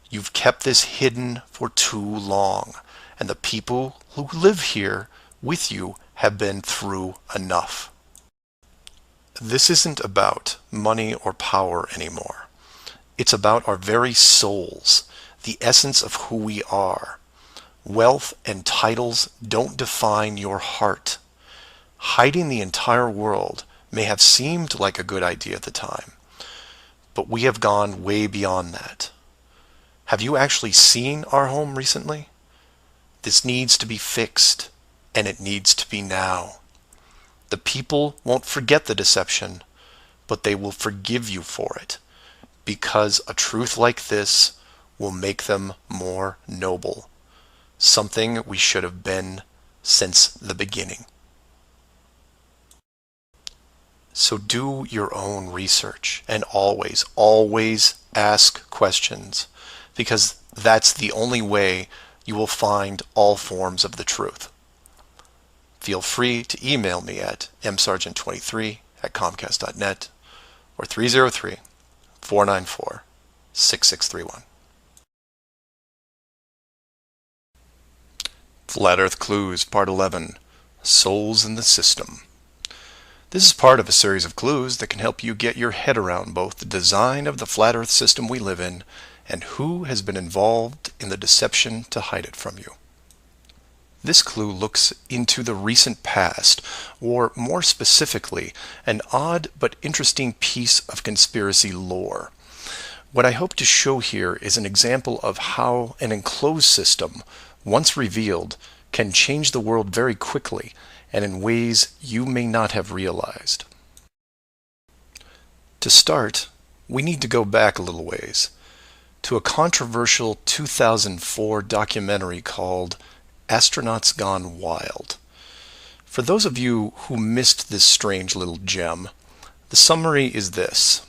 You've kept this hidden for too long, and the people who live here with you have been through enough. This isn't about money or power anymore. It's about our very souls, the essence of who we are. Wealth and titles don't define your heart. Hiding the entire world may have seemed like a good idea at the time, but we have gone way beyond that. Have you actually seen our home recently? This needs to be fixed, and it needs to be now. The people won't forget the deception, but they will forgive you for it, because a truth like this will make them more noble, something we should have been since the beginning. So do your own research, and always ask questions, because that's the only way you will find all forms of the truth. Feel free to email me at msargent23@comcast.net or 303-494-6631. Flat Earth Clues, Part 11, Souls in the System. This is part of a series of clues that can help you get your head around both the design of the flat Earth system we live in and who has been involved in the deception to hide it from you. This clue looks into the recent past, or more specifically, an odd but interesting piece of conspiracy lore. What I hope to show here is an example of how an enclosed system, once revealed, can change the world very quickly and in ways you may not have realized. To start, we need to go back a little ways, to a controversial 2004 documentary called Astronauts Gone Wild. For those of you who missed this strange little gem, the summary is this.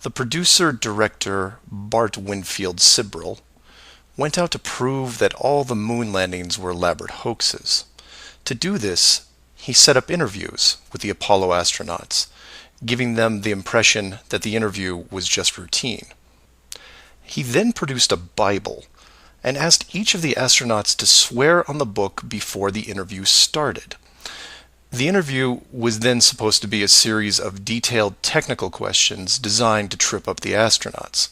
The producer-director Bart Winfield Sibrel went out to prove that all the moon landings were elaborate hoaxes. To do this, he set up interviews with the Apollo astronauts, giving them the impression that the interview was just routine. He then produced a Bible and asked each of the astronauts to swear on the book before the interview started. The interview was then supposed to be a series of detailed technical questions designed to trip up the astronauts.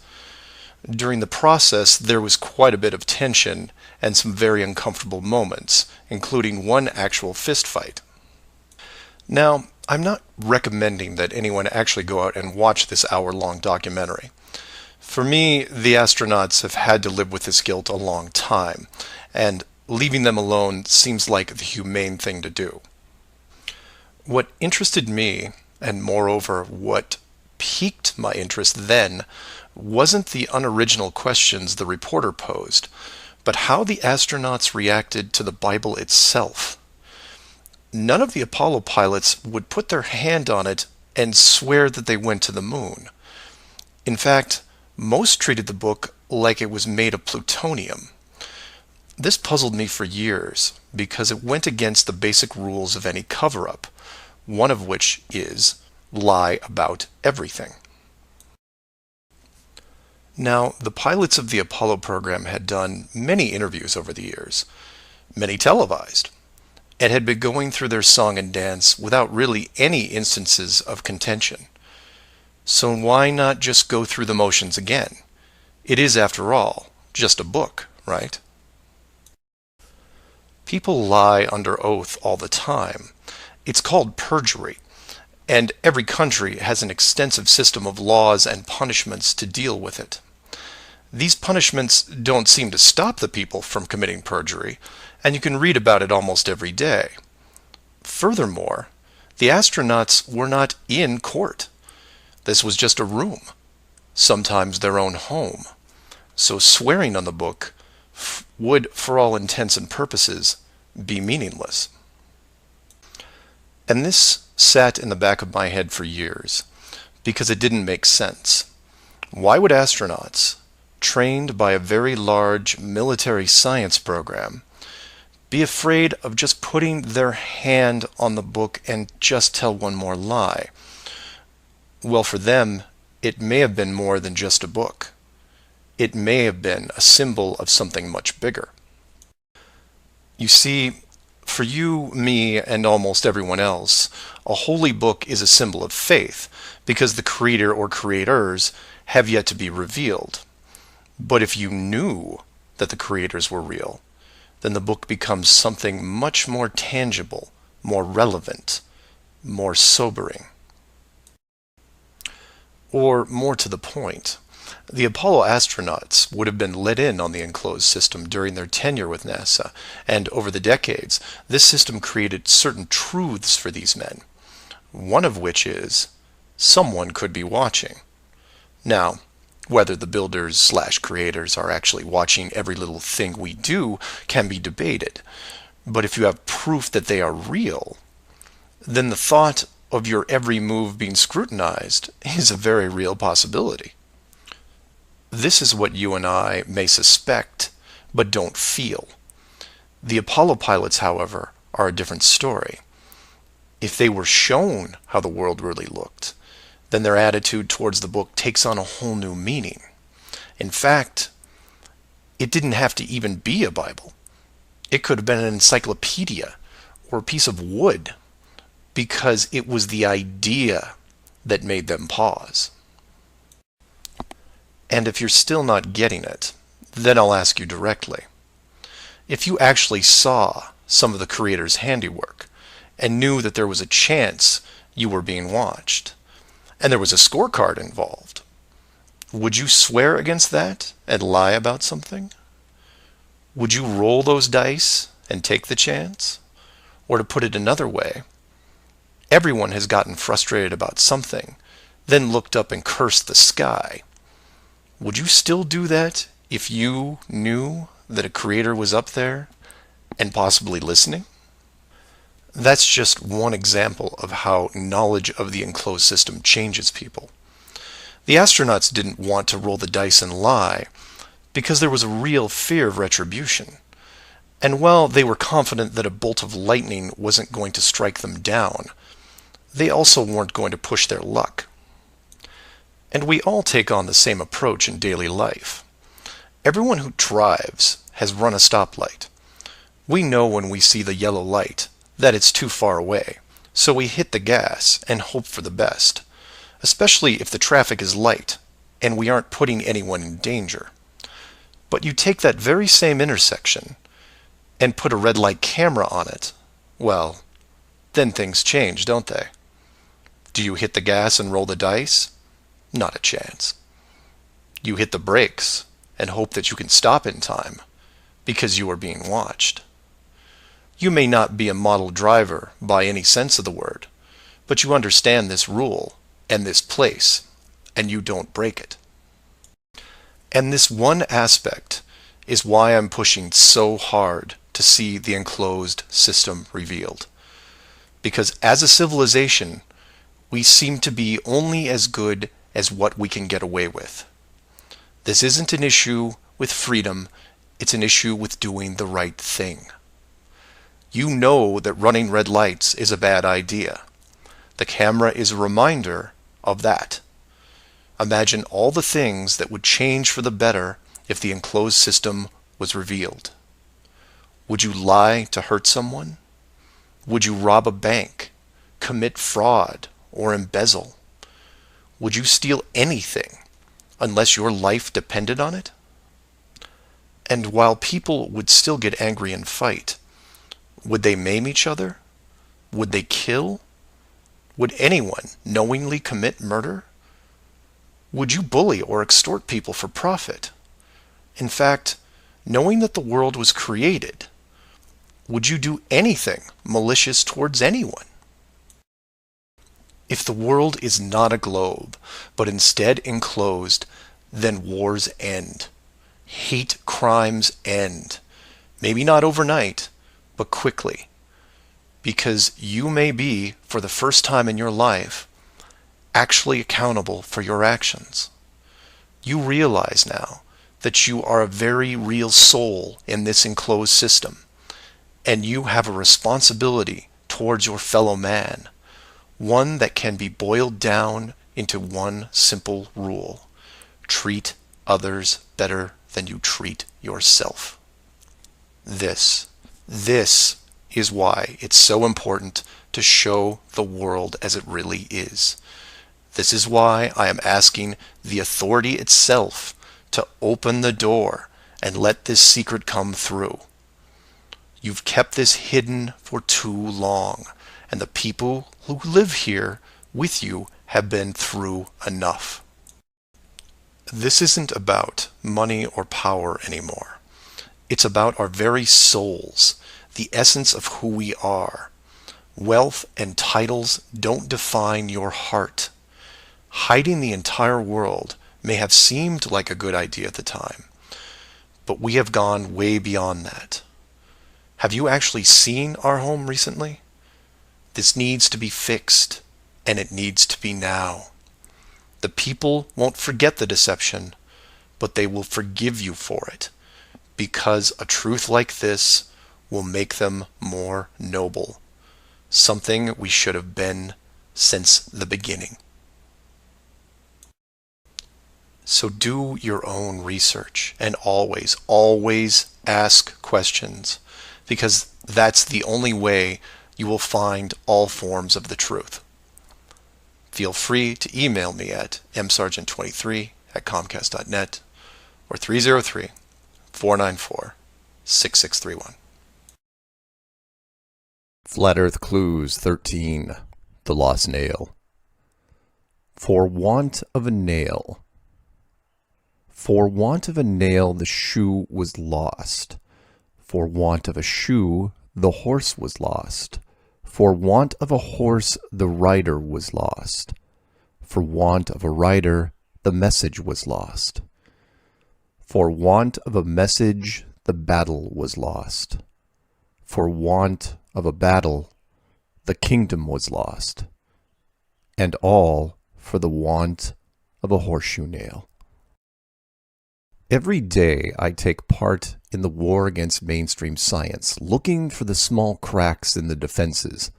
During the process, there was quite a bit of tension and some very uncomfortable moments, including one actual fist fight. Now, I'm not recommending that anyone actually go out and watch this hour-long documentary. For me, the astronauts have had to live with this guilt a long time, and leaving them alone seems like the humane thing to do. What interested me, and moreover what piqued my interest then, wasn't the unoriginal questions the reporter posed, but how the astronauts reacted to the Bible itself. None of the Apollo pilots would put their hand on it and swear that they went to the moon. In fact, most treated the book like it was made of plutonium. This puzzled me for years because it went against the basic rules of any cover-up, one of which is lie about everything. Now, the pilots of the Apollo program had done many interviews over the years, many televised, and had been going through their song and dance without really any instances of contention. So why not just go through the motions again? It is, after all, just a book, right? People lie under oath all the time. It's called perjury, and every country has an extensive system of laws and punishments to deal with it. These punishments don't seem to stop the people from committing perjury, and you can read about it almost every day. Furthermore, the astronauts were not in court. This was just a room, sometimes their own home. So swearing on the book would, for all intents and purposes, be meaningless. And this sat in the back of my head for years, because it didn't make sense. Why would astronauts, trained by a very large military science program, be afraid of just putting their hand on the book and just tell one more lie? Well, for them, it may have been more than just a book. It may have been a symbol of something much bigger. You see, for you, me, and almost everyone else, a holy book is a symbol of faith, because the creator or creators have yet to be revealed. But if you knew that the creators were real, then the book becomes something much more tangible, more relevant, more sobering. Or more to the point, the Apollo astronauts would have been let in on the enclosed system during their tenure with NASA, and over the decades, this system created certain truths for these men, one of which is, someone could be watching. Now, whether the builders/creators are actually watching every little thing we do can be debated, but if you have proof that they are real, then the thought of your every move being scrutinized is a very real possibility. This is what you and I may suspect, but don't feel. The Apollo pilots, however, are a different story. If they were shown how the world really looked, then their attitude towards the book takes on a whole new meaning. In fact, it didn't have to even be a Bible. It could have been an encyclopedia or a piece of wood, because it was the idea that made them pause. And if you're still not getting it, then I'll ask you directly. If you actually saw some of the creators' handiwork and knew that there was a chance you were being watched, and there was a scorecard involved, would you swear against that and lie about something? Would you roll those dice and take the chance? Or to put it another way, everyone has gotten frustrated about something, then looked up and cursed the sky. Would you still do that if you knew that a creator was up there and possibly listening? That's just one example of how knowledge of the enclosed system changes people. The astronauts didn't want to roll the dice and lie because there was a real fear of retribution. And while they were confident that a bolt of lightning wasn't going to strike them down, they also weren't going to push their luck. And we all take on the same approach in daily life. Everyone who drives has run a stoplight. We know when we see the yellow light that it's too far away, so we hit the gas and hope for the best, especially if the traffic is light and we aren't putting anyone in danger. But you take that very same intersection and put a red light camera on it, well, then things change, don't they? Do you hit the gas and roll the dice? Not a chance. You hit the brakes and hope that you can stop in time because you are being watched. You may not be a model driver by any sense of the word, but you understand this rule and this place, and you don't break it. And this one aspect is why I'm pushing so hard to see the enclosed system revealed. Because as a civilization, we seem to be only as good as what we can get away with. This isn't an issue with freedom, it's an issue with doing the right thing. You know that running red lights is a bad idea. The camera is a reminder of that. Imagine all the things that would change for the better if the enclosed system was revealed. Would you lie to hurt someone? Would you rob a bank, commit fraud, or embezzle? Would you steal anything unless your life depended on it? And while people would still get angry and fight, would they maim each other? Would they kill? Would anyone knowingly commit murder? Would you bully or extort people for profit? In fact, knowing that the world was created, would you do anything malicious towards anyone? If the world is not a globe, but instead enclosed, then wars end. Hate crimes end. Maybe not overnight, but quickly. Because you may be, for the first time in your life, actually accountable for your actions. You realize now that you are a very real soul in this enclosed system, and you have a responsibility towards your fellow man, one that can be boiled down into one simple rule: treat others better than you treat yourself. This is why it's so important to show the world as it really is. This is why I am asking the authority itself to open the door and let this secret come through. You've kept this hidden for too long, and the people who live here with you have been through enough. This isn't about money or power anymore. It's about our very souls, the essence of who we are. Wealth and titles don't define your heart. Hiding the entire world may have seemed like a good idea at the time, but we have gone way beyond that. Have you actually seen our home recently? This needs to be fixed, and it needs to be now. The people won't forget the deception, but they will forgive you for it, because a truth like this will make them more noble, something we should have been since the beginning. So do your own research, and always, always ask questions, because that's the only way you will find all forms of the truth. Feel free to email me at msargent23@comcast.net or 303-494-6631. Flat Earth Clues 13. The Lost Nail. For want of a nail. For want of a nail the shoe was lost. For want of a shoe the horse was lost. For want of a horse the rider was lost. For want of a rider the message was lost. For want of a message the battle was lost. For want of a battle the kingdom was lost. And all for the want of a horseshoe nail. Every day I take part in the war against mainstream science, looking for the small cracks in the defenses,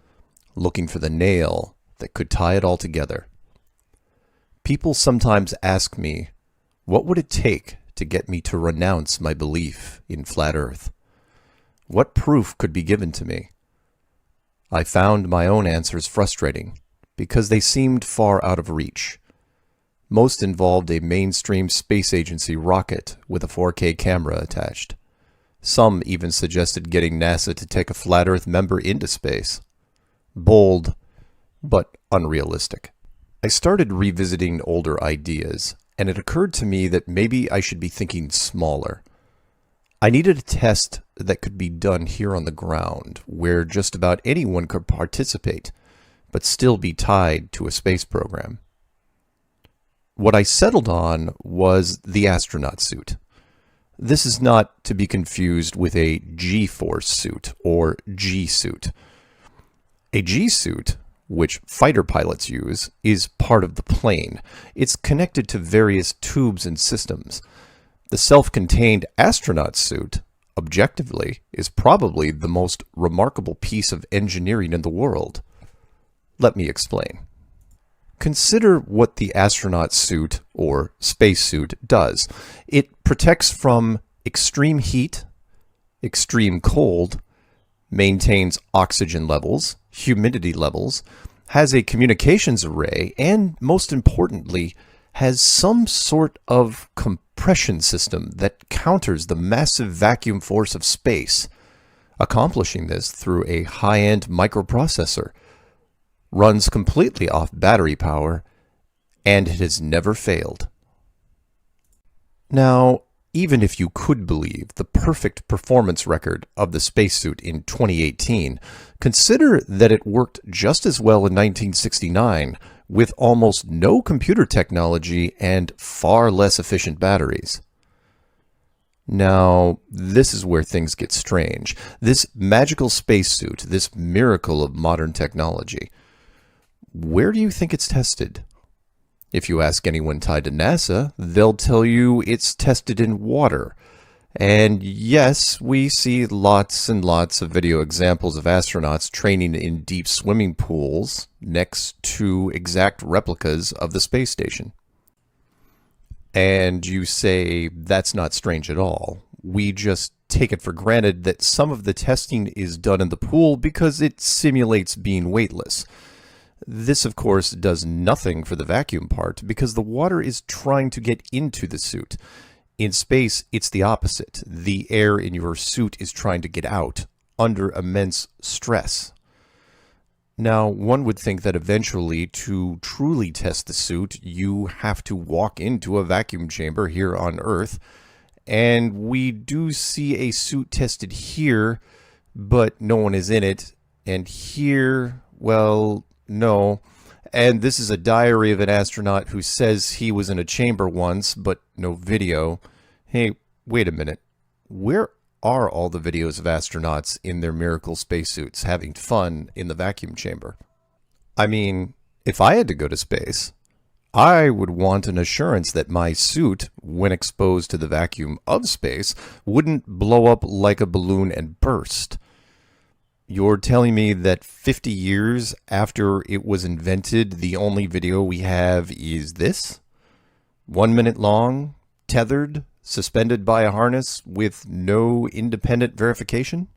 looking for the nail that could tie it all together. People sometimes ask me, what would it take to get me to renounce my belief in flat Earth? What proof could be given to me? I found my own answers frustrating, because they seemed far out of reach. Most involved a mainstream space agency rocket with a 4K camera attached. Some even suggested getting NASA to take a Flat Earth member into space. Bold, but unrealistic. I started revisiting older ideas, and it occurred to me that maybe I should be thinking smaller. I needed a test that could be done here on the ground, where just about anyone could participate, but still be tied to a space program. What I settled on was the astronaut suit. This is not to be confused with a G-force suit or G-suit. A G-suit, which fighter pilots use, is part of the plane. It's connected to various tubes and systems. The self-contained astronaut suit, objectively, is probably the most remarkable piece of engineering in the world. Let me explain. Consider what the astronaut suit, or spacesuit, does. It protects from extreme heat, extreme cold, maintains oxygen levels, humidity levels, has a communications array, and most importantly, has some sort of compression system that counters the massive vacuum force of space, accomplishing this through a high-end microprocessor. Runs completely off battery power, and it has never failed. Now, even if you could believe the perfect performance record of the spacesuit in 2018, consider that it worked just as well in 1969 with almost no computer technology and far less efficient batteries. Now, this is where things get strange. This magical spacesuit, this miracle of modern technology, where do you think it's tested? If you ask anyone tied to NASA, they'll tell you it's tested in water. And yes, we see lots and lots of video examples of astronauts training in deep swimming pools next to exact replicas of the space station. And you say that's not strange at all. We just take it for granted that some of the testing is done in the pool because it simulates being weightless. This, of course, does nothing for the vacuum part because the water is trying to get into the suit. In space, it's the opposite. The air in your suit is trying to get out under immense stress. Now, one would think that eventually, to truly test the suit, you have to walk into a vacuum chamber here on Earth. And we do see a suit tested here, but no one is in it. And here, well, no. And this is a diary of an astronaut who says he was in a chamber once, but no video. Hey, wait a minute. Where are all the videos of astronauts in their miracle spacesuits having fun in the vacuum chamber? I mean, if I had to go to space, I would want an assurance that my suit, when exposed to the vacuum of space, wouldn't blow up like a balloon and burst. You're telling me that 50 years after it was invented, the only video we have is this? 1 minute long, tethered, suspended by a harness with no independent verification?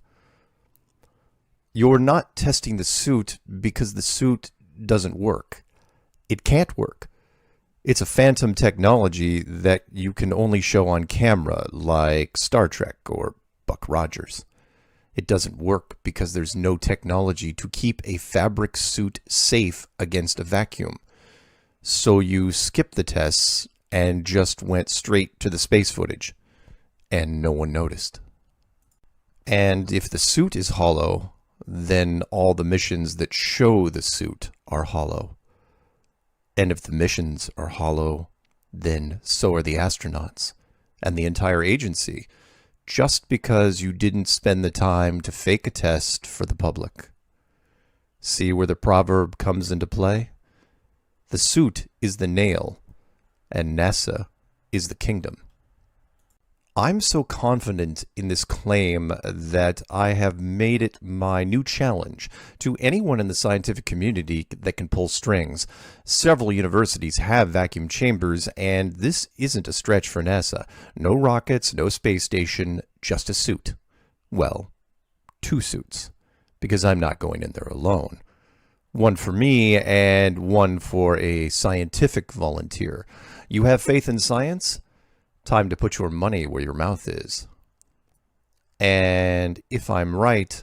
You're not testing the suit because the suit doesn't work. It can't work. It's a phantom technology that you can only show on camera, like Star Trek or Buck Rogers. It doesn't work because there's no technology to keep a fabric suit safe against a vacuum. So you skip the tests and just went straight to the space footage, and no one noticed. And if the suit is hollow, then all the missions that show the suit are hollow. And if the missions are hollow, then so are the astronauts and the entire agency, just because you didn't spend the time to fake a test for the public. See where the proverb comes into play? The suit is the nail, and NASA is the kingdom. I'm so confident in this claim that I have made it my new challenge to anyone in the scientific community that can pull strings. Several universities have vacuum chambers, and this isn't a stretch for NASA. No rockets, no space station, just a suit. Well, 2 suits, because I'm not going in there alone. One for me and one for a scientific volunteer. You have faith in science? Time to put your money where your mouth is. And if I'm right,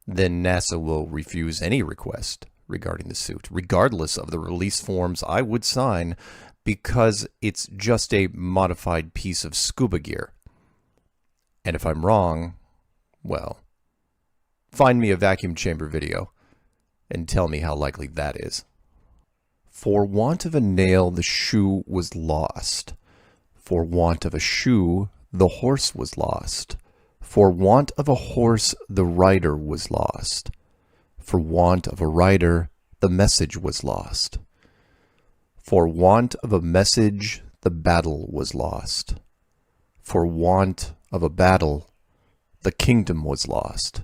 then NASA will refuse any request regarding the suit, regardless of the release forms I would sign, because it's just a modified piece of scuba gear. And if I'm wrong, well, find me a vacuum chamber video and tell me how likely that is. For want of a nail, the shoe was lost. For want of a shoe, the horse was lost. For want of a horse, the rider was lost. For want of a rider, the message was lost. For want of a message, the battle was lost. For want of a battle, the kingdom was lost.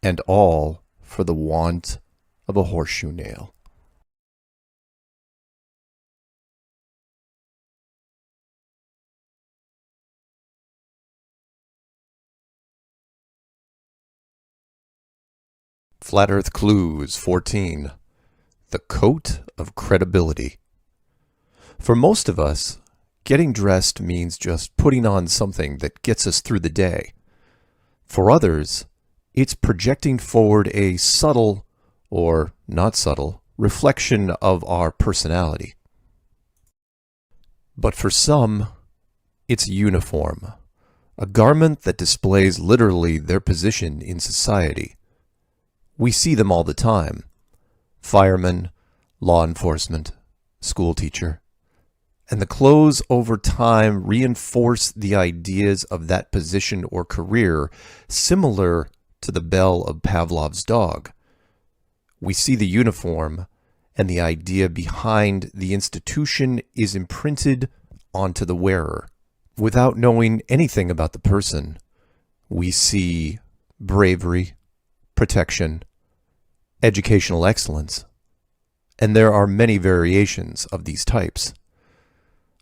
And all for the want of a horseshoe nail. Flat Earth Clues 14. The Coat of Credibility. For most of us, getting dressed means just putting on something that gets us through the day. For others, it's projecting forward a subtle, or not subtle, reflection of our personality. But for some, it's uniform, a garment that displays literally their position in society. We see them all the time. Firemen, law enforcement, school teacher. And the clothes over time reinforce the ideas of that position or career, similar to the bell of Pavlov's dog. We see the uniform, and the idea behind the institution is imprinted onto the wearer. Without knowing anything about the person, we see bravery, protection, educational excellence, and there are many variations of these types.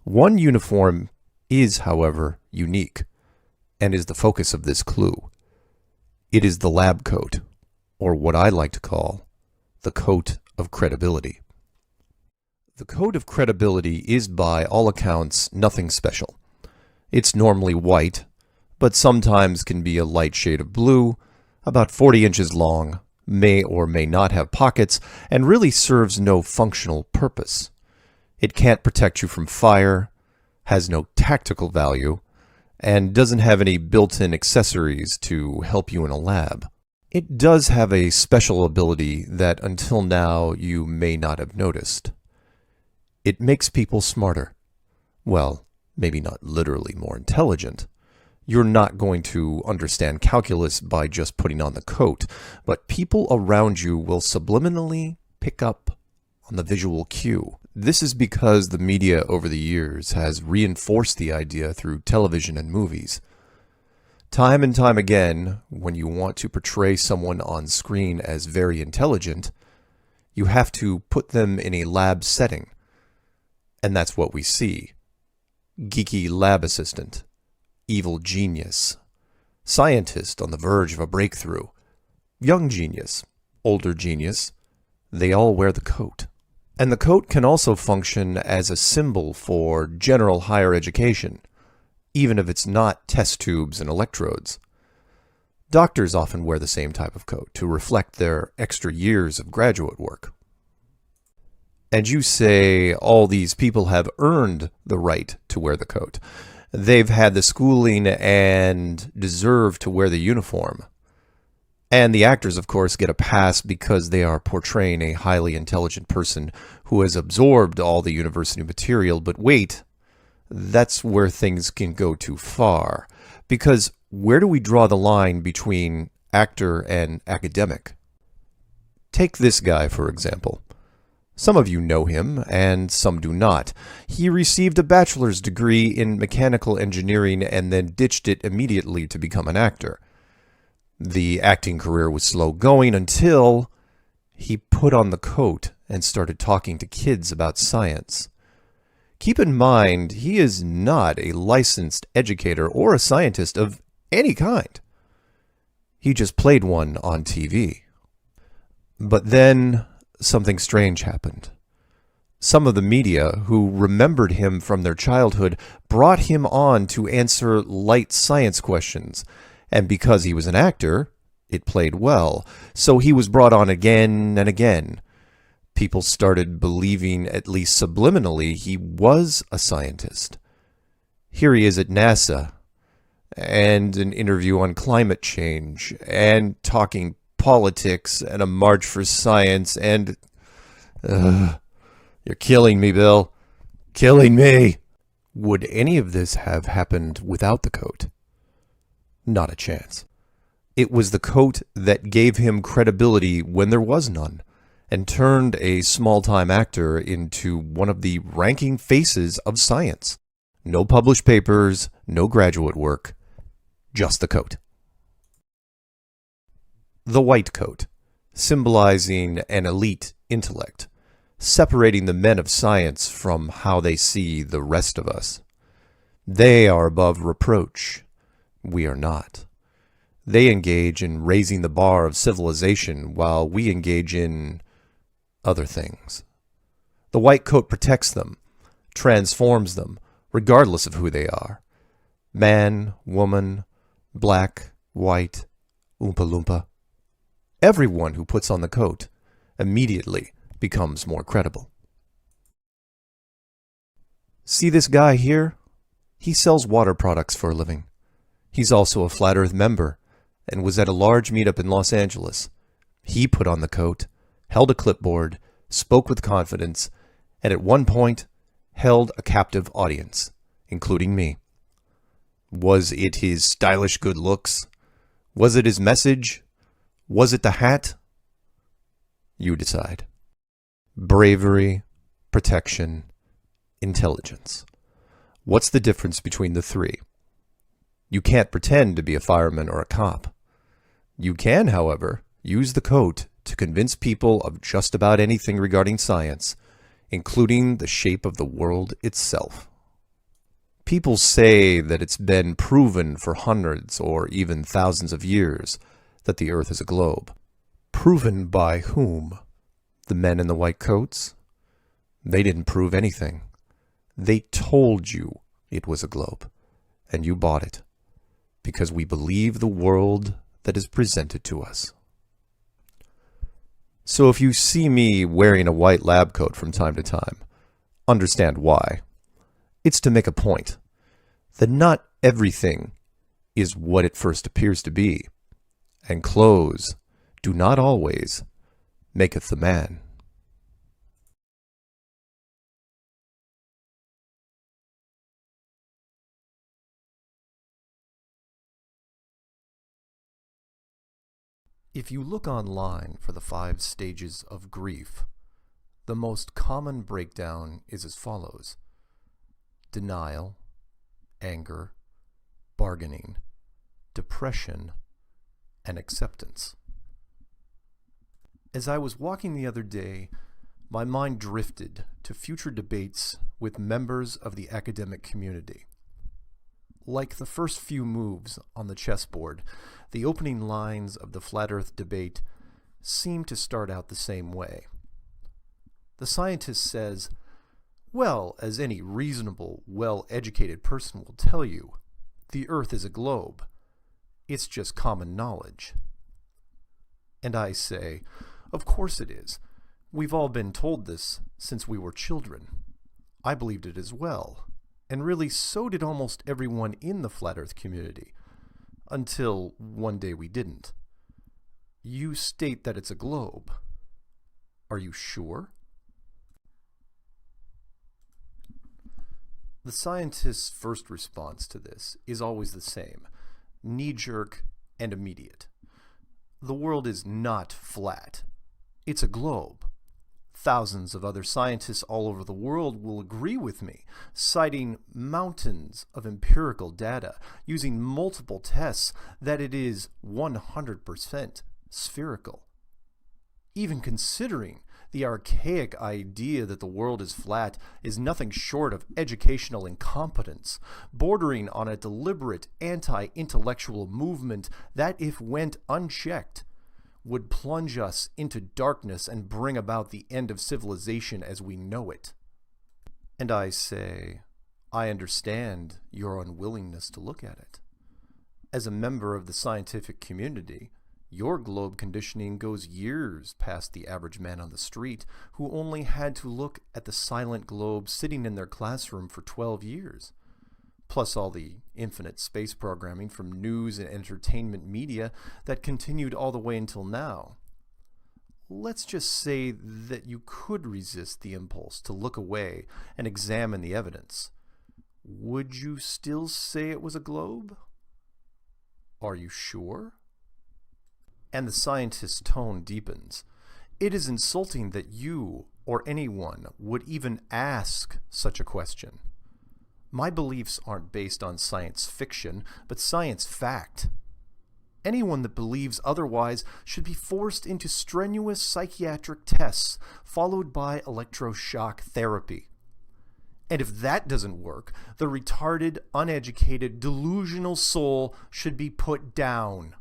One uniform is, however, unique, and is the focus of this clue. It is the lab coat, or what I like to call the coat of credibility. The coat of credibility is, by all accounts, nothing special. It's normally white, but sometimes can be a light shade of blue, about 40 inches long, may or may not have pockets, and really serves no functional purpose. It can't protect you from fire, has no tactical value, and doesn't have any built-in accessories to help you in a lab. It does have a special ability that until now you may not have noticed. It makes people smarter. Well, maybe not literally more intelligent. You're not going to understand calculus by just putting on the coat, but people around you will subliminally pick up on the visual cue. This is because the media over the years has reinforced the idea through television and movies. Time and time again, when you want to portray someone on screen as very intelligent, you have to put them in a lab setting. And that's what we see. Geeky lab assistant, evil genius, scientist on the verge of a breakthrough, young genius, older genius, they all wear the coat. And the coat can also function as a symbol for general higher education, even if it's not test tubes and electrodes. Doctors often wear the same type of coat to reflect their extra years of graduate work. And you say all these people have earned the right to wear the coat. They've had the schooling and deserve to wear the uniform. And the actors, of course, get a pass because they are portraying a highly intelligent person who has absorbed all the university material. But wait, that's where things can go too far. Because where do we draw the line between actor and academic? Take this guy, for example. Some of you know him, and some do not. He received a bachelor's degree in mechanical engineering and then ditched it immediately to become an actor. The acting career was slow going until he put on the coat and started talking to kids about science. Keep in mind, he is not a licensed educator or a scientist of any kind. He just played one on TV. But then something strange happened. Some of the media, who remembered him from their childhood, brought him on to answer light science questions. And because he was an actor, it played well. So he was brought on again and again. People started believing, at least subliminally, he was a scientist. Here he is at NASA, and an interview on climate change, and talking politics, and a march for science, and... you're killing me, Bill. Killing me. Would any of this have happened without the coat? Not a chance. It was the coat that gave him credibility when there was none, and turned a small-time actor into one of the ranking faces of science. No published papers, no graduate work, just the coat. The white coat, symbolizing an elite intellect, separating the men of science from how they see the rest of us. They are above reproach. We are not. They engage in raising the bar of civilization while we engage in other things. The white coat protects them, transforms them, regardless of who they are. Man, woman, black, white, Oompa Loompa. Everyone who puts on the coat immediately becomes more credible. See this guy here? He sells water products for a living. He's also a Flat Earth member and was at a large meetup in Los Angeles. He put on the coat, held a clipboard, spoke with confidence, and at one point, held a captive audience, including me. Was it his stylish good looks? Was it his message? Was it the hat? You decide. Bravery, protection, intelligence. What's the difference between the three? You can't pretend to be a fireman or a cop. You can, however, use the coat to convince people of just about anything regarding science, including the shape of the world itself. People say that it's been proven for hundreds or even thousands of years that the Earth is a globe. Proven by whom? The men in the white coats? They didn't prove anything. They told you it was a globe, and you bought it, because we believe the world that is presented to us. So if you see me wearing a white lab coat from time to time, understand why. It's to make a point that not everything is what it first appears to be, and clothes do not always maketh the man. If you look online for the 5 stages of grief, the most common breakdown is as follows: denial, anger, bargaining, depression, and acceptance. As I was walking the other day, my mind drifted to future debates with members of the academic community. Like the first few moves on the chessboard, the opening lines of the Flat Earth debate seem to start out the same way. The scientist says, well, as any reasonable, well-educated person will tell you, the Earth is a globe. It's just common knowledge. And I say, of course it is. We've all been told this since we were children. I believed it as well. And really, so did almost everyone in the Flat Earth community. Until one day we didn't. You state that it's a globe. Are you sure? The scientist's first response to this is always the same, knee-jerk and immediate. The world is not flat. It's a globe. Thousands of other scientists all over the world will agree with me, citing mountains of empirical data, using multiple tests, that it is 100% spherical. Even considering the archaic idea that the world is flat is nothing short of educational incompetence, bordering on a deliberate anti-intellectual movement that, if went unchecked, would plunge us into darkness and bring about the end of civilization as we know it. And I say, I understand your unwillingness to look at it. As a member of the scientific community, your globe conditioning goes years past the average man on the street who only had to look at the silent globe sitting in their classroom for 12 years. Plus all the infinite space programming from news and entertainment media that continued all the way until now. Let's just say that you could resist the impulse to look away and examine the evidence. Would you still say it was a globe? Are you sure? And the scientist's tone deepens. It is insulting that you or anyone would even ask such a question. My beliefs aren't based on science fiction, but science fact. Anyone that believes otherwise should be forced into strenuous psychiatric tests, followed by electroshock therapy. And if that doesn't work, the retarded, uneducated, delusional soul should be put down.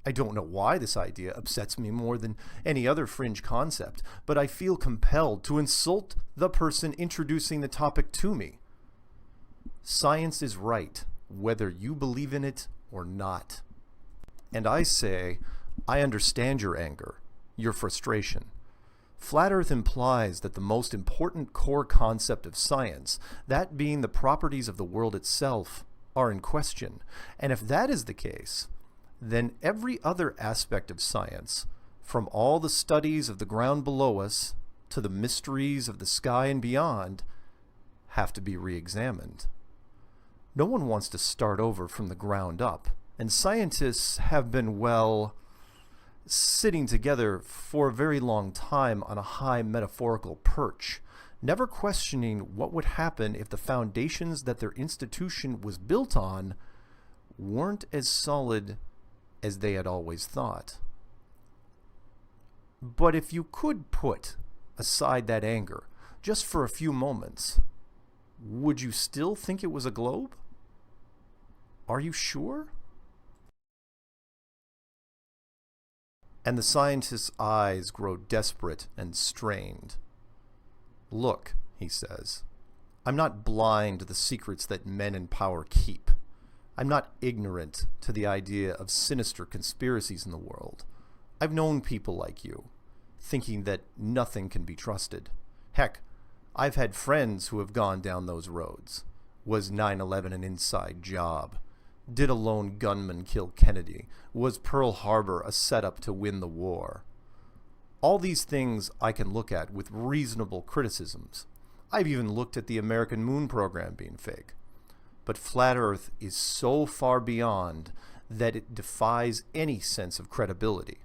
I don't know why this idea upsets me more than any other fringe concept, but I feel compelled to insult the person introducing the topic to me. Science is right, whether you believe in it or not. And I say, I understand your anger, your frustration. Flat Earth implies that the most important core concept of science, that being the properties of the world itself, are in question. And if that is the case, then every other aspect of science, from all the studies of the ground below us to the mysteries of the sky and beyond, have to be re-examined. No one wants to start over from the ground up, and scientists have been, well, sitting together for a very long time on a high metaphorical perch, never questioning what would happen if the foundations that their institution was built on weren't as solid as they had always thought. But if you could put aside that anger just for a few moments, would you still think it was a globe? Are you sure? And the scientist's eyes grow desperate and strained. Look, he says, I'm not blind to the secrets that men in power keep. I'm not ignorant to the idea of sinister conspiracies in the world. I've known people like you, thinking that nothing can be trusted. Heck, I've had friends who have gone down those roads. Was 9/11 an inside job? Did a lone gunman kill Kennedy? Was Pearl Harbor a setup to win the war? All these things I can look at with reasonable criticisms. I've even looked at the American moon program being fake. But Flat Earth is so far beyond that it defies any sense of credibility.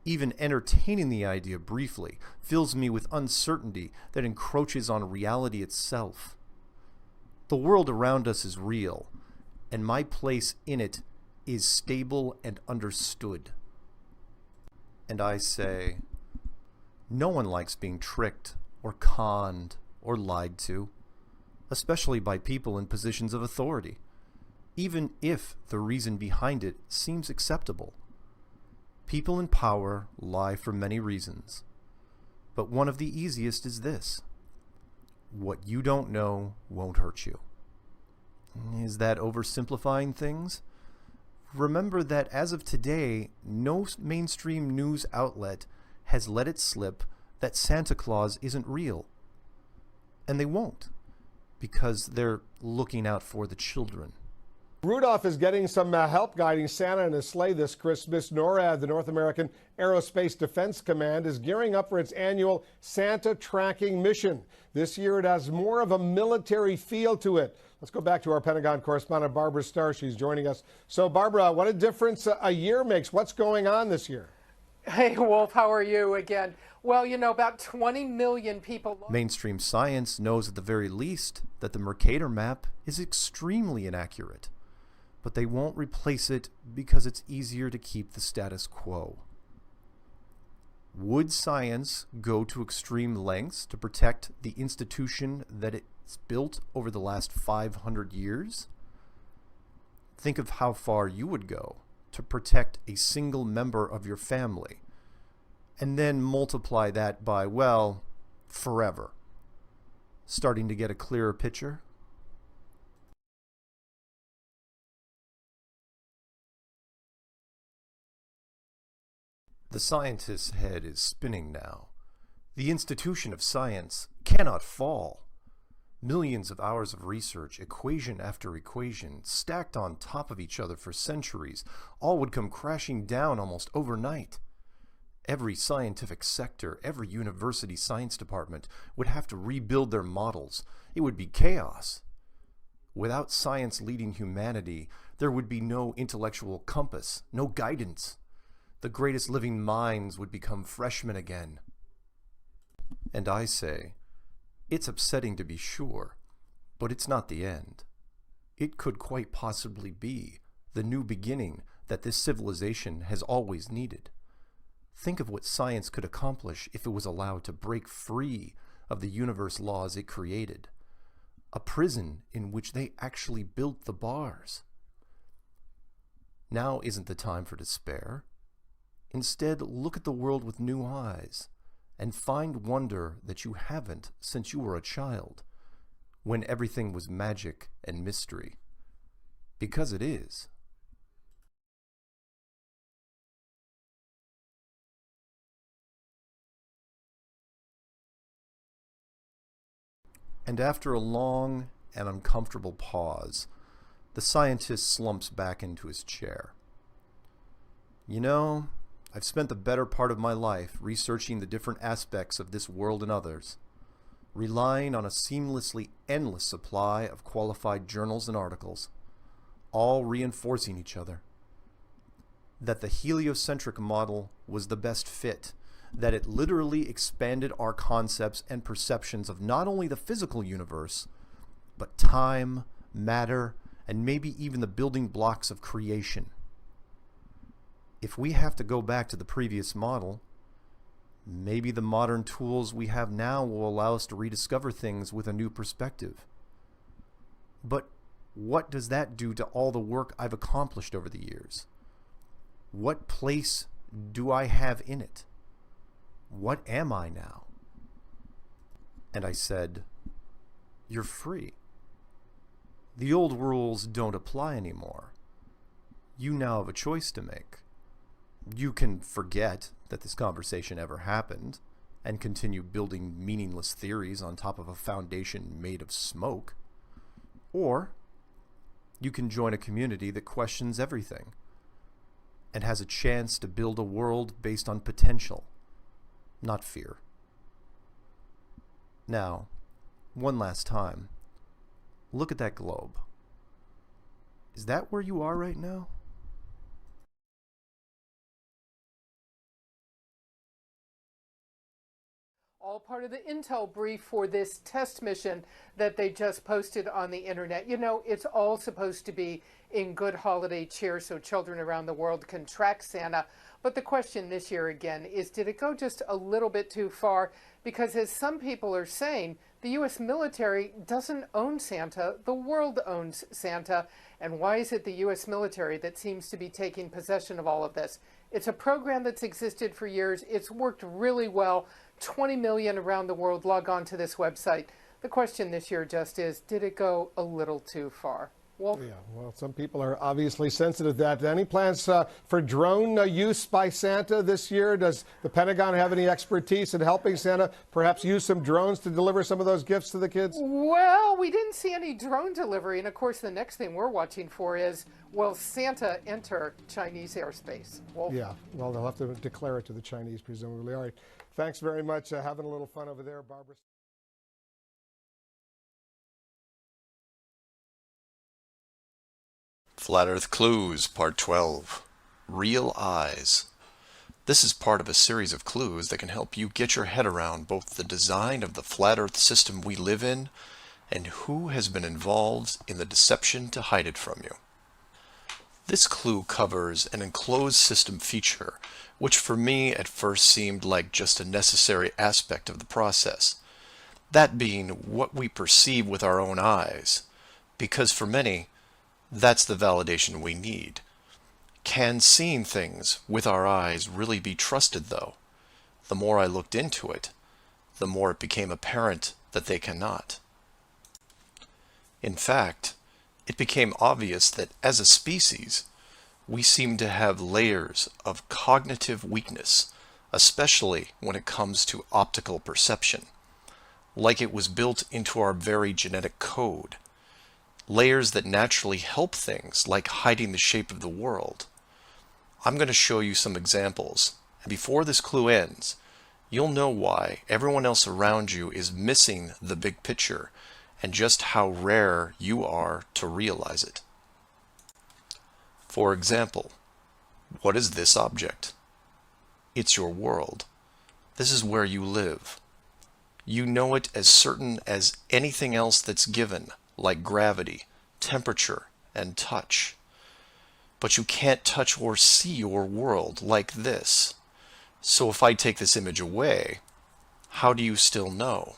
Even entertaining the idea briefly fills me with uncertainty that encroaches on reality itself. The world around us is real, and my place in it is stable and understood. And I say, no one likes being tricked or conned or lied to, especially by people in positions of authority, even if the reason behind it seems acceptable. People in power lie for many reasons, but one of the easiest is this: what you don't know won't hurt you. Is that oversimplifying things? Remember that as of today, no mainstream news outlet has let it slip that Santa Claus isn't real. And they won't, because they're looking out for the children. Rudolph is getting some help guiding Santa in his sleigh this Christmas. NORAD, the North American Aerospace Defense Command, is gearing up for its annual Santa tracking mission. This year it has more of a military feel to it. Let's go back to our Pentagon correspondent, Barbara Starr. She's joining us. So, Barbara, what a difference a year makes. What's going on this year? Hey, Wolf, how are you again? Well, you know, about 20 million people... Mainstream science knows at the very least that the Mercator map is extremely inaccurate, but they won't replace it because it's easier to keep the status quo. Would science go to extreme lengths to protect the institution that it's built over the last 500 years? Think of how far you would go to protect a single member of your family, and then multiply that by, well, forever. Starting to get a clearer picture? The scientist's head is spinning now. The institution of science cannot fall. Millions of hours of research, equation after equation, stacked on top of each other for centuries, all would come crashing down almost overnight. Every scientific sector, every university science department would have to rebuild their models. It would be chaos. Without science leading humanity, there would be no intellectual compass, no guidance. The greatest living minds would become freshmen again. And I say, it's upsetting to be sure, but it's not the end. It could quite possibly be the new beginning that this civilization has always needed. Think of what science could accomplish if it was allowed to break free of the universe laws it created. A prison in which they actually built the bars. Now isn't the time for despair. Instead, look at the world with new eyes and find wonder that you haven't since you were a child, when everything was magic and mystery. Because it is. And after a long and uncomfortable pause, the scientist slumps back into his chair. You know, I've spent the better part of my life researching the different aspects of this world and others. relying on a seamlessly endless supply of qualified journals and articles, all reinforcing each other. That the heliocentric model was the best fit, that it literally expanded our concepts and perceptions of not only the physical universe, but time, matter, and maybe even the building blocks of creation. If we have to go back to the previous model, maybe the modern tools we have now will allow us to rediscover things with a new perspective. But what does that do to all the work I've accomplished over the years? What place do I have in it? What am I now? And I said, you're free. The old rules don't apply anymore. You now have a choice to make. You can forget that this conversation ever happened and continue building meaningless theories on top of a foundation made of smoke. Or you can join a community that questions everything and has a chance to build a world based on potential, not fear. Now, one last time, look at that globe. Is that where you are right now? All part of the intel brief for this test mission that they just posted on the internet. You know, it's all supposed to be in good holiday cheer so children around the world can track Santa. But the question this year again is, did it go just a little bit too far? Because as some people are saying, the U.S. military doesn't own Santa, the world owns Santa. And why is it the U.S. military that seems to be taking possession of all of this? It's a program that's existed for years. It's worked really well. 20 million around the world log on to this website. The question this year just is, did it go a little too far? Wolf? Yeah, well, some people are obviously sensitive to that. Any plans for drone use by Santa this year? Does the Pentagon have any expertise in helping Santa perhaps use some drones to deliver some of those gifts to the kids? Well, we didn't see any drone delivery. And of course, the next thing we're watching for is, will Santa enter Chinese airspace? Wolf? Yeah, well, they'll have to declare it to the Chinese, presumably. All right. Thanks very much. Having a little fun over there, Barbara. Flat Earth Clues, Part 12. Real Eyes. This is part of a series of clues that can help you get your head around both the design of the flat Earth system we live in and who has been involved in the deception to hide it from you. This clue covers an enclosed system feature, which for me at first seemed like just a necessary aspect of the process. That being what we perceive with our own eyes, because for many, that's the validation we need. Can seeing things with our eyes really be trusted, though? The more I looked into it, the more it became apparent that they cannot. In fact, it became obvious that as a species, we seem to have layers of cognitive weakness, especially when it comes to optical perception, like it was built into our very genetic code. Layers that naturally help things like hiding the shape of the world. I'm going to show you some examples, and before this clue ends, you'll know why everyone else around you is missing the big picture and just how rare you are to realize it. For example, what is this object? It's your world. This is where you live. You know it as certain as anything else that's given, like gravity, temperature, and touch. But you can't touch or see your world like this. So if I take this image away, how do you still know?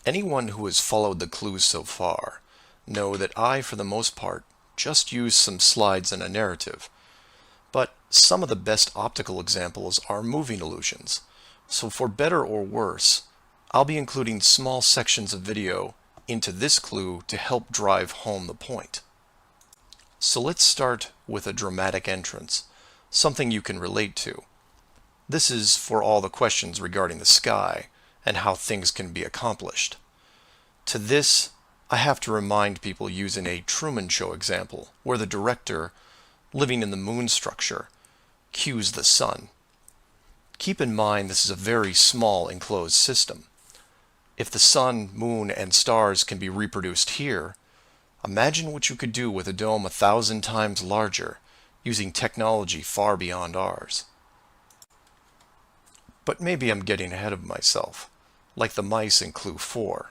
Anyone who has followed the clues so far know that I, for the most part, just use some slides and a narrative. But some of the best optical examples are moving illusions. So for better or worse, I'll be including small sections of video into this clue to help drive home the point. So let's start with a dramatic entrance, something you can relate to. This is for all the questions regarding the sky and how things can be accomplished. To this, I have to remind people using a Truman Show example, where the director, living in the moon structure, cues the sun. Keep in mind this is a very small enclosed system. If the sun, moon, and stars can be reproduced here, imagine what you could do with a dome 1,000 times larger, using technology far beyond ours. But maybe I'm getting ahead of myself, like the mice in Clue 4.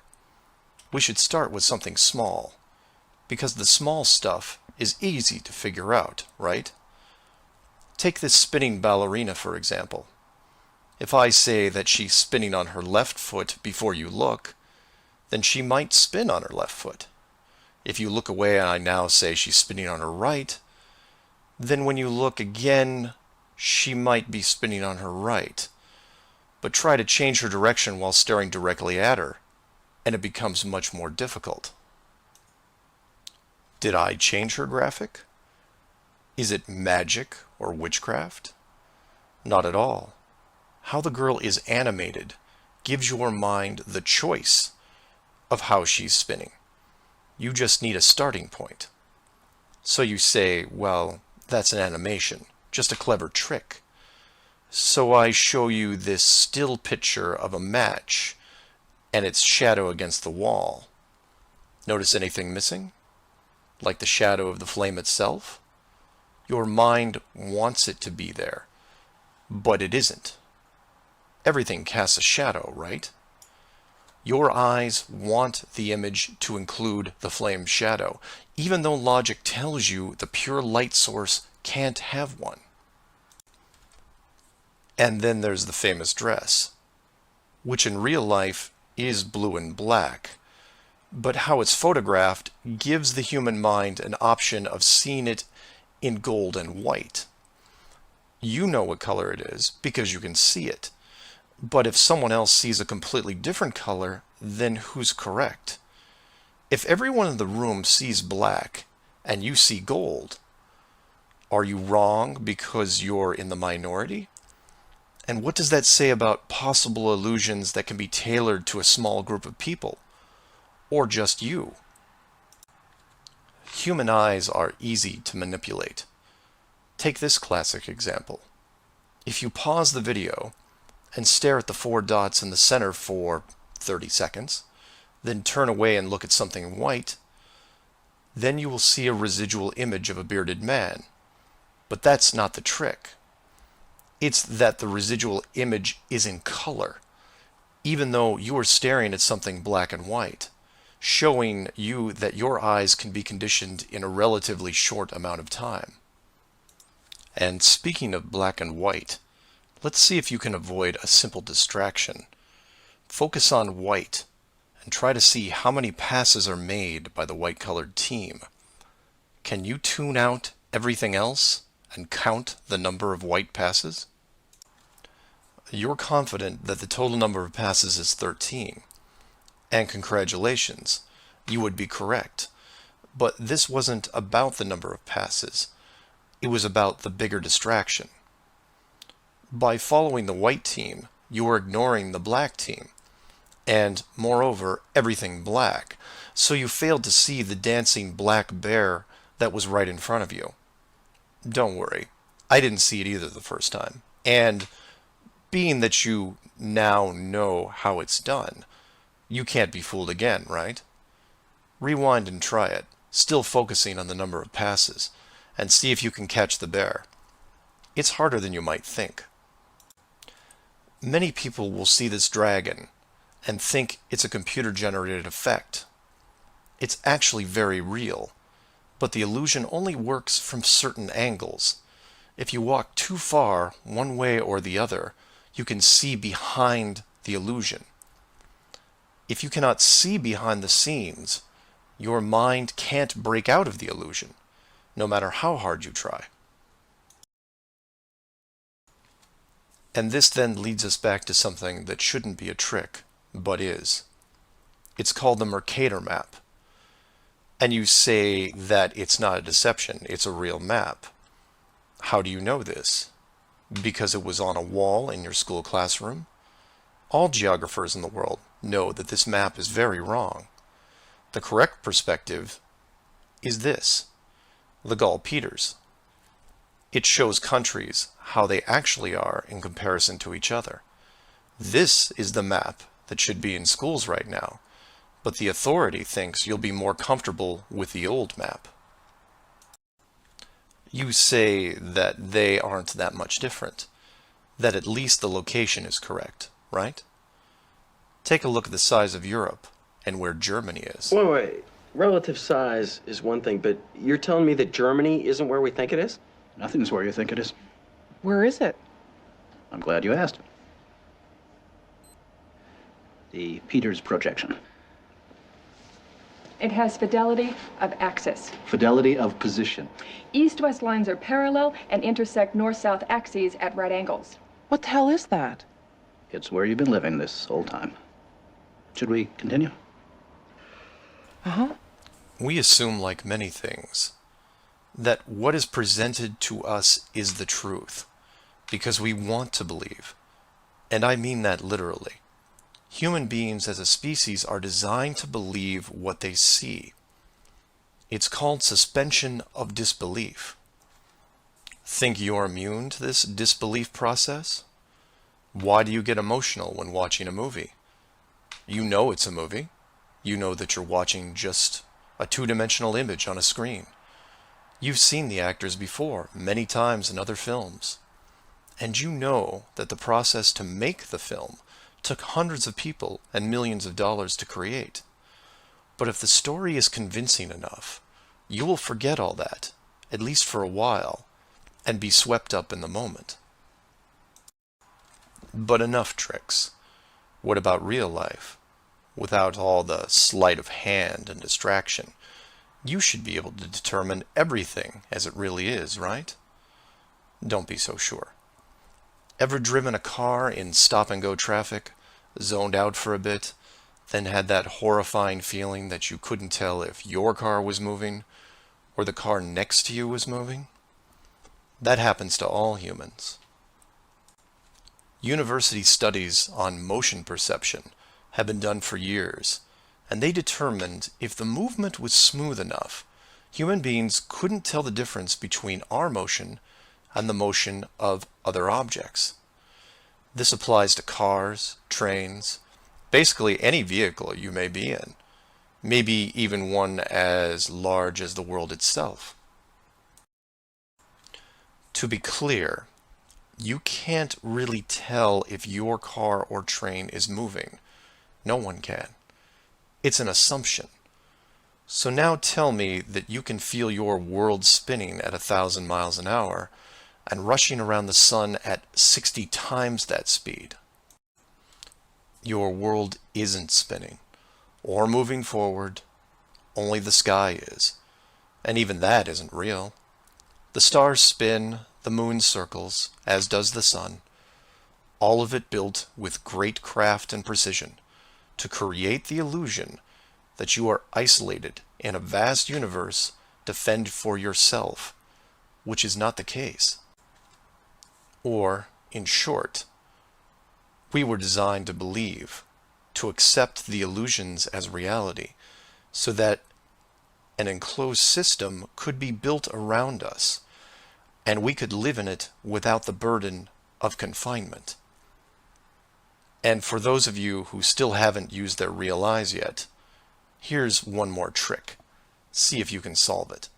We should start with something small, because the small stuff is easy to figure out, right? Take this spinning ballerina, for example. If I say that she's spinning on her left foot before you look, then she might spin on her left foot. If you look away and I now say she's spinning on her right, then when you look again, she might be spinning on her right. But try to change her direction while staring directly at her, and it becomes much more difficult. Did I change her graphic? Is it magic or witchcraft? Not at all. How the girl is animated gives your mind the choice of how she's spinning. You just need a starting point. So you say, well, that's an animation, just a clever trick. So I show you this still picture of a match and its shadow against the wall. Notice anything missing? Like the shadow of the flame itself? Your mind wants it to be there, but it isn't. Everything casts a shadow, right? Your eyes want the image to include the flame's shadow, even though logic tells you the pure light source can't have one. And then there's the famous dress, which in real life is blue and black, but how it's photographed gives the human mind an option of seeing it in gold and white. You know what color it is because you can see it. But if someone else sees a completely different color, then who's correct? If everyone in the room sees black and you see gold, are you wrong because you're in the minority? And what does that say about possible illusions that can be tailored to a small group of people? Or just you? Human eyes are easy to manipulate. Take this classic example. If you pause the video and stare at the 4 dots in the center for 30 seconds, then turn away and look at something white, then you will see a residual image of a bearded man. But that's not the trick. It's that the residual image is in color, even though you are staring at something black and white, showing you that your eyes can be conditioned in a relatively short amount of time. And speaking of black and white, let's see if you can avoid a simple distraction. Focus on white and try to see how many passes are made by the white-colored team. Can you tune out everything else and count the number of white passes? You're confident that the total number of passes is 13. And congratulations, you would be correct. But this wasn't about the number of passes. It was about the bigger distraction. By following the white team, you are ignoring the black team, and moreover, everything black, so you failed to see the dancing black bear that was right in front of you. Don't worry, I didn't see it either the first time, and being that you now know how it's done, you can't be fooled again, right? Rewind and try it, still focusing on the number of passes, and see if you can catch the bear. It's harder than you might think. Many people will see this dragon and think it's a computer-generated effect. It's actually very real, but the illusion only works from certain angles. If you walk too far one way or the other, you can see behind the illusion. If you cannot see behind the scenes, your mind can't break out of the illusion, no matter how hard you try. And this then leads us back to something that shouldn't be a trick, but is. It's called the Mercator map. And you say that it's not a deception, it's a real map. How do you know this? Because it was on a wall in your school classroom? All geographers in the world know that this map is very wrong. The correct perspective is this, the Gall-Peters. It shows countries how they actually are in comparison to each other. This is the map that should be in schools right now, but the authority thinks you'll be more comfortable with the old map. You say that they aren't that much different, that at least the location is correct, right? Take a look at the size of Europe and where Germany is. Wait. Relative size is one thing, but you're telling me that Germany isn't where we think it is? Nothing's where you think it is. Where is it? I'm glad you asked. The Peters projection. It has fidelity of axis. Fidelity of position. East-west lines are parallel and intersect north-south axes at right angles. What the hell is that? It's where you've been living this whole time. Should we continue? Uh-huh. We assume, like many things, that what is presented to us is the truth, because we want to believe. And I mean that literally. Human beings as a species are designed to believe what they see. It's called suspension of disbelief. Think you're immune to this disbelief process? Why do you get emotional when watching a movie? You know it's a movie. You know that you're watching just a two-dimensional image on a screen. You've seen the actors before, many times in other films. And you know that the process to make the film took hundreds of people and millions of dollars to create. But if the story is convincing enough, you will forget all that, at least for a while, and be swept up in the moment. But enough tricks. What about real life? Without all the sleight of hand and distraction, you should be able to determine everything as it really is, right? Don't be so sure. Ever driven a car in stop-and-go traffic, zoned out for a bit, then had that horrifying feeling that you couldn't tell if your car was moving or the car next to you was moving? That happens to all humans. University studies on motion perception have been done for years, and they determined if the movement was smooth enough, human beings couldn't tell the difference between our motion and the motion of other objects. This applies to cars, trains, basically any vehicle you may be in, maybe even one as large as the world itself. To be clear, you can't really tell if your car or train is moving. No one can. It's an assumption. So now tell me that you can feel your world spinning at 1,000 miles an hour and rushing around the sun at 60 times that speed. Your world isn't spinning or moving forward, only the sky is. And even that isn't real. The stars spin, the moon circles, as does the sun. All of it built with great craft and precision to create the illusion that you are isolated in a vast universe to fend for yourself, which is not the case. Or, in short, we were designed to believe, to accept the illusions as reality, so that an enclosed system could be built around us, and we could live in it without the burden of confinement. And for those of you who still haven't used their real eyes yet, here's one more trick. See if you can solve it.